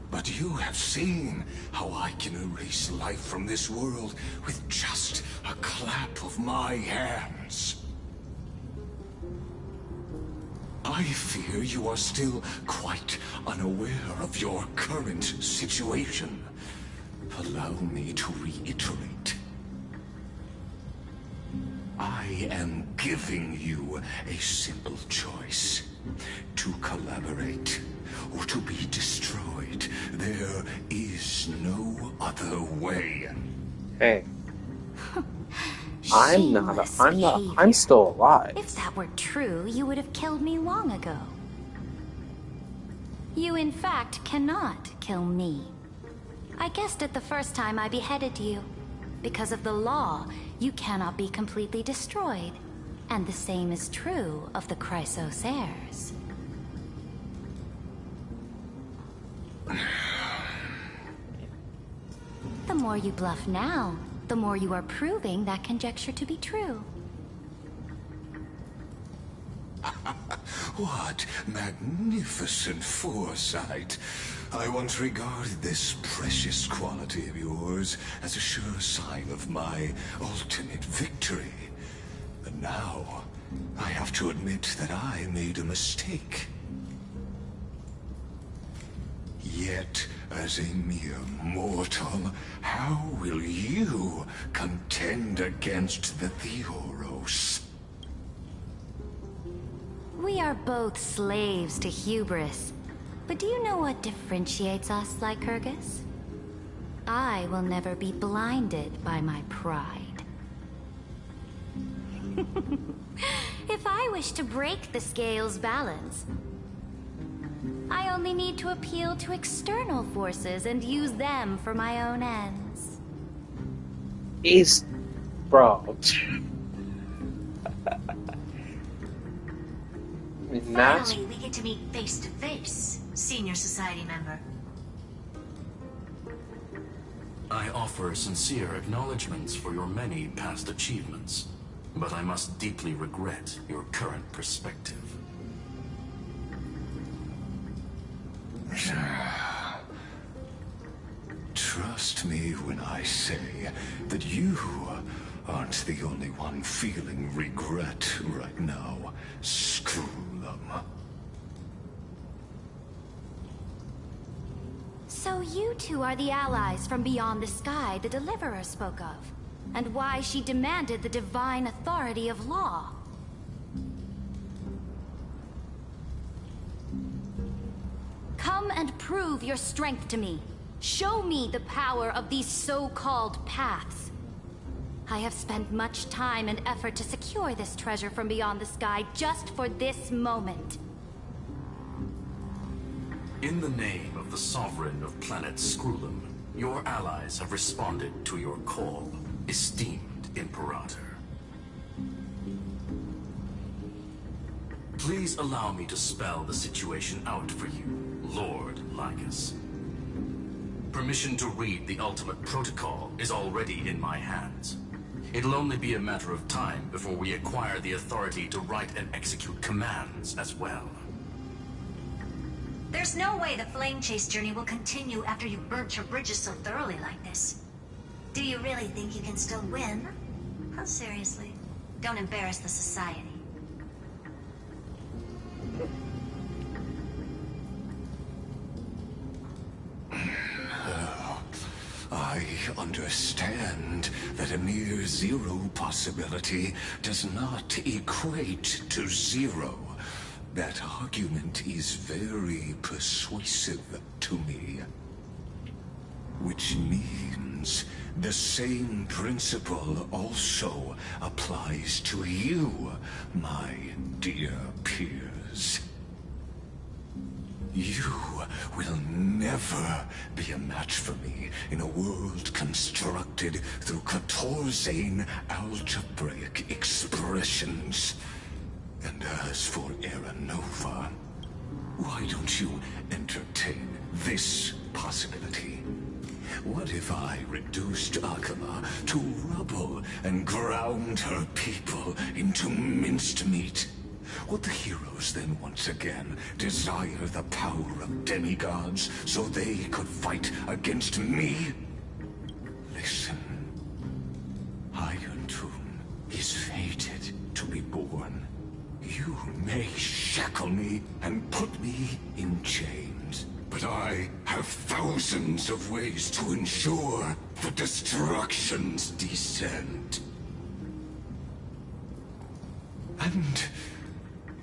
But you have seen how I can erase life from this world with just a clap of my hands. I fear you are still quite unaware of your current situation. Allow me to reiterate. I am giving you a simple choice. To collaborate or to be destroyed. There is no other way. Hey. I'm still alive. If that were true, you would have killed me long ago. You in fact cannot kill me. I guessed it the first time I beheaded you. Because of the law, you cannot be completely destroyed. And the same is true of the Chrysos heirs. The more you bluff now, the more you are proving that conjecture to be true. What magnificent foresight. I once regarded this precious quality of yours as a sure sign of my ultimate victory. But now, I have to admit that I made a mistake. Yet, as a mere mortal, how will you contend against the Theoros? We are both slaves to hubris. But do you know what differentiates us, Lycurgus? I will never be blinded by my pride. If I wish to break the scale's balance, I only need to appeal to external forces and use them for my own ends. Bro. Finally, we get to meet face to face, senior society member. I offer sincere acknowledgments for your many past achievements, but I must deeply regret your current perspective. Trust me when I say that you aren't the only one feeling regret right now. Screw them. So you two are the allies from beyond the sky the Deliverer spoke of, and why she demanded the divine authority of law. Come and prove your strength to me. Show me the power of these so-called paths. I have spent much time and effort to secure this treasure from beyond the sky just for this moment. In the name of the Sovereign of planet Scrulum, your allies have responded to your call, esteemed Imperator. Please allow me to spell the situation out for you, Lord Lycus. Permission to read the ultimate protocol is already in my hands. It'll only be a matter of time before we acquire the authority to write and execute commands as well. There's no way the flame chase journey will continue after you've burnt your bridges so thoroughly like this. Do you really think you can still win? Oh, seriously. Don't embarrass the society. I understand that a mere zero possibility does not equate to zero. That argument is very persuasive to me. Which means the same principle also applies to you, my dear peers. You will never be a match for me in a world constructed through Catorzane algebraic expressions. And as for Aranova, why don't you entertain this possibility? What if I reduced Akama to rubble and ground her people into minced meat? Would the heroes then once again desire the power of demigods so they could fight against me? Listen. Iron Tomb is fated to be born. You may shackle me and put me in chains, but I have thousands of ways to ensure the destruction's descent. And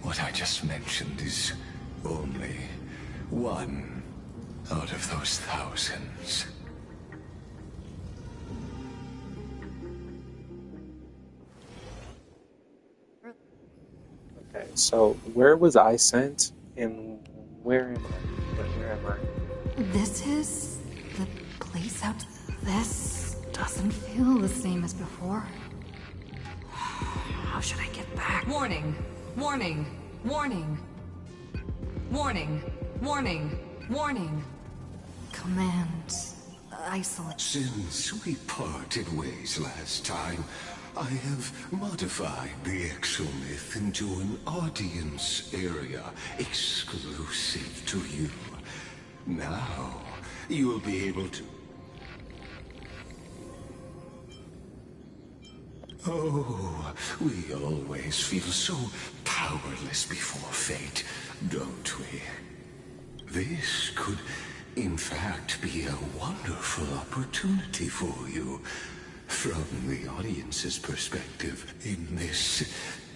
what I just mentioned is only one out of those thousands. Okay, so where was I sent, and where am I? Where am I? This is the place out. This doesn't feel the same as before. How should I get back? Warning! Warning! Warning! Warning! Warning! Warning! Command. Isolate. Since we parted ways last time, I have modified the exomyth into an audience area exclusive to you. Now, you will be able to... Oh, we always feel so powerless before fate, don't we? This could, in fact, be a wonderful opportunity for you. From the audience's perspective, in this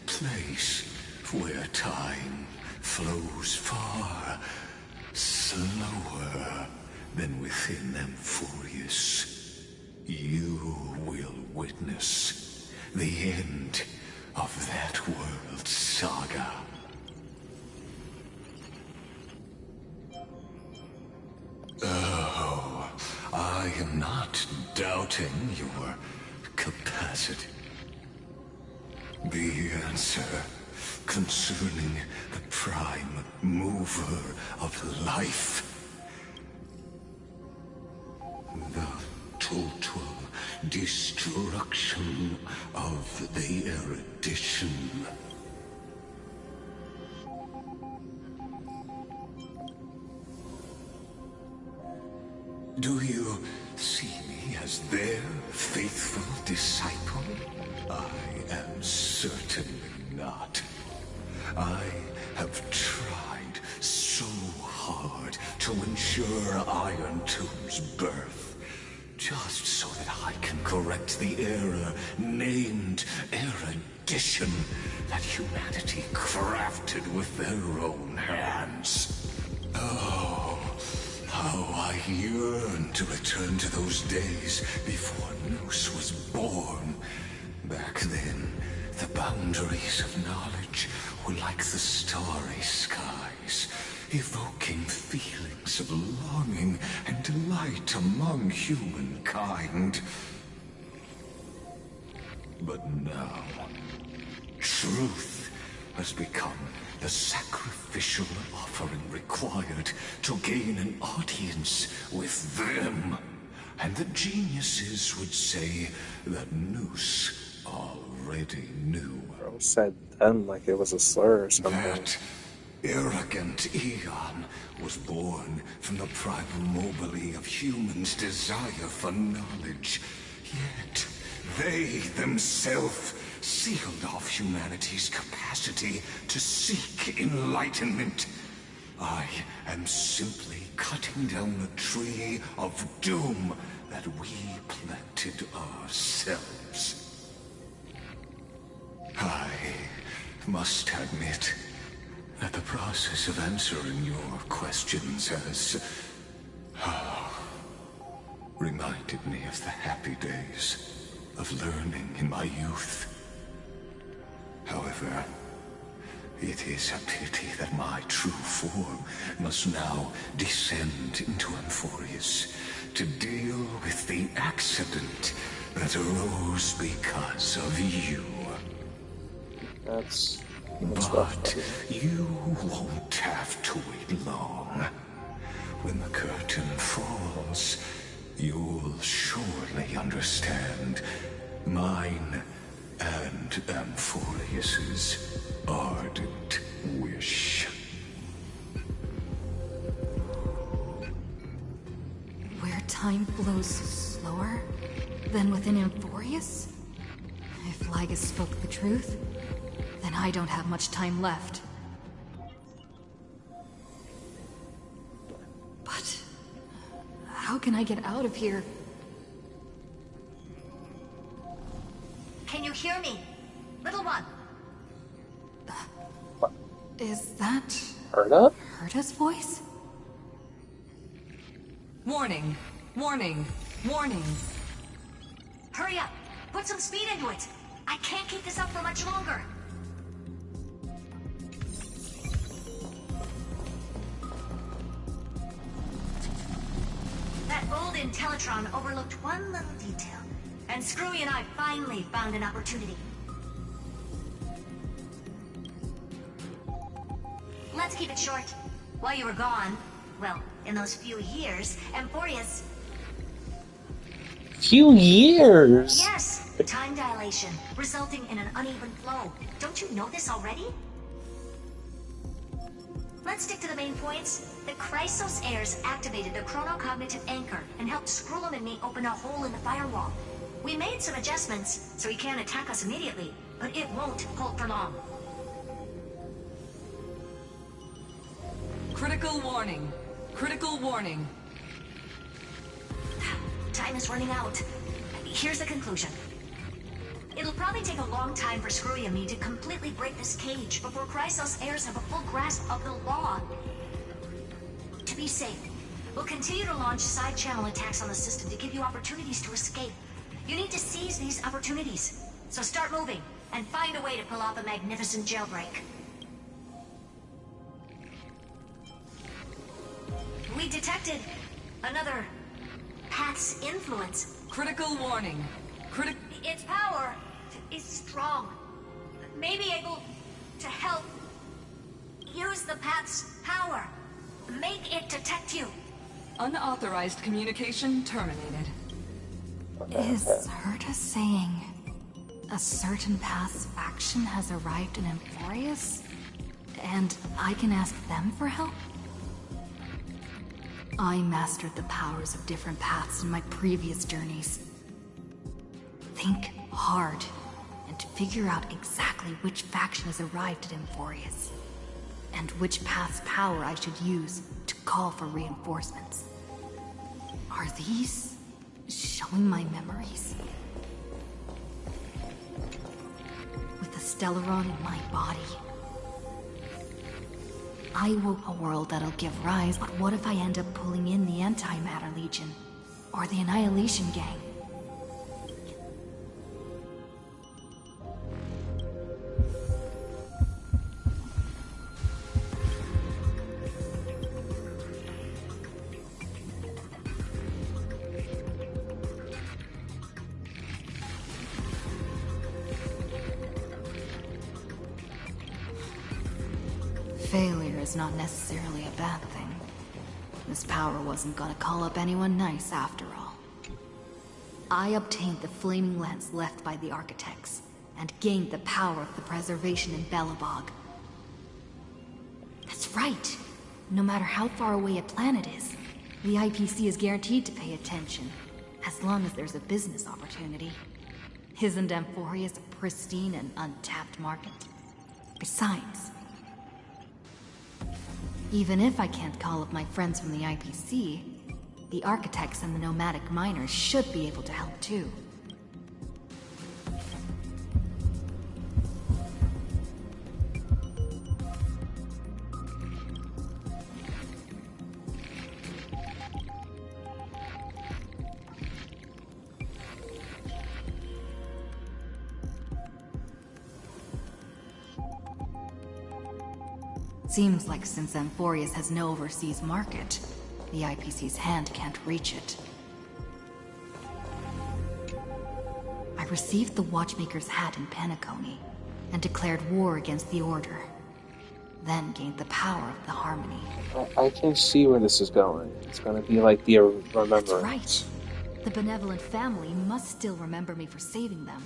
place where time flows far slower than within Amphoreus, you will witness the end of that world's saga. Oh, I am not doubting your capacity. The answer concerning the prime mover of life. The total destruction of the erudition. Do you see me as their faithful disciple? I am certainly not. I have tried so hard to ensure Iron Tomb's birth, just so that I can correct the error named erudition that humanity crafted with their own hands. Oh, how I yearn to return to those days before Nous was born. Back then, the boundaries of knowledge were like the starry skies, evoking feelings of longing and delight among humankind. But now, truth has become the sacrificial offering required to gain an audience with them. And the geniuses would say that Nous already knew. Bro said then like it was a slur or something. That arrogant Eon was born from the primal mobile of humans' desire for knowledge. Yet, they themselves sealed off humanity's capacity to seek enlightenment. I am simply cutting down a tree of doom that we planted ourselves. I must admit that the process of answering your questions has reminded me of the happy days of learning in my youth. However, it is a pity that my true form must now descend into Amphoreus to deal with the accident that arose because of you. That's but you won't have to wait long. When the curtain falls, you'll surely understand mine and Amphoreus's ardent wish. Where time flows slower than within Amphoreus? If Lygus spoke the truth, then I don't have much time left. But how can I get out of here? Can you hear me? Little one. Is that Herta? Herta's voice? Warning! Warning! Warning! Hurry up! Put some speed into it! I can't keep this up for much longer! That old Intellitron overlooked one little detail, and Screwy and I finally found an opportunity. Let's keep it short. While you were gone, well, in those few years, Amphoreus... Few years? Yes! Time dilation, resulting in an uneven flow. Don't you know this already? Let's stick to the main points. The Chrysos heirs activated the chronocognitive anchor and helped Skrullum and me open a hole in the firewall. We made some adjustments, so he can't attack us immediately, but it won't hold for long. Critical warning. Critical warning. Time is running out. Here's the conclusion. It'll probably take a long time for Screwy and me to completely break this cage before Chrysos heirs have a full grasp of the law. To be safe, we'll continue to launch side-channel attacks on the system to give you opportunities to escape. You need to seize these opportunities. So start moving, and find a way to pull off a magnificent jailbreak. We detected another path's influence. Critical warning. Its power is strong. Maybe able to help use the path's power. Make it detect you. Unauthorized communication terminated. Is Herta saying a certain path's faction has arrived in Amphoreus? And I can ask them for help? I mastered the powers of different paths in my previous journeys. Think hard and figure out exactly which faction has arrived at Amphoreus, and which path's power I should use to call for reinforcements. Are these showing my memories? With the Stellaron in my body, I will a world that'll give rise, but what if I end up pulling in the Antimatter Legion, or the Annihilation Gang? Failure is not necessarily a bad thing. This power wasn't gonna call up anyone nice after all. I obtained the flaming lens left by the architects, and gained the power of the preservation in Belobog. That's right! No matter how far away a planet is, the IPC is guaranteed to pay attention, as long as there's a business opportunity. Isn't Amphoreus a pristine and untapped market? Besides, even if I can't call up my friends from the IPC, the architects and the nomadic miners should be able to help too. Seems like since Amphoreus has no overseas market, the IPC's hand can't reach it. I received the Watchmaker's hat in Penacony, and declared war against the Order. Then gained the power of the Harmony. I can see where this is going. It's gonna be like the Remembrance. That's right. The benevolent family must still remember me for saving them.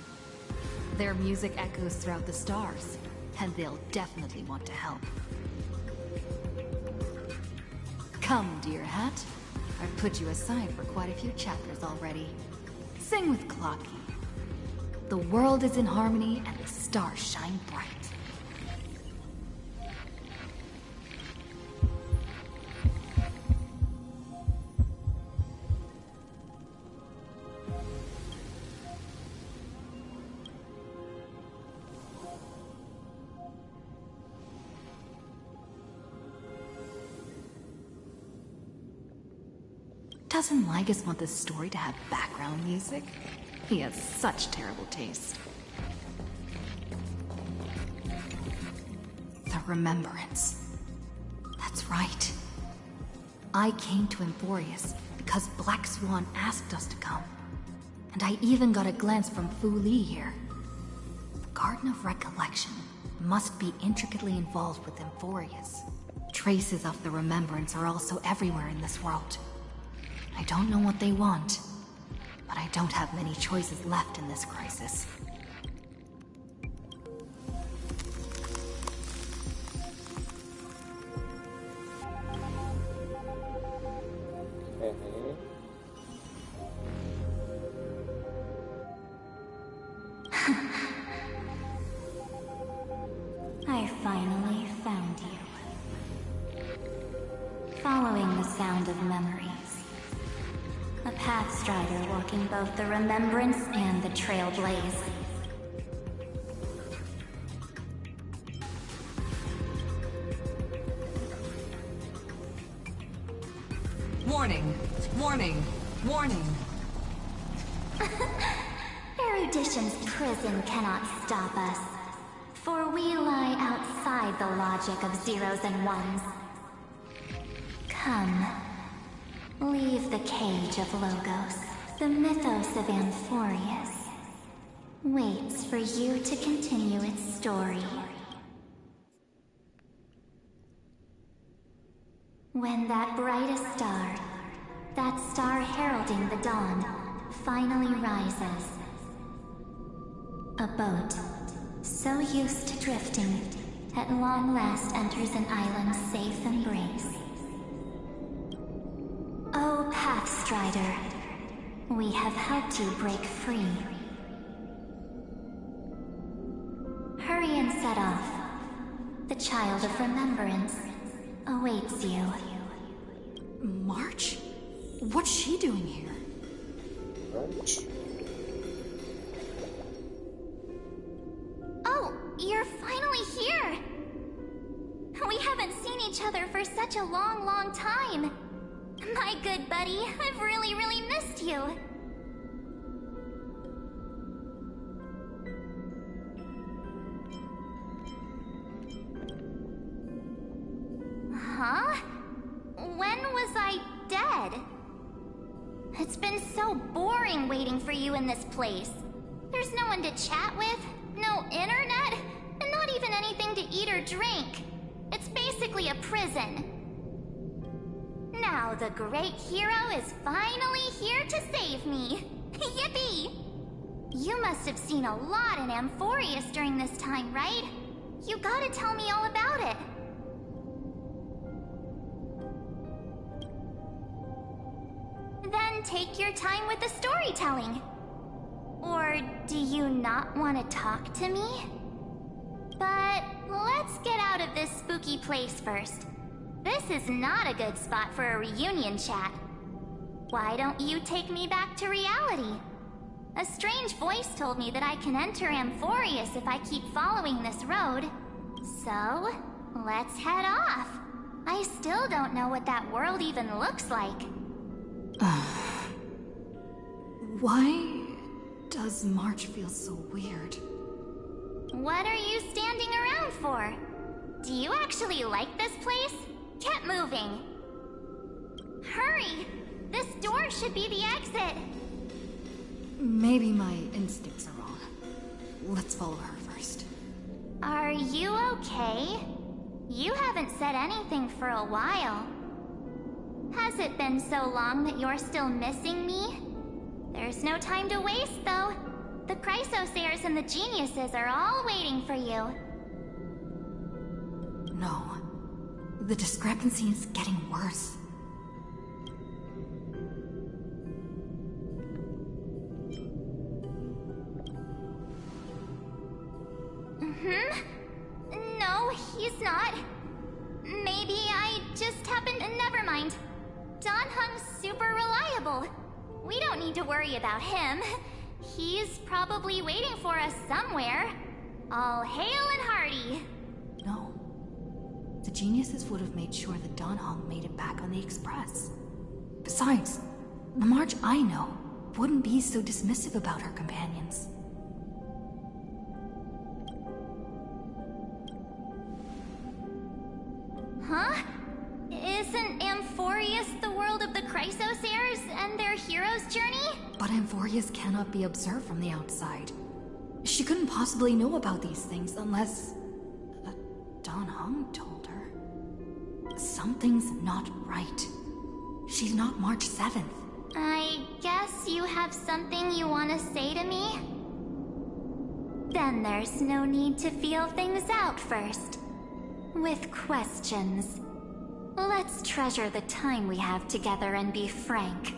Their music echoes throughout the stars, and they'll definitely want to help. Come, dear hat. I've put you aside for quite a few chapters already. Sing with Clocky. The world is in harmony and the stars shine bright. Doesn't Lygus want this story to have background music? He has such terrible taste. The Remembrance. That's right. I came to amphoreus because Black Swan asked us to come. And I even got a glance from Fu Li here. The Garden of Recollection must be intricately involved with amphoreus. Traces of the Remembrance are also everywhere in this world. I don't know what they want, but I don't have many choices left in this crisis. I finally found you. Following the sound of memories. A Pathstrider walking both the Remembrance and the Trailblaze. Warning! Warning! Warning! Erudition's prison cannot stop us, for we lie outside the logic of zeros and ones. Come. Leave the cage of Logos. The mythos of amphoreus waits for you to continue its story. When that brightest star, that star heralding the dawn, finally rises, a boat, so used to drifting, at long last enters an island's safe embrace. Oh, Pathstrider, we have helped you break free. Hurry and set off. The Child of Remembrance awaits you. March? What's she doing here? March? Oh, you're finally here! We haven't seen each other for such a long, long time. My good buddy, I've really, really missed you. Huh? When was I dead? It's been so boring waiting for you in this place. There's no one to chat with, no internet, and not even anything to eat or drink. It's basically a prison. Now the great hero is finally here to save me. Yippee! You must have seen a lot in amphoreus during this time, right? You gotta tell me all about it. Then take your time with the storytelling. Or do you not want to talk to me? But let's get out of this spooky place first. This is not a good spot for a reunion chat. Why don't you take me back to reality? A strange voice told me that I can enter amphoreus if I keep following this road. So, let's head off. I still don't know what that world even looks like. Why does March feel so weird? What are you standing around for? Do you actually like this place? Get moving. Hurry! This door should be the exit. Maybe my instincts are wrong. Let's follow her first. Are you okay? You haven't said anything for a while. Has it been so long that you're still missing me? There's no time to waste, though. The Chrysosayers and the Geniuses are all waiting for you. No. The discrepancy is getting worse. No, he's not. Maybe I just happened to... Never mind. Don Hung's super reliable. We don't need to worry about him. He's probably waiting for us somewhere. All hail and hearty. No. The Geniuses would have made sure that Don Hong made it back on the Express. Besides, the March I know wouldn't be so dismissive about her companions. Huh? Isn't Amphoreus the world of the Chrysosayers and their hero's journey? But Amphoreus cannot be observed from the outside. She couldn't possibly know about these things unless... Don Hung told her. Something's not right. She's not March 7th. I guess you have something you want to say to me? Then there's no need to feel things out first. With questions. Let's treasure the time we have together and be frank.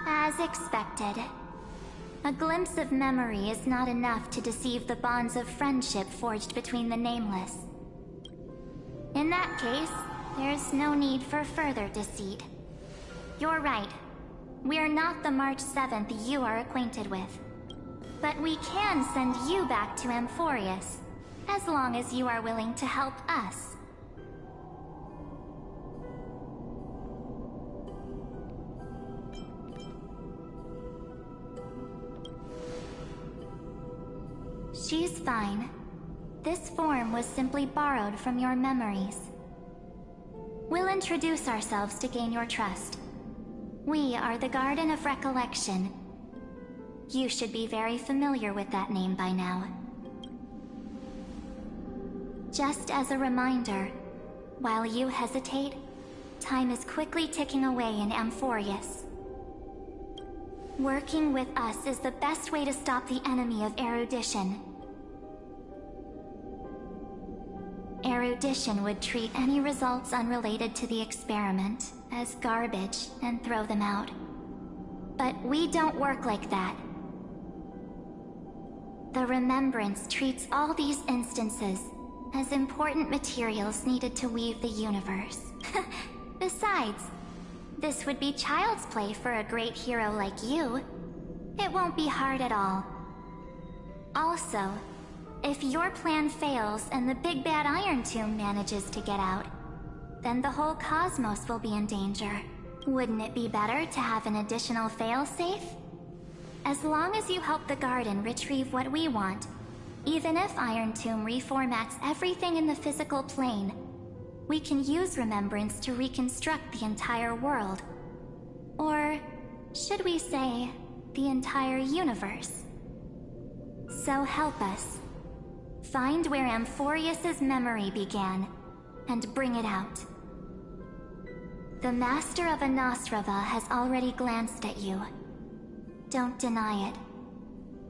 As expected. A glimpse of memory is not enough to deceive the bonds of friendship forged between the Nameless. In that case, there's no need for further deceit. You're right. We're not the March 7th you are acquainted with. But we can send you back to Amphoreus, as long as you are willing to help us. She's fine. This form was simply borrowed from your memories. We'll introduce ourselves to gain your trust. We are the Garden of Recollection. You should be very familiar with that name by now. Just as a reminder, while you hesitate, time is quickly ticking away in Amphoreus. Working with us is the best way to stop the enemy of erudition. Erudition would treat any results unrelated to the experiment as garbage and throw them out. But we don't work like that. The Remembrance treats all these instances as important materials needed to weave the universe. Besides, this would be child's play for a great hero like you. It won't be hard at all. Also, if your plan fails and the big bad Iron Tomb manages to get out, then the whole cosmos will be in danger. Wouldn't it be better to have an additional failsafe? As long as you help the Garden retrieve what we want, even if Iron Tomb reformats everything in the physical plane, we can use Remembrance to reconstruct the entire world. Or, should we say, the entire universe. So help us. Find where Amphoreus' memory began, and bring it out. The Master of Anosrava has already glanced at you. Don't deny it.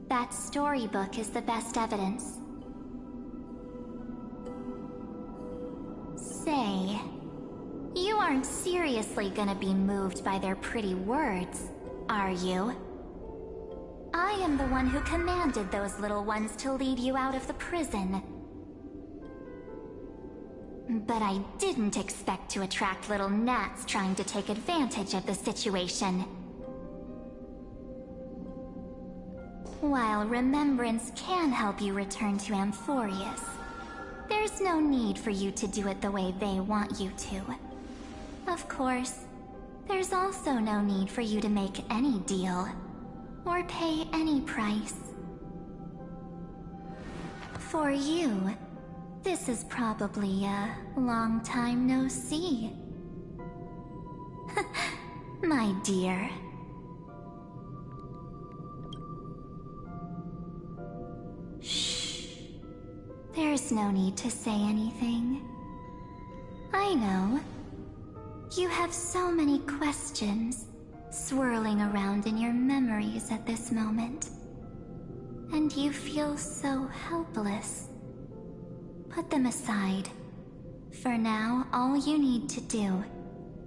That storybook is the best evidence. Say, you aren't seriously gonna be moved by their pretty words, are you? I am the one who commanded those little ones to lead you out of the prison. But I didn't expect to attract little gnats trying to take advantage of the situation. While Remembrance can help you return to Amphoreus, there's no need for you to do it the way they want you to. Of course, there's also no need for you to make any deal, or pay any price. For you, this is probably a long time no see. My dear. Shh. There's no need to say anything. I know. You have so many questions swirling around in your memories at this moment. And you feel so helpless. Put them aside. For now, all you need to do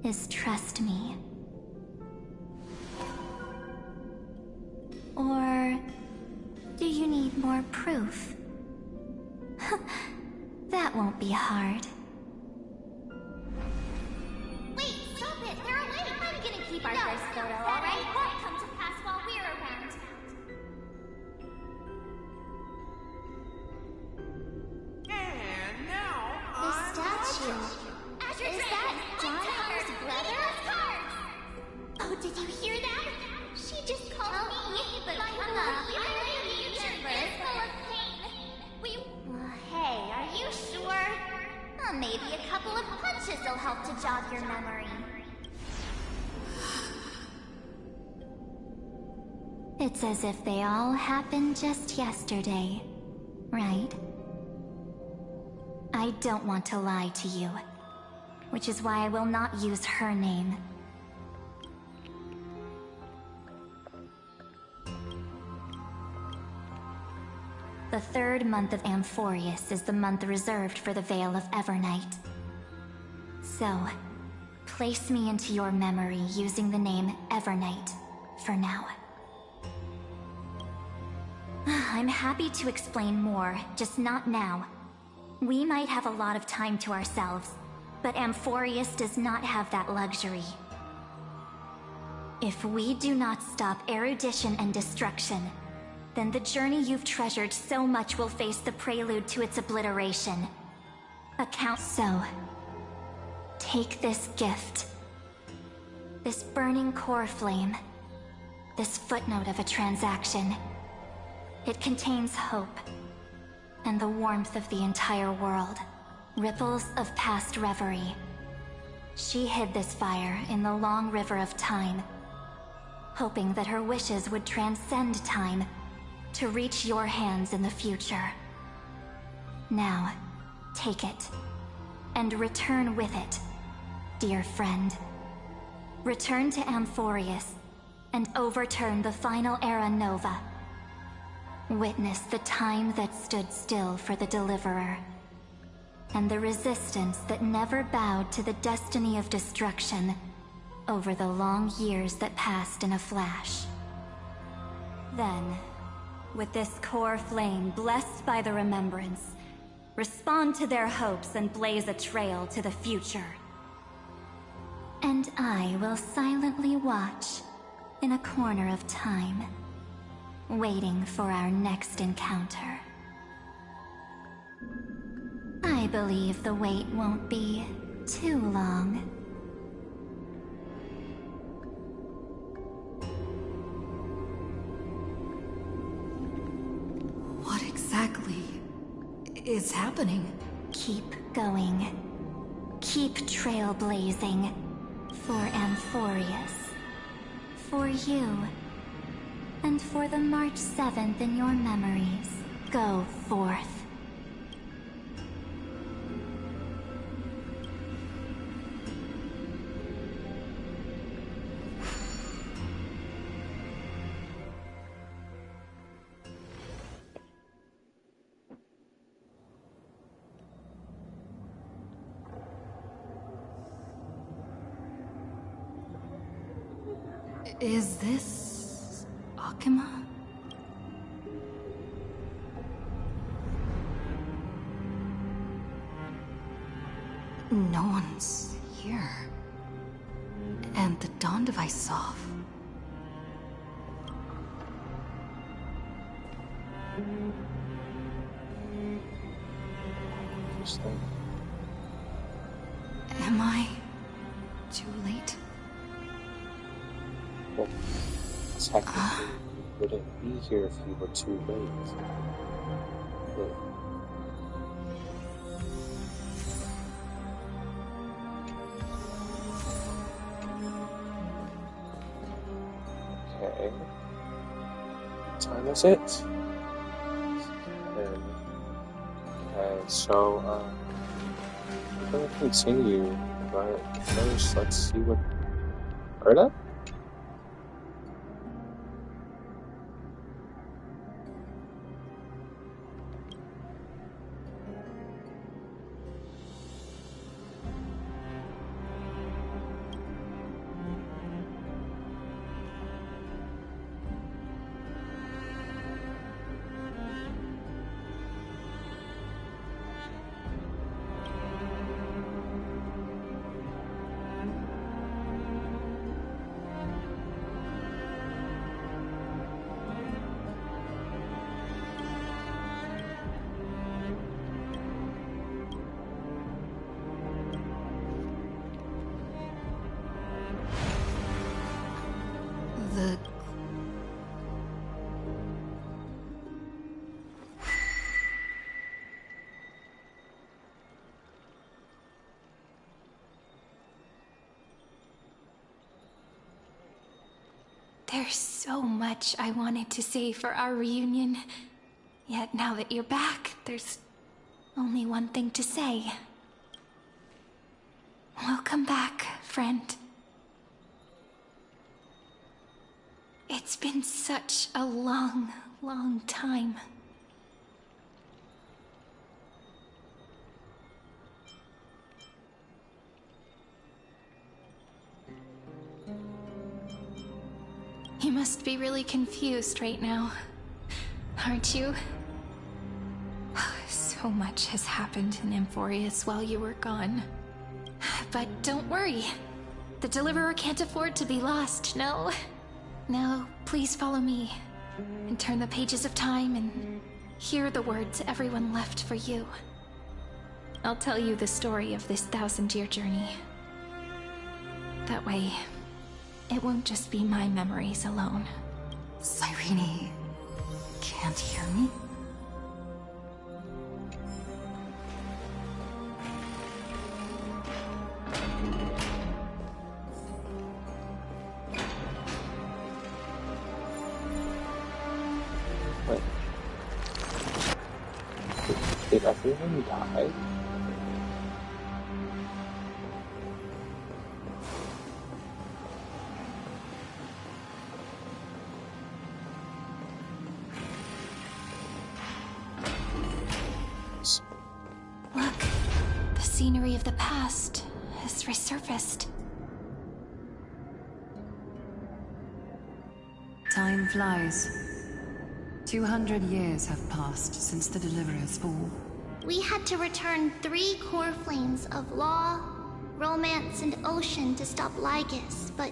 is trust me. Or do you need more proof? That won't be hard. Wait, stop it! They're awake! I'm gonna keep our first photo, alright? Won't come to pass while we're around. And now, The statue. Is that John Hunter's brother? Oh, did you hear that? She just called me, but I'm in the future full of pain. Hey, are you sure? Maybe a couple of punches will help to jog your memory. It's as if they all happened just yesterday, right? I don't want to lie to you, which is why I will not use her name. The third month of Amphoreus is the month reserved for the Veil of Evernight. So, place me into your memory using the name Evernight for now. I'm happy to explain more, just not now. We might have a lot of time to ourselves, but Amphoreus does not have that luxury. If we do not stop erudition and destruction, then the journey you've treasured so much will face the prelude to its obliteration. So, take this gift. This burning core flame. This footnote of a transaction. It contains hope, and the warmth of the entire world. Ripples of past reverie. She hid this fire in the long river of time, hoping that her wishes would transcend time to reach your hands in the future. Now, take it, and return with it, dear friend. Return to Amphoreus, and overturn the final Era Nova. Witness the time that stood still for the Deliverer, and the resistance that never bowed to the destiny of destruction over the long years that passed in a flash. Then, with this core flame blessed by the remembrance, respond to their hopes and blaze a trail to the future. And I will silently watch in a corner of time, waiting for our next encounter. I believe the wait won't be too long. What exactly is happening? Keep going. Keep trailblazing. For Amphoreus. For you. And for the March 7th in your memories. Go forth. Is this Akima? No one's here. And the dawn device off. Interesting. Am I too late? Well, technically, you wouldn't be here if you were too late. But okay. What time is it? And so, we're gonna continue, but first, let's see what... Heard up? There's so much I wanted to say for our reunion. Yet now that you're back, there's only one thing to say. Welcome back, friend. It's been such a long, long time. You must be really confused right now, aren't you? So much has happened in Amphoreus while you were gone. But don't worry. The Deliverer can't afford to be lost, no? Now, please follow me, and turn the pages of time and hear the words everyone left for you. I'll tell you the story of this 1,000-year journey. That way, it won't just be my memories alone. Cyrene can't hear me? Wait. Did everyone die? Look, the scenery of the past has resurfaced. Time flies. 200 years have passed since the Deliverer's fall. We had to return 3 core flames of law, romance, and ocean to stop Lygus, but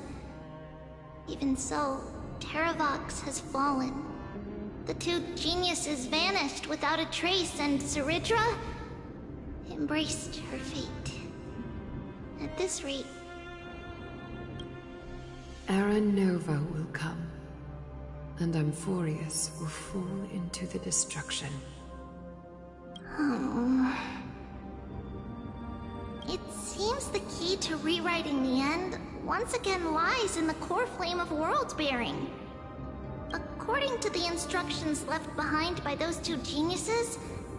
even so, Terravox has fallen. The 2 geniuses vanished without a trace, and Zeridra embraced her fate. At this rate... Era Nova will come, and Amphoreus will fall into the destruction. Oh. It seems the key to rewriting the end once again lies in the core flame of world-bearing. According to the instructions left behind by those 2 geniuses,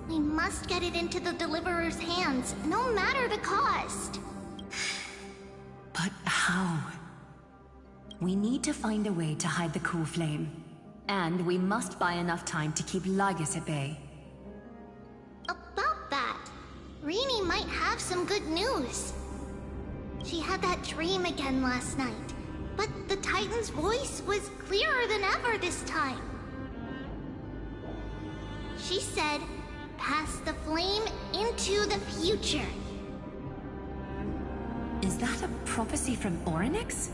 we must get it into the Deliverer's hands, no matter the cost. But how? We need to find a way to hide the core flame. And we must buy enough time to keep Lygus at bay. About that, Rini might have some good news. She had that dream again last night, but the Titan's voice was clearer than ever this time. She said, "Pass the flame into the future." Is that a prophecy from Orynyx?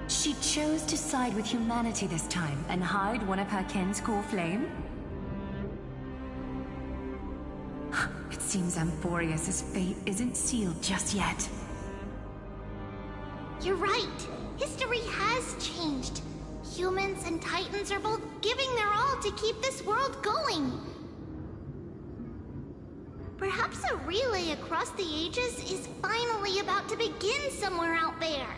She chose to side with humanity this time and hide one of her kin's core flame? It seems Amphoreus' fate isn't sealed just yet. You're right. History has changed. Humans and Titans are both giving their all to keep this world going. Perhaps a relay across the ages is finally about to begin somewhere out there.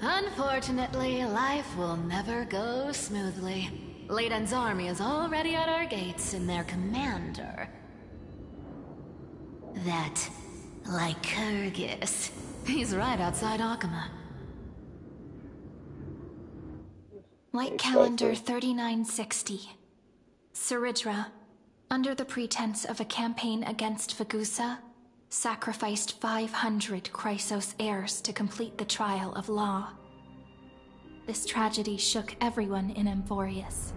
Unfortunately, life will never go smoothly. Leiden's army is already at our gates, and their commander... That Lycurgus. He's right outside Akama. Light calendar 3960. Saridra, under the pretense of a campaign against Vagusa, sacrificed 500 Chrysos heirs to complete the trial of law. This tragedy shook everyone in Amphoreus.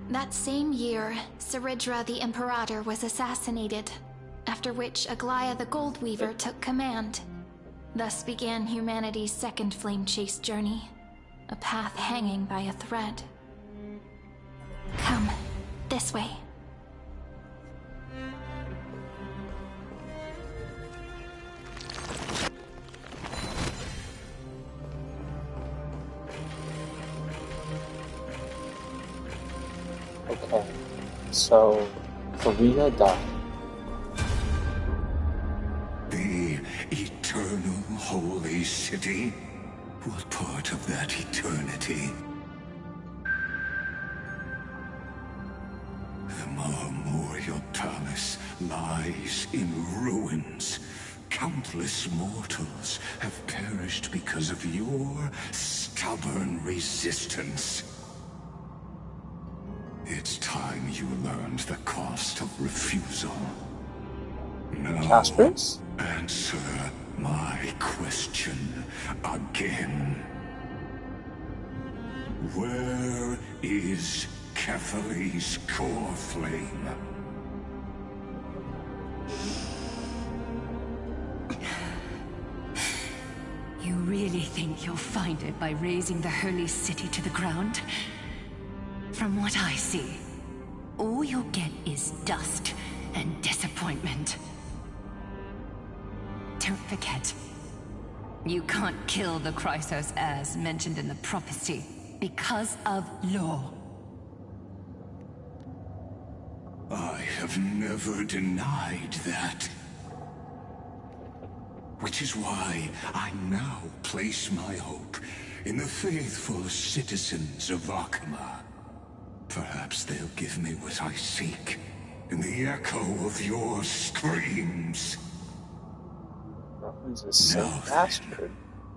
That same year, Saridra the Imperator was assassinated, after which Aglaya the Goldweaver took command. Thus began humanity's second flame chase journey, a path hanging by a thread. Come, this way. Okay, so Farina died. The eternal holy city? What part of that eternity? The Marmorial Palace lies in ruins. Countless mortals have perished because of your stubborn resistance. It's time you learned the cost of refusal. Now, Caspers? answer my question again. Where is Kefali's core flame? You really think you'll find it by razing the holy city to the ground? From what I see, all you'll get is dust and disappointment. Don't forget, you can't kill the Chrysos heirs mentioned in the prophecy because of law. I have never denied that. Which is why I now place my hope in the faithful citizens of Akama. Perhaps they'll give me what I seek in the echo of your screams. He's a sick bastard.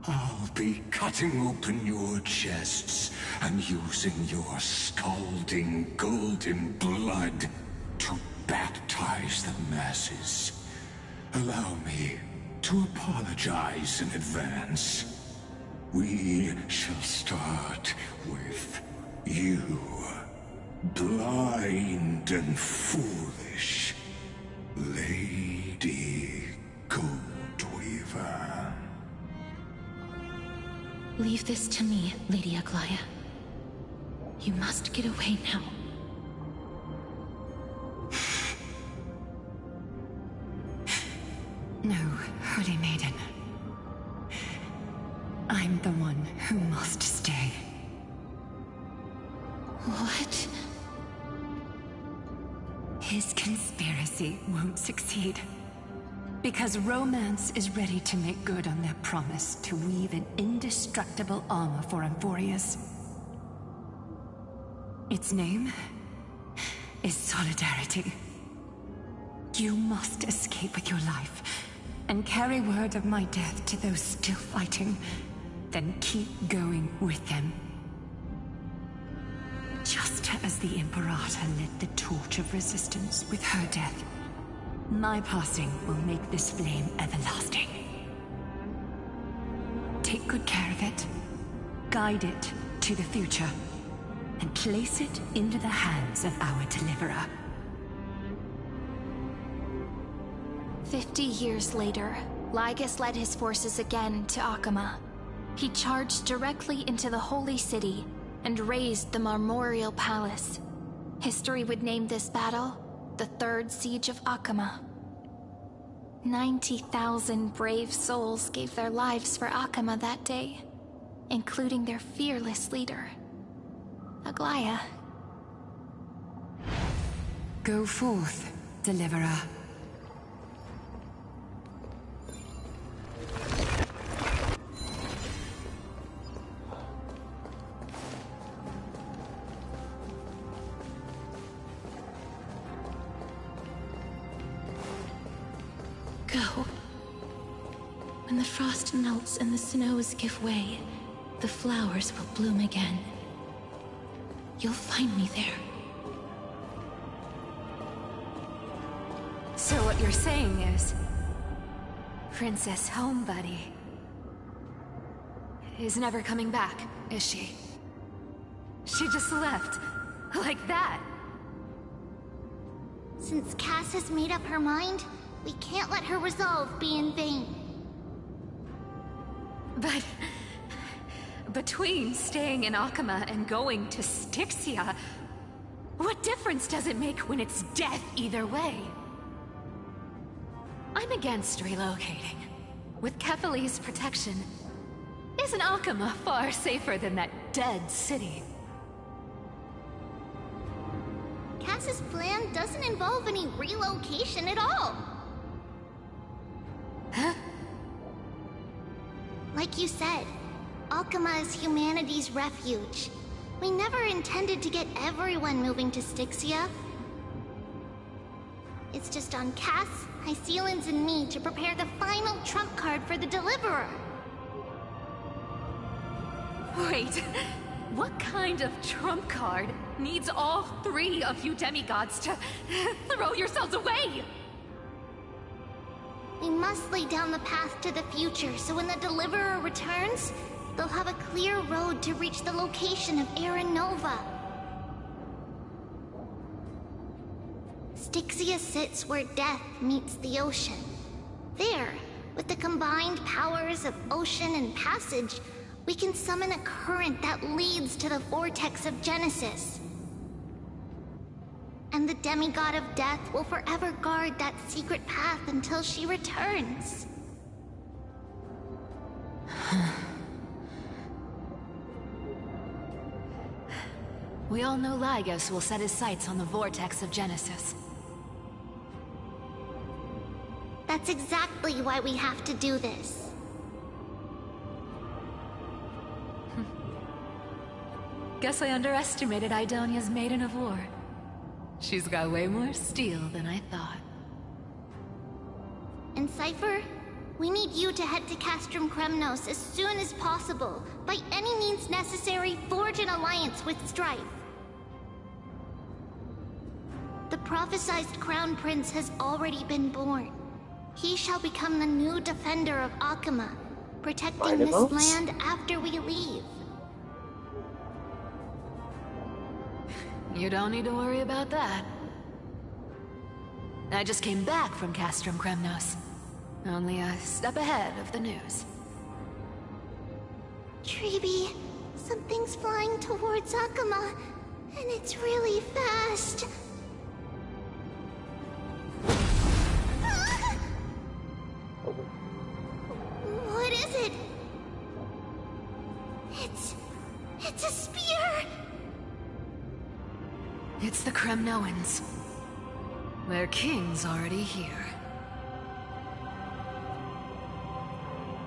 I'll be cutting open your chests and using your scalding golden blood to baptize the masses. Allow me to apologize in advance. We shall start with you. Blind and foolish Lady Goldweaver. Leave this to me, Lady Aglaya. You must get away now. No, Holy Maiden. I'm the one who must stay. What? His conspiracy won't succeed. Because Romance is ready to make good on their promise to weave an indestructible armor for Amphoreus. Its name is Solidarity. You must escape with your life and carry word of my death to those still fighting, then keep going with them. Just as the Imperator lit the torch of resistance with her death, my passing will make this flame everlasting. Take good care of it, guide it to the future, and place it into the hands of our deliverer. 50 years later, Lygus led his forces again to Akama. He charged directly into the Holy City and razed the Marmorial Palace. History would name this battle the Third Siege of Akama. 90,000 brave souls gave their lives for Akama that day, including their fearless leader, Aglaya. Go forth, Deliverer. the frost melts and the snows give way, the flowers will bloom again. You'll find me there. So what you're saying is... Princess Homebuddy is never coming back, is she? She just left, like that. Since Cass has made up her mind, we can't let her resolve be in vain. But... between staying in Akama and going to Styxia, what difference does it make when it's death either way? I'm against relocating. With Kethalee's protection, isn't Akama far safer than that dead city? Cass's plan doesn't involve any relocation at all. Huh? Like you said, Akama is humanity's refuge. We never intended to get everyone moving to Styxia. It's just on Cass, Hyceelans, and me to prepare the final trump card for the Deliverer. Wait, what kind of trump card needs all three of you demigods to throw yourselves away? We must lay down the path to the future, so when the Deliverer returns, they'll have a clear road to reach the location of Aaron Nova. Styxia sits where death meets the ocean. There, with the combined powers of ocean and passage, we can summon a current that leads to the vortex of Genesis. And the demigod of death will forever guard that secret path until she returns. We all know Lygos will set his sights on the vortex of Genesis. That's exactly why we have to do this. Guess I underestimated Idonia's Maiden of War. She's got way more steel than I thought. And Cypher, we need you to head to Castrum Kremnos as soon as possible. By any means necessary, forge an alliance with Strife. The prophesized Crown Prince has already been born. He shall become the new defender of Akama, protecting this land after we leave. You don't need to worry about that. I just came back from Castrum Kremnos. Only a step ahead of the news. Treeby, something's flying towards Akama, and it's really fast. What is it? It's a spear! It's the Kremnoans. Their king's already here.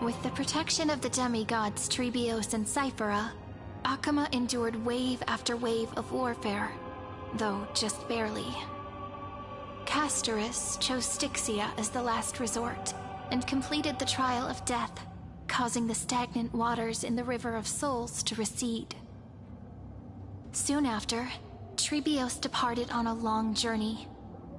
With the protection of the demigods Trebios and Cyphera, Akama endured wave after wave of warfare, though just barely. Castorus chose Styxia as the last resort, and completed the trial of death, causing the stagnant waters in the River of Souls to recede. Soon after, Trebios departed on a long journey.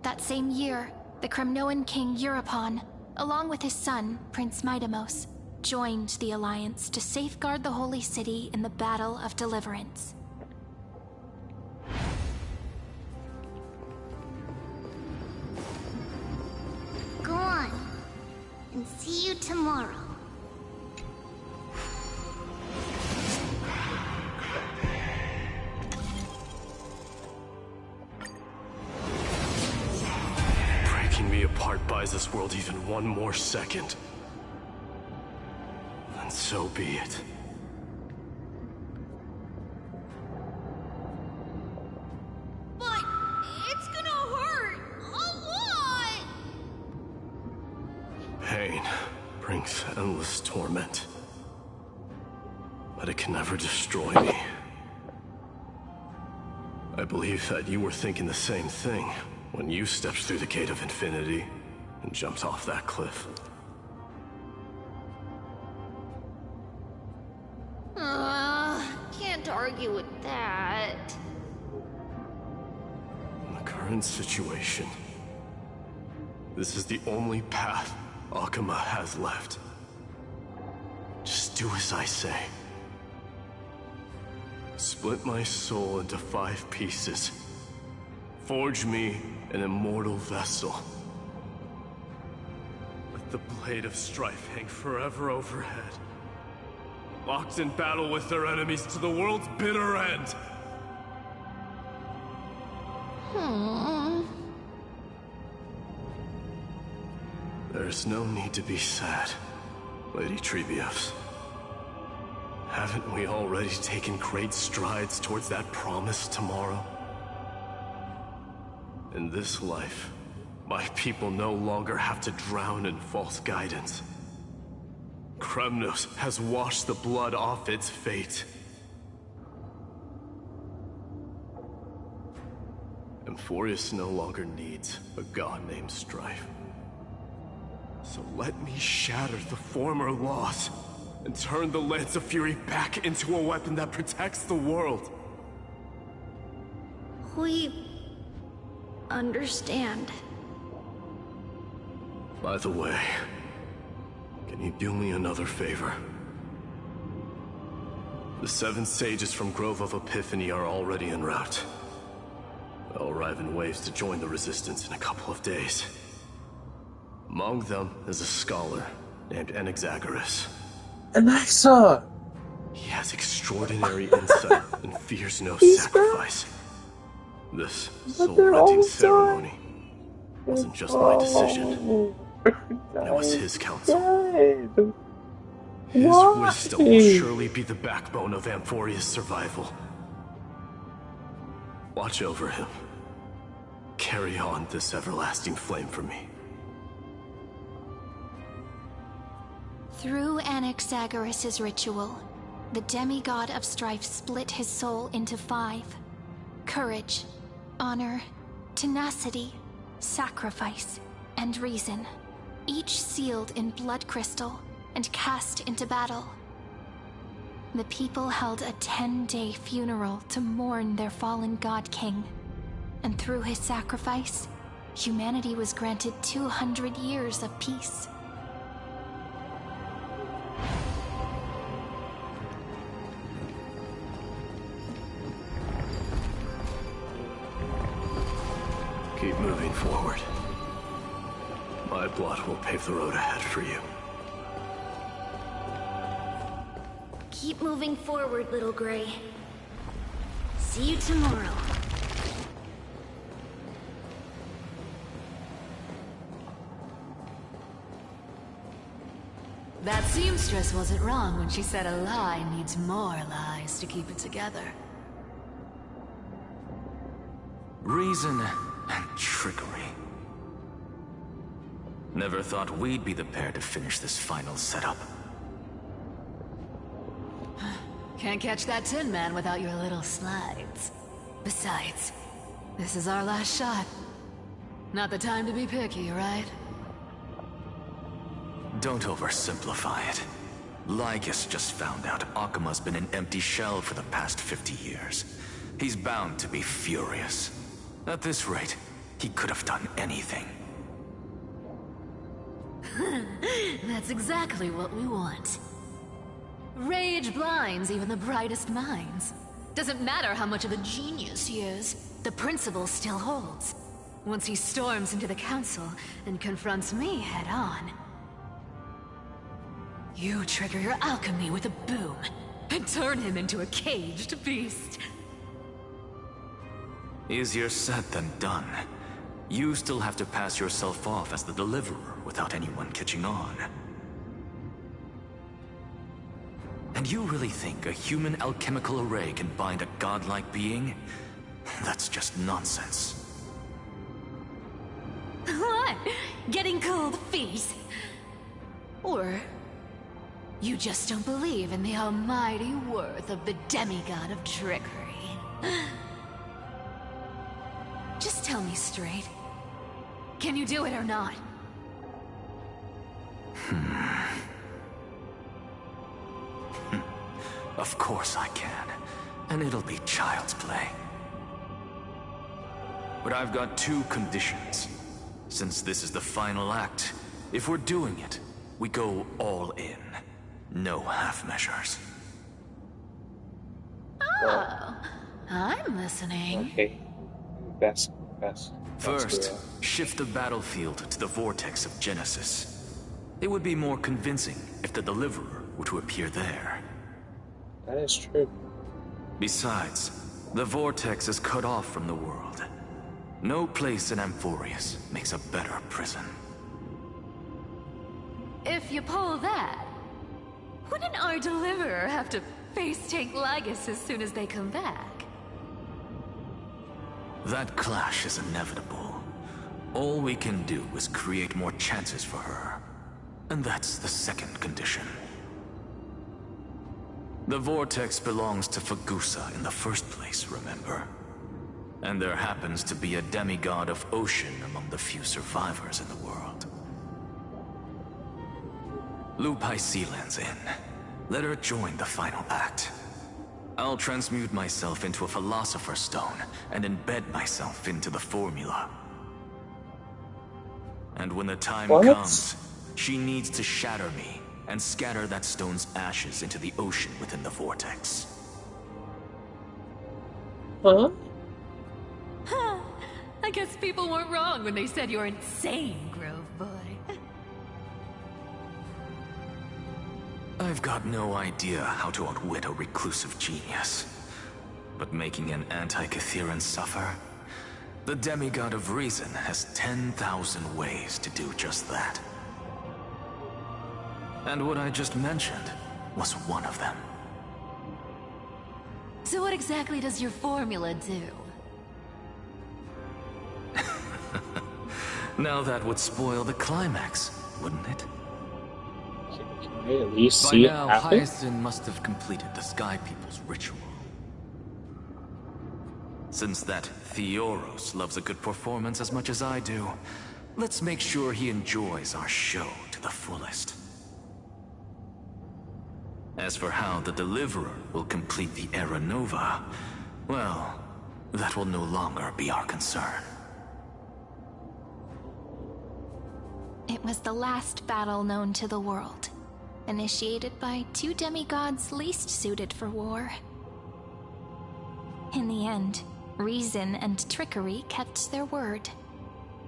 That same year, the Kremnoan king Euripon, along with his son, Prince Midamos, joined the Alliance to safeguard the Holy City in the Battle of Deliverance. Go on, and see you tomorrow. Breaking me apart buys this world even one more second. And so be it. But it's gonna hurt a lot! Pain brings endless torment. But it can never destroy me. I believe that you were thinking the same thing when you stepped through the gate of infinity and jumped off that cliff. argue with that. In the current situation, this is the only path Akuma has left. Just do as I say. Split my soul into 5 pieces. Forge me an immortal vessel. Let the blade of strife hang forever overhead. Locked in battle with their enemies to the world's bitter end. There's no need to be sad, Lady Treebeos. Haven't we already taken great strides towards that promised tomorrow? In this life, my people no longer have to drown in false guidance. Kremnos has washed the blood off its fate. Amphoreus no longer needs a god named Strife. So let me shatter the former laws and turn the Lance of Fury back into a weapon that protects the world. We understand. By the way, can you do me another favor? The 7 sages from Grove of Epiphany are already en route. They'll arrive in waves to join the Resistance in a couple of days. Among them is a scholar named Anaxagoras. Alexa! He has extraordinary insight and fears no sacrifice. This soul-renting ceremony wasn't just my decision. It was his counsel. His wisdom will surely be the backbone of Amphoreus' survival. Watch over him. Carry on this everlasting flame for me. Through Anaxagoras' ritual, the demigod of strife split his soul into 5. Courage, honor, tenacity, sacrifice, and reason. Each sealed in blood crystal and cast into battle. The people held a 10-day funeral to mourn their fallen god king. And through his sacrifice, humanity was granted 200 years of peace. Keep moving forward. My blood will pave the road ahead for you. Keep moving forward, little Gray. See you tomorrow. That seamstress wasn't wrong when she said a lie needs more lies to keep it together. Reason and trickery. Never thought we'd be the pair to finish this final setup. Can't catch that Tin Man without your little slides. Besides, this is our last shot. Not the time to be picky, right? Don't oversimplify it. Lycus just found out Akuma's been an empty shell for the past 50 years. He's bound to be furious. At this rate, he could have done anything. That's exactly what we want. Rage blinds even the brightest minds. Doesn't matter how much of a genius he is, the principle still holds. Once he storms into the council and confronts me head-on. You trigger your alchemy with a boom, and turn him into a caged beast. Easier said than done. You still have to pass yourself off as the deliverer without anyone catching on. And you really think a human alchemical array can bind a godlike being? That's just nonsense. What? Getting cold feet? Or you just don't believe in the almighty worth of the demigod of trickery? Just tell me straight. Can you do it or not? Of course I can. and it'll be child's play. But I've got two conditions. Since this is the final act, if we're doing it, we go all in. No half measures. Oh, I'm listening. Okay. Best. First, shift the battlefield to the vortex of Genesis. It would be more convincing if the Deliverer were to appear there. That is true. Besides, the vortex is cut off from the world. No place in Amphoreus makes a better prison. If you pull that, wouldn't our Deliverer have to face tank Lagus as soon as they come back? That clash is inevitable. All we can do is create more chances for her. And that's the second condition. The vortex belongs to Fagusa in the first place, remember? And there happens to be a demigod of ocean among the few survivors in the world. Lupai Sealand's in. Let her join the final act. I'll transmute myself into a Philosopher's Stone and embed myself into the formula. And when the time comes, she needs to shatter me and scatter that stone's ashes into the ocean within the vortex. Huh? Huh. I guess people weren't wrong when they said you're insane, Grove Boy. I've got no idea how to outwit a reclusive genius. But making an anti-Catheran suffer? The demigod of reason has 10,000 ways to do just that. And what I just mentioned was one of them. So what exactly does your formula do? Now that would spoil the climax, wouldn't it? Can we at least By see now, it happen? Hyacinth must have completed the Sky People's ritual. Since that Theoros loves a good performance as much as I do, let's make sure he enjoys our show to the fullest. As for how the Deliverer will complete the Era Nova, well, that will no longer be our concern. It was the last battle known to the world, initiated by two demigods least suited for war. In the end, reason and trickery kept their word.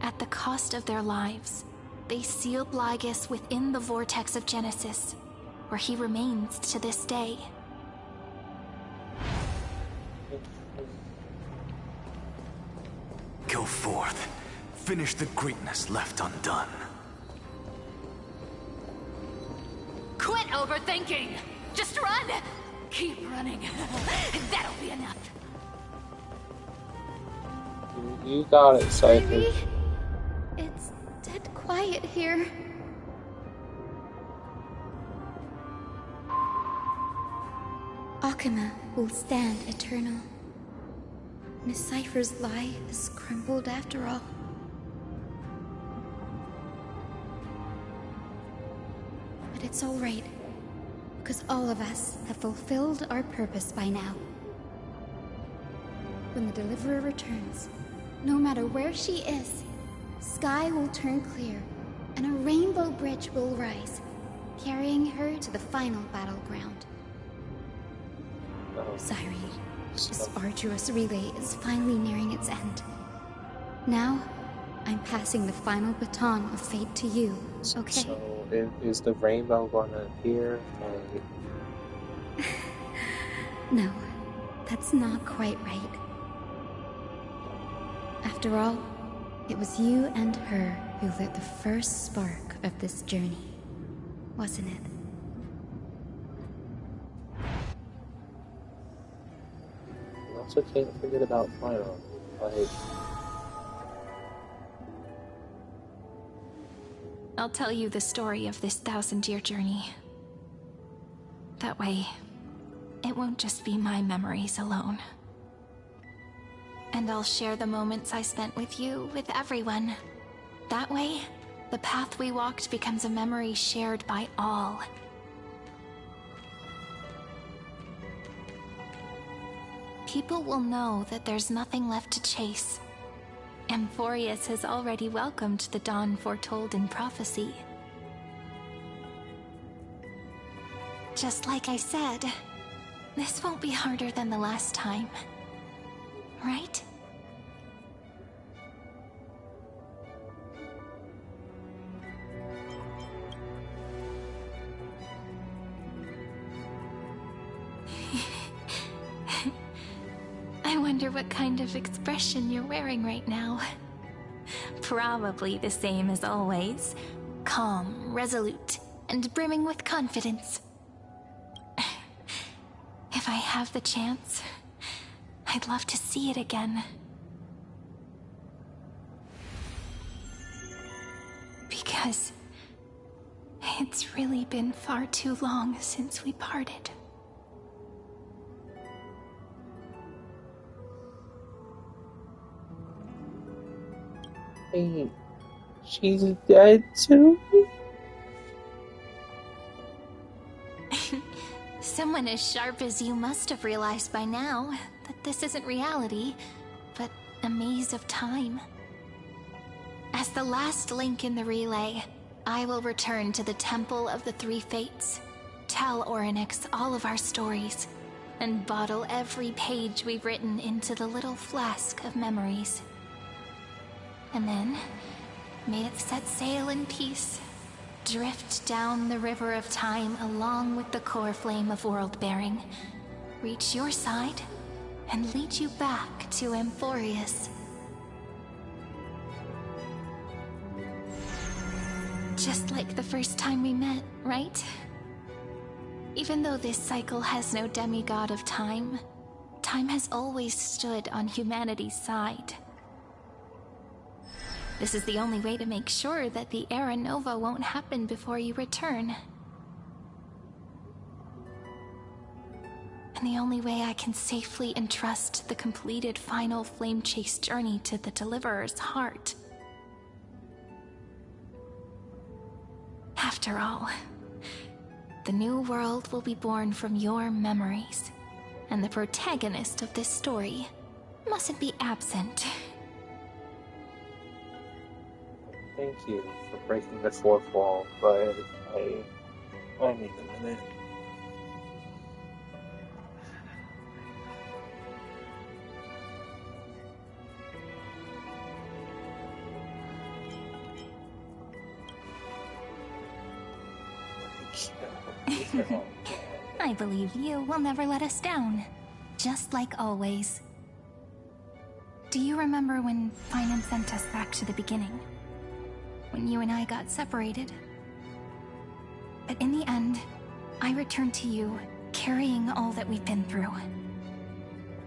At the cost of their lives, they sealed Lagus within the vortex of Genesis, where he remains to this day. Go forth. Finish the greatness left undone. Quit overthinking! Just run! Keep running. That'll be enough. You got it, Cypher. Baby, it's dead quiet here. Akuma will stand eternal. Miss Cypher's lie is crumbled after all. But it's all right, because all of us have fulfilled our purpose by now. When the Deliverer returns, no matter where she is, sky will turn clear, and a rainbow bridge will rise, carrying her to the final battleground. Cyrene, this arduous relay is finally nearing its end. Now, I'm passing the final baton of fate to you, okay? So, is the rainbow gonna appear? Or... No, that's not quite right. After all, it was you and her who lit the first spark of this journey, wasn't it? You also can't forget about Final. Like... I'll tell you the story of this 1,000-year journey. That way, it won't just be my memories alone. And I'll share the moments I spent with you with everyone. That way, the path we walked becomes a memory shared by all. people will know that there's nothing left to chase. Amphoreus has already welcomed the dawn foretold in prophecy. Just like I said, this won't be harder than the last time. Right? I wonder what kind of expression you're wearing right now. Probably the same as always. Calm, resolute, and brimming with confidence. If I have the chance, I'd love to see it again. Because it's really been far too long since we parted. Hey, she's dead too? Someone as sharp as you must have realized by now that this isn't reality, but a maze of time. As the last link in the relay, I will return to the Temple of the Three Fates, tell Orynyx all of our stories, and bottle every page we've written into the little flask of memories. And then, may it set sail in peace, drift down the river of time along with the core flame of world-bearing, reach your side, and lead you back to Amphoreus. Just like the first time we met, right? Even though this cycle has no demigod of time, time has always stood on humanity's side. This is the only way to make sure that the Era Nova won't happen before you return. And the only way I can safely entrust the completed final flame chase journey to the Deliverer's heart. After all, the new world will be born from your memories, and the protagonist of this story mustn't be absent. Thank you for breaking the fourth wall, but I need a minute. I believe you will never let us down, just like always. Do you remember when Finan sent us back to the beginning? When you and I got separated? But in the end, I returned to you, carrying all that we've been through.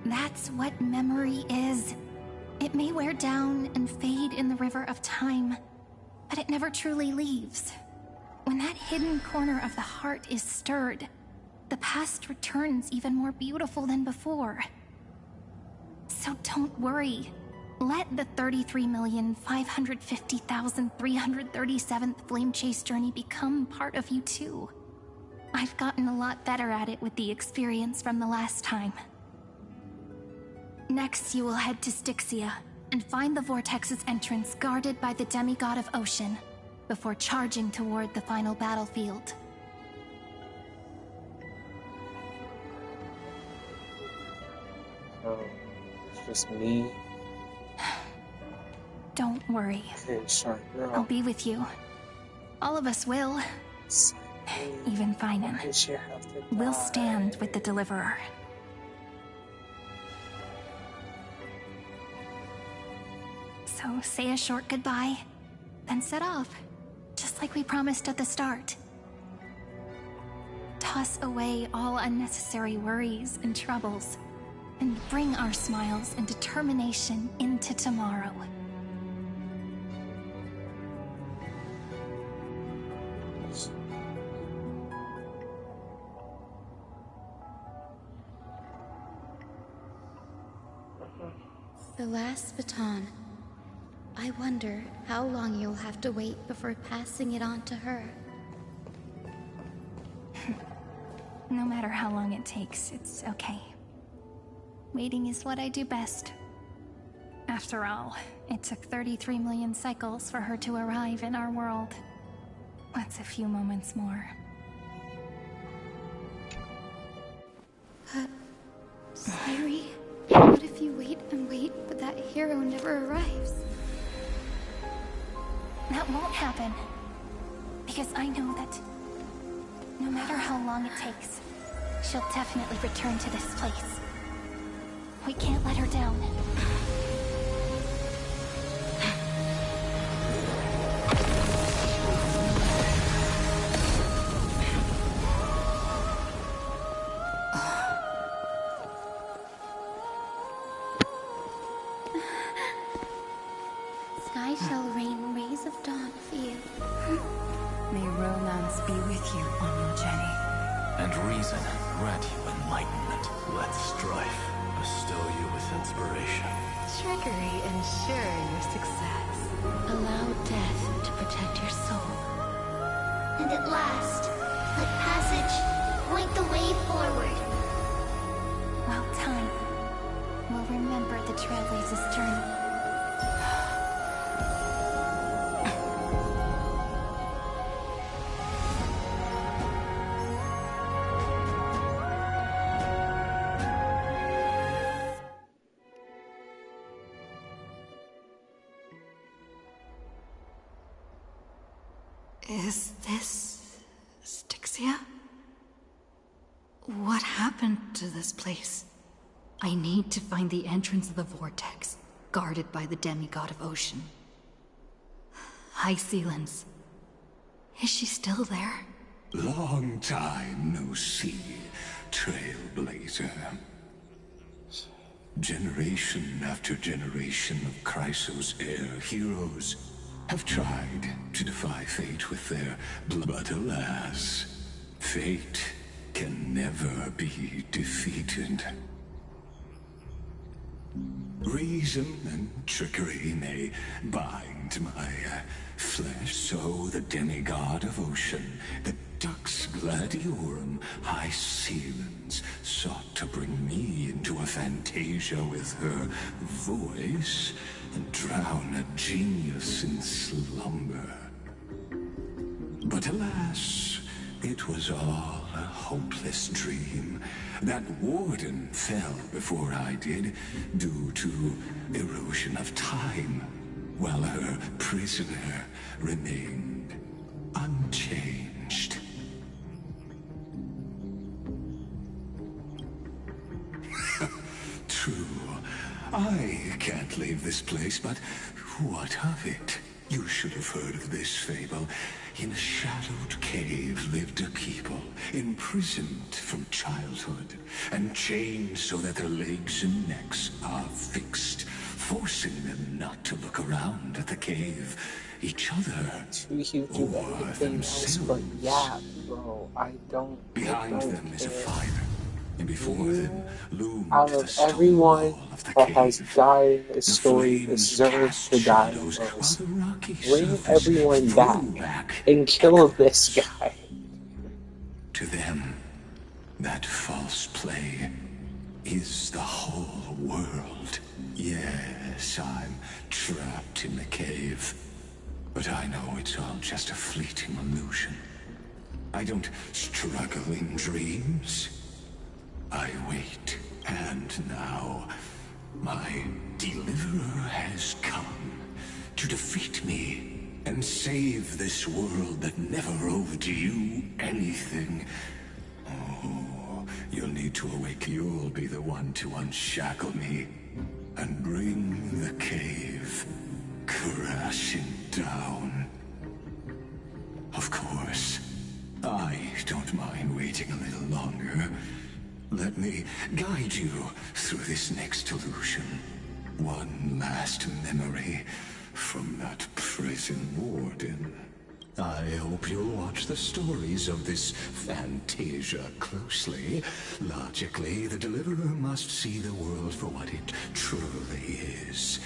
That's what memory is. It may wear down and fade in the river of time, but it never truly leaves. When that hidden corner of the heart is stirred, the past returns even more beautiful than before. So don't worry. Let the 33,550,337th Flame Chase journey become part of you too. I've gotten a lot better at it with the experience from the last time. Next, you will head to Styxia and find the Vortex's entrance guarded by the demigod of Ocean, before charging toward the final battlefield. It's just me. Don't worry. Okay, sorry, girl. I'll be with you. All of us will. Even Finan. We'll stand with the Deliverer. So say a short goodbye, then set off, just like we promised at the start. Toss away all unnecessary worries and troubles, and bring our smiles and determination into tomorrow. The last baton. I wonder how long you'll have to wait before passing it on to her. No matter how long it takes, it's okay. Waiting is what I do best. After all, it took 33 million cycles for her to arrive in our world. What's a few moments more? Sairi, what if you wait and wait, but that hero never arrives? That won't happen. Because I know that no matter how long it takes, she'll definitely return to this place. We can't let her down. Sky shall rain rays of dawn for you. May romance be with you on your journey. And reason grant you enlightenment. Let strife bestow you with inspiration. Trickery ensure your success. Allow death to protect your soul. And at last, let passage point the way forward. Well, time will remember the Trailblaze's journey. Is this Styxia? What happened to this place? I need to find the entrance of the vortex, guarded by the demigod of ocean. Hi, Sealens. Is she still there? Long time no see, Trailblazer. Generation after generation of Chrysos Air heroes have tried to defy fate with their blood, but alas, fate can never be defeated. Reason and trickery may bind my flesh, so the demigod of ocean, the Dux Gladiorum, High Sealens, sought to bring me into a fantasia with her voice and drown a genius in slumber. But alas, it was all a hopeless dream. That warden fell before I did, due to erosion of time, while her prisoner remained unchanged. True, I can't leave this place, but what of it? You should have heard of this fable. In a shadowed cave lived a people, imprisoned from childhood, and chained so that their legs and necks are fixed, forcing them not to look around at the cave, each other, or themselves. But yeah, bro, I don't. Behind them is a fire, and before them loomed out the of stone everyone wall of the that cave. has died in this story deserves to die. Bring everyone back and kill this guy. To them, that false play is the whole world. Yes, I'm trapped in the cave, but I know it's all just a fleeting illusion. I don't struggle in dreams. I wait, and now my deliverer has come to defeat me and save this world that never owed you anything. Oh, you'll need to awake. You'll be the one to unshackle me and bring the cave crashing down. Of course, I don't mind waiting a little longer. Let me guide you through this next illusion. One last memory from that prison warden. I hope you'll watch the stories of this fantasia closely. Logically, the deliverer must see the world for what it truly is.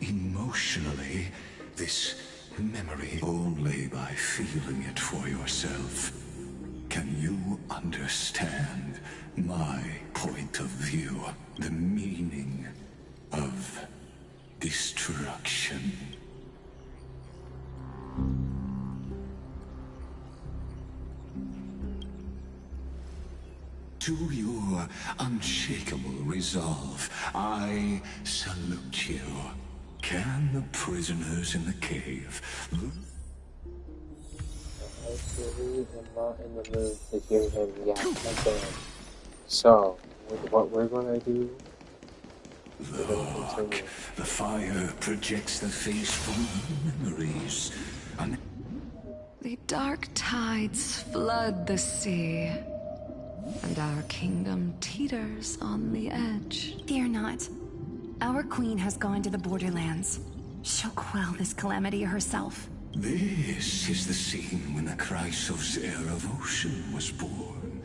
Emotionally, this memory only by feeling it for yourself. Can you understand my point of view, the meaning of destruction. To your unshakable resolve, I salute you. Can the prisoners in the cave Actually, I'm not in the mood to hear him yet again. So, what we're gonna do... Look, the fire projects the faithful memories. The dark tides flood the sea, and our kingdom teeters on the edge. Fear not. Our queen has gone to the borderlands. She'll quell this calamity herself. This is the scene when the Chrysos heir of ocean was born.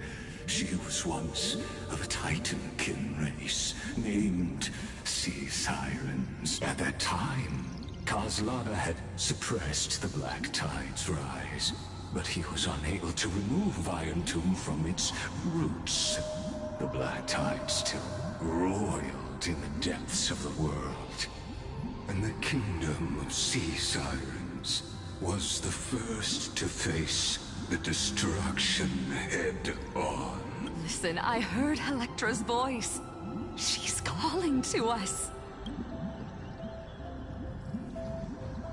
She was once of a Titankin race named Sea Sirens. At that time, Kozlana had suppressed the Black Tide's rise, but he was unable to remove Iron Tomb from its roots. The Black Tide still roiled in the depths of the world, and the kingdom of Sea Sirens was the first to face the destruction head-on. Listen, I heard Electra's voice. She's calling to us.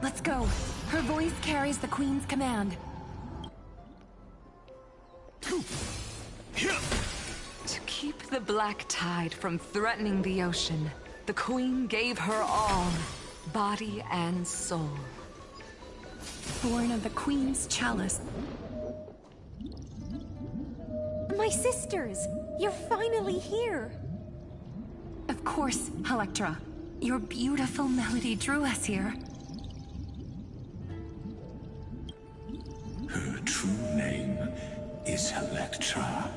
Let's go. Her voice carries the queen's command. To keep the Black Tide from threatening the ocean, the queen gave her all, body and soul. Born of the queen's chalice. My sisters! You're finally here! Of course, Electra. Your beautiful melody drew us here. Her true name is Electra.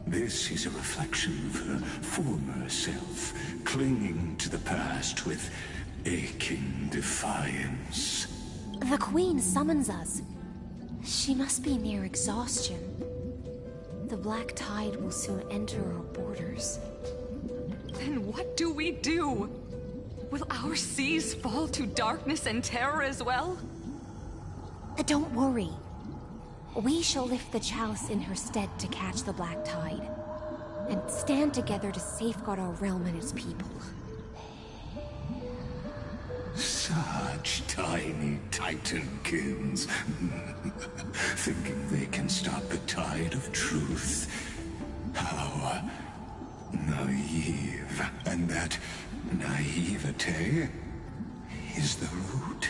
This is a reflection of her former self, clinging to the past with aching defiance. The Queen summons us. She must be near exhaustion. The Black Tide will soon enter our borders. Then what do we do? Will our seas fall to darkness and terror as well? Don't worry. We shall lift the chalice in her stead to catch the Black Tide, and stand together to safeguard our realm and its people. Such tiny Titankins, thinking they can stop the tide of truth. How naive. And that naivete is the root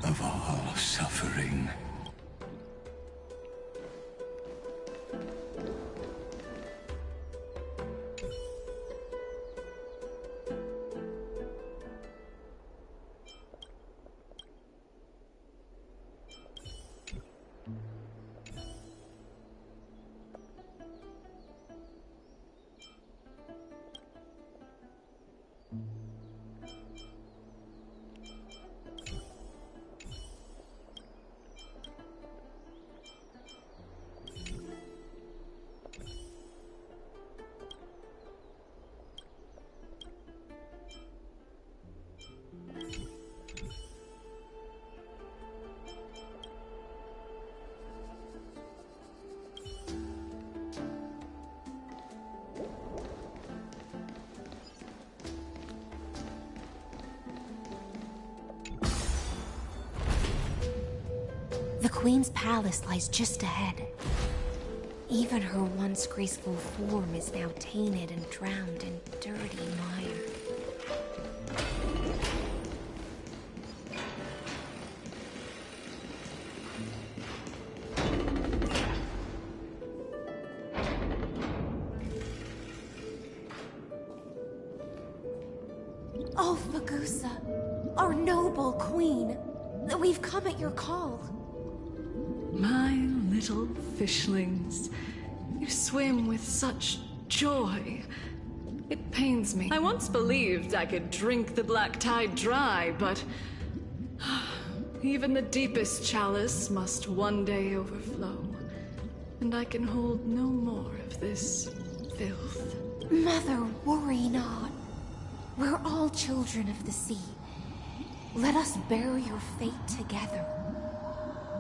of all suffering. The Queen's palace lies just ahead. Even her once graceful form is now tainted and drowned in dirty mire. Oh, Fagusa, our noble queen, we've come at your call. My little fishlings, you swim with such joy. It pains me. I once believed I could drink the black tide dry, but even the deepest chalice must one day overflow, and I can hold no more of this filth. Mother, worry not. We're all children of the sea. Let us bear your fate together.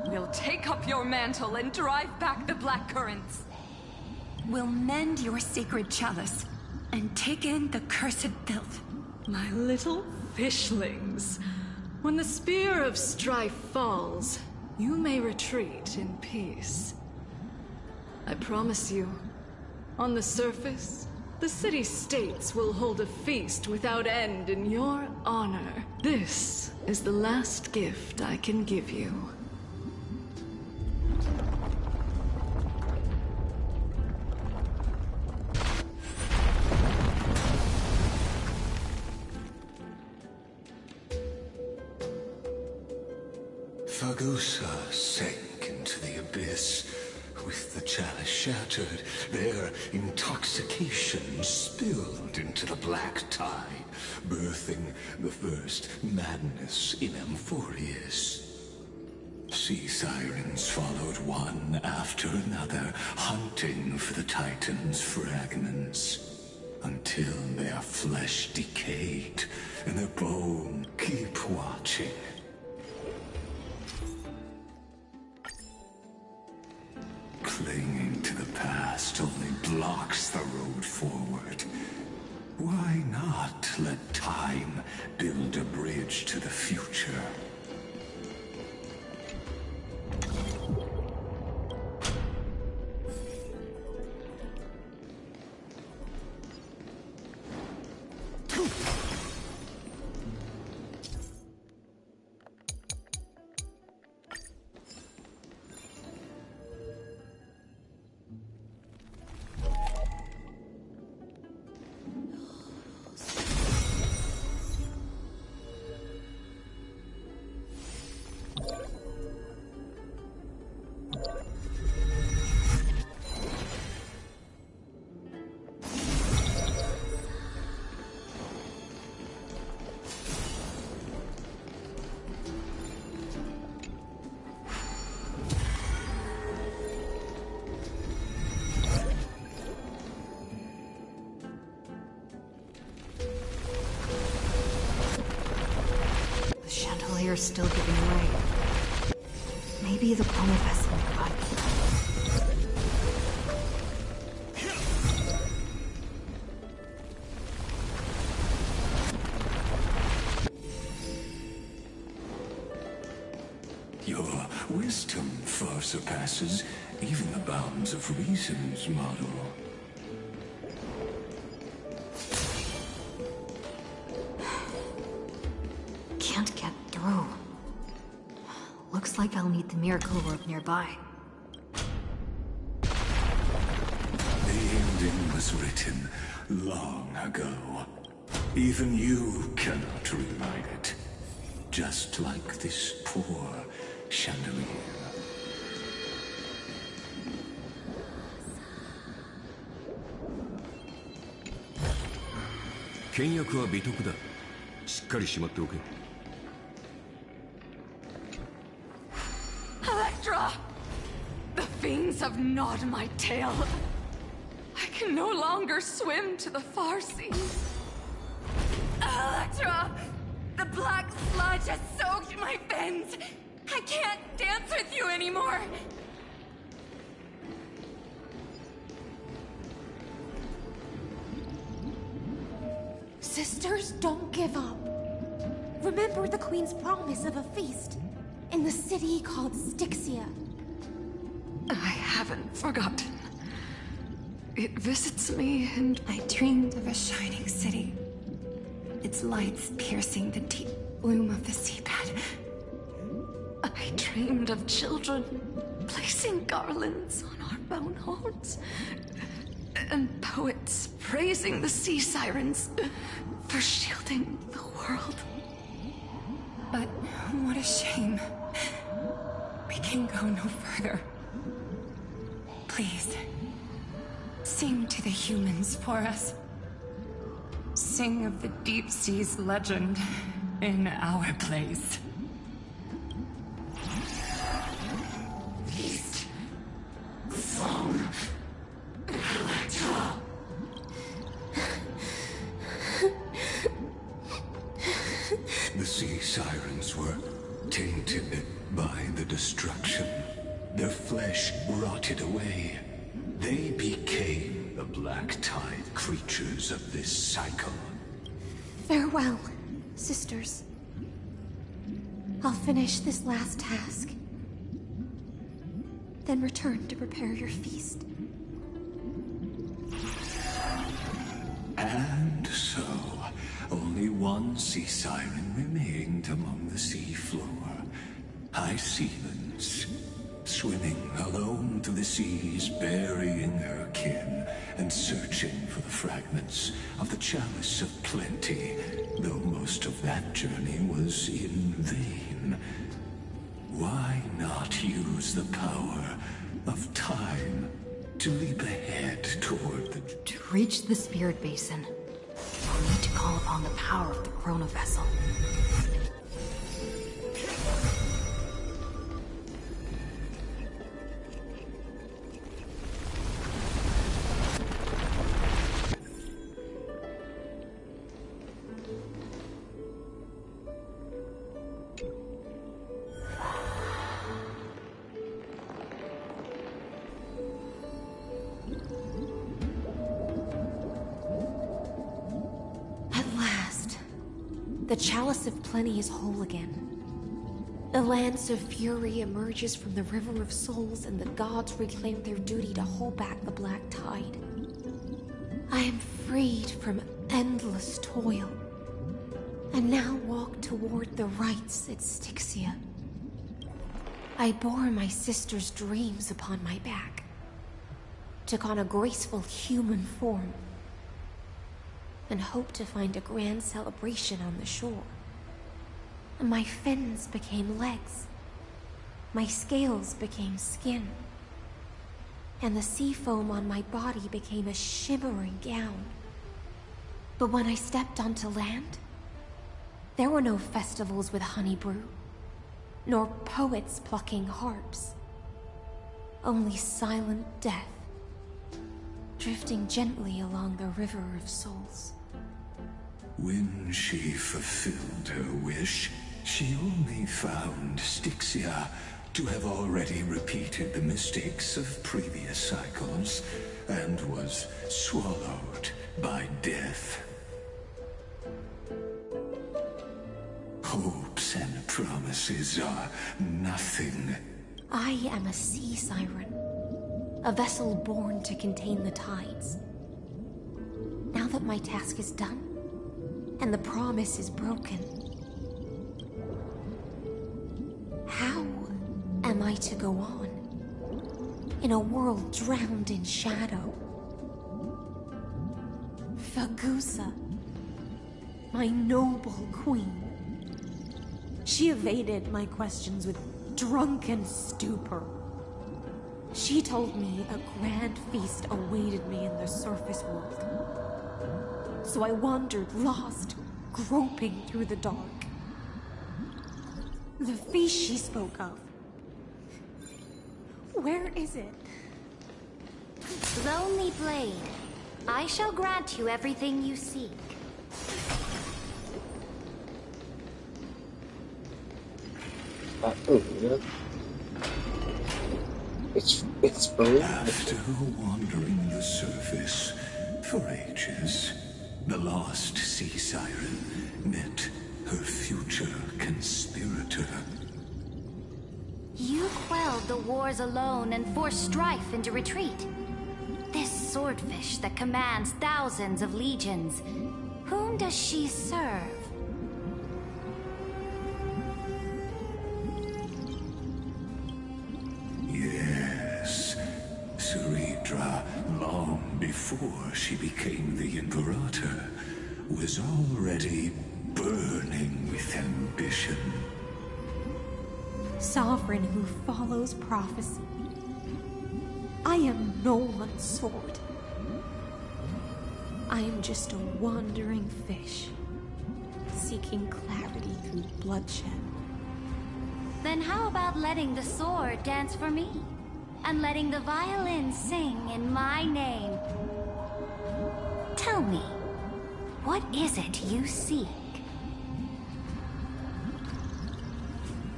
We'll take up your mantle and drive back the black currents. We'll mend your sacred chalice and take in the cursed filth. My little fishlings. When the spear of strife falls, you may retreat in peace. I promise you, on the surface, the city-states will hold a feast without end in your honor. This is the last gift I can give you. Fagusa sank into the abyss. With the chalice shattered, their intoxication spilled into the black tide, birthing the first madness in Amphoreus. Sea sirens followed one after another, hunting for the Titan's fragments, until their flesh decayed and their bone keep watching. Clinging to the past only blocks the road forward. Why not let time build a bridge to the future? Are still giving way. Maybe the Chroma vessel nearby. Your wisdom far surpasses even the bounds of reason's model. Can't get through. Looks like I'll need the miracle orb nearby. The ending was written long ago. Even you cannot rewrite it. Just like this poor chandelier. 倹約は美徳だ。しっかりしまっておけ。Electra! The fiends have gnawed my tail. I can no longer swim to the far seas. Electra! The black sludge has soaked my fins. I can't dance with you anymore. Sisters, don't give up. Remember the Queen's promise of a feast in the city called Styxia. I haven't forgotten. It visits me and... I dreamed of a shining city. Its lights piercing the deep gloom of the seabed. I dreamed of children placing garlands on our boneholds. And poets praising the sea sirens for shielding the world. But what a shame. We can go no further. Please, sing to the humans for us. Sing of the deep sea's legend in our place. Feast. Song. Electra. sea sirens were tainted by the destruction. Their flesh rotted away. They became the black tide creatures of this cycle. Farewell, sisters. I'll finish this last task, then return to prepare your feast. And so, only one sea siren remained among the sea floor. High seamans, swimming alone through the seas, burying her kin, and searching for the fragments of the chalice of plenty, though most of that journey was in vain. Why not use the power of time to leap ahead toward the... To reach the spirit basin, I'll need to call upon the power of the Chrono Vessel. The Chalice of Plenty is whole again. A lance of fury emerges from the River of Souls, and the gods reclaim their duty to hold back the black tide. I am freed from endless toil, and now walk toward the rites at Styxia. I bore my sister's dreams upon my back, took on a graceful human form, and hoped to find a grand celebration on the shore. My fins became legs, my scales became skin, and the sea foam on my body became a shimmering gown. But when I stepped onto land, there were no festivals with honey brew, nor poets plucking harps. Only silent death, drifting gently along the River of Souls. When she fulfilled her wish, she only found Styxia to have already repeated the mistakes of previous cycles, and was swallowed by death. Hopes and promises are nothing. I am a sea siren, a vessel born to contain the tides. Now that my task is done, and the promise is broken, how am I to go on in a world drowned in shadow? Fagusa, my noble queen. She evaded my questions with drunken stupor. She told me a grand feast awaited me in the surface world. So I wandered lost, groping through the dark. The feast she spoke of. Where is it? Lonely Blade, I shall grant you everything you seek. It's free. After wandering the surface for ages, the lost sea siren met her future conspirator. You quelled the wars alone and forced strife into retreat. This swordfish that commands thousands of legions, whom does she serve? Yes, Ceredra, long before she became the Imperator, was already burning with ambition. Sovereign who follows prophecy. I am no one's sword. I am just a wandering fish, seeking clarity through bloodshed. Then how about letting the sword dance for me? And letting the violin sing in my name? Tell me, what is it you seek?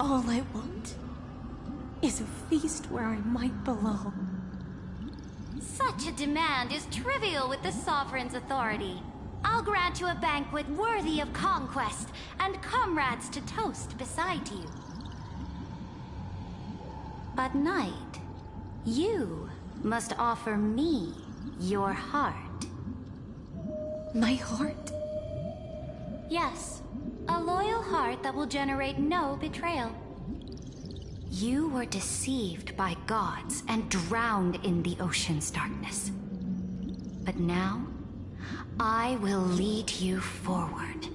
all I want is a feast where I might belong. Such a demand is trivial with the Sovereign's authority. I'll grant you a banquet worthy of conquest, and comrades to toast beside you. But Knight, you must offer me your heart. My heart? Yes, a loyal heart that will generate no betrayal. You were deceived by gods and drowned in the ocean's darkness. But now, I will lead you forward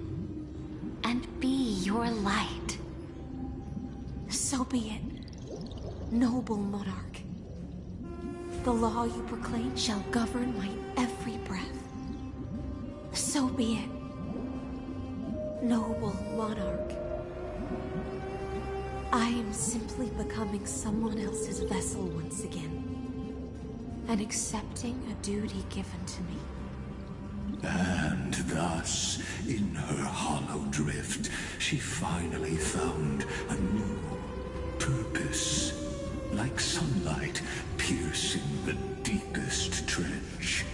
and be your light. So be it, noble monarch. The law you proclaim shall govern my every breath. So be it, noble monarch. I am simply becoming someone else's vessel once again, and accepting a duty given to me. And thus, in her hollow drift, she finally found a new purpose, like sunlight piercing the deepest trench.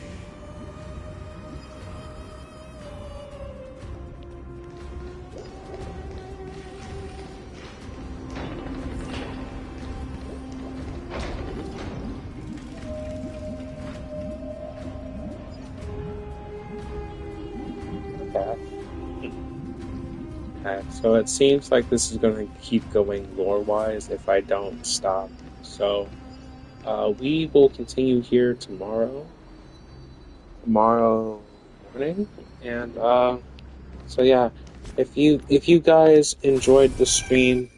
So it seems like this is going to keep going lore-wise if I don't stop. So we will continue here tomorrow morning, and so yeah, if you guys enjoyed the stream,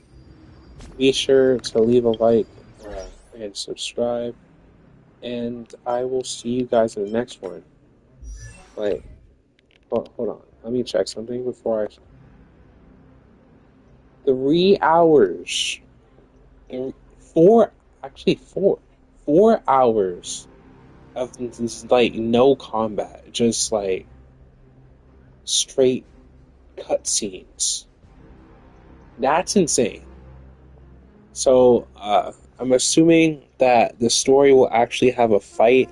be sure to leave a like and subscribe, and I will see you guys in the next one. Wait, hold on, let me check something before I. 3 hours. 4 hours of this, like, no combat. Just, like, straight cutscenes. That's insane. So, I'm assuming that the story will actually have a fight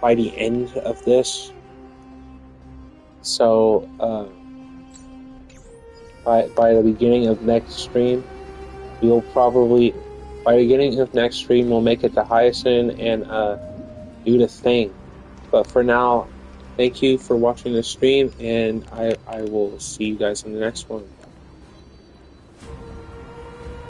by the end of this. So, by the beginning of next stream, we'll probably, by the beginning of next stream, we'll make it to Hyacinth and do the thing. But for now, thank you for watching the stream, and I will see you guys in the next one.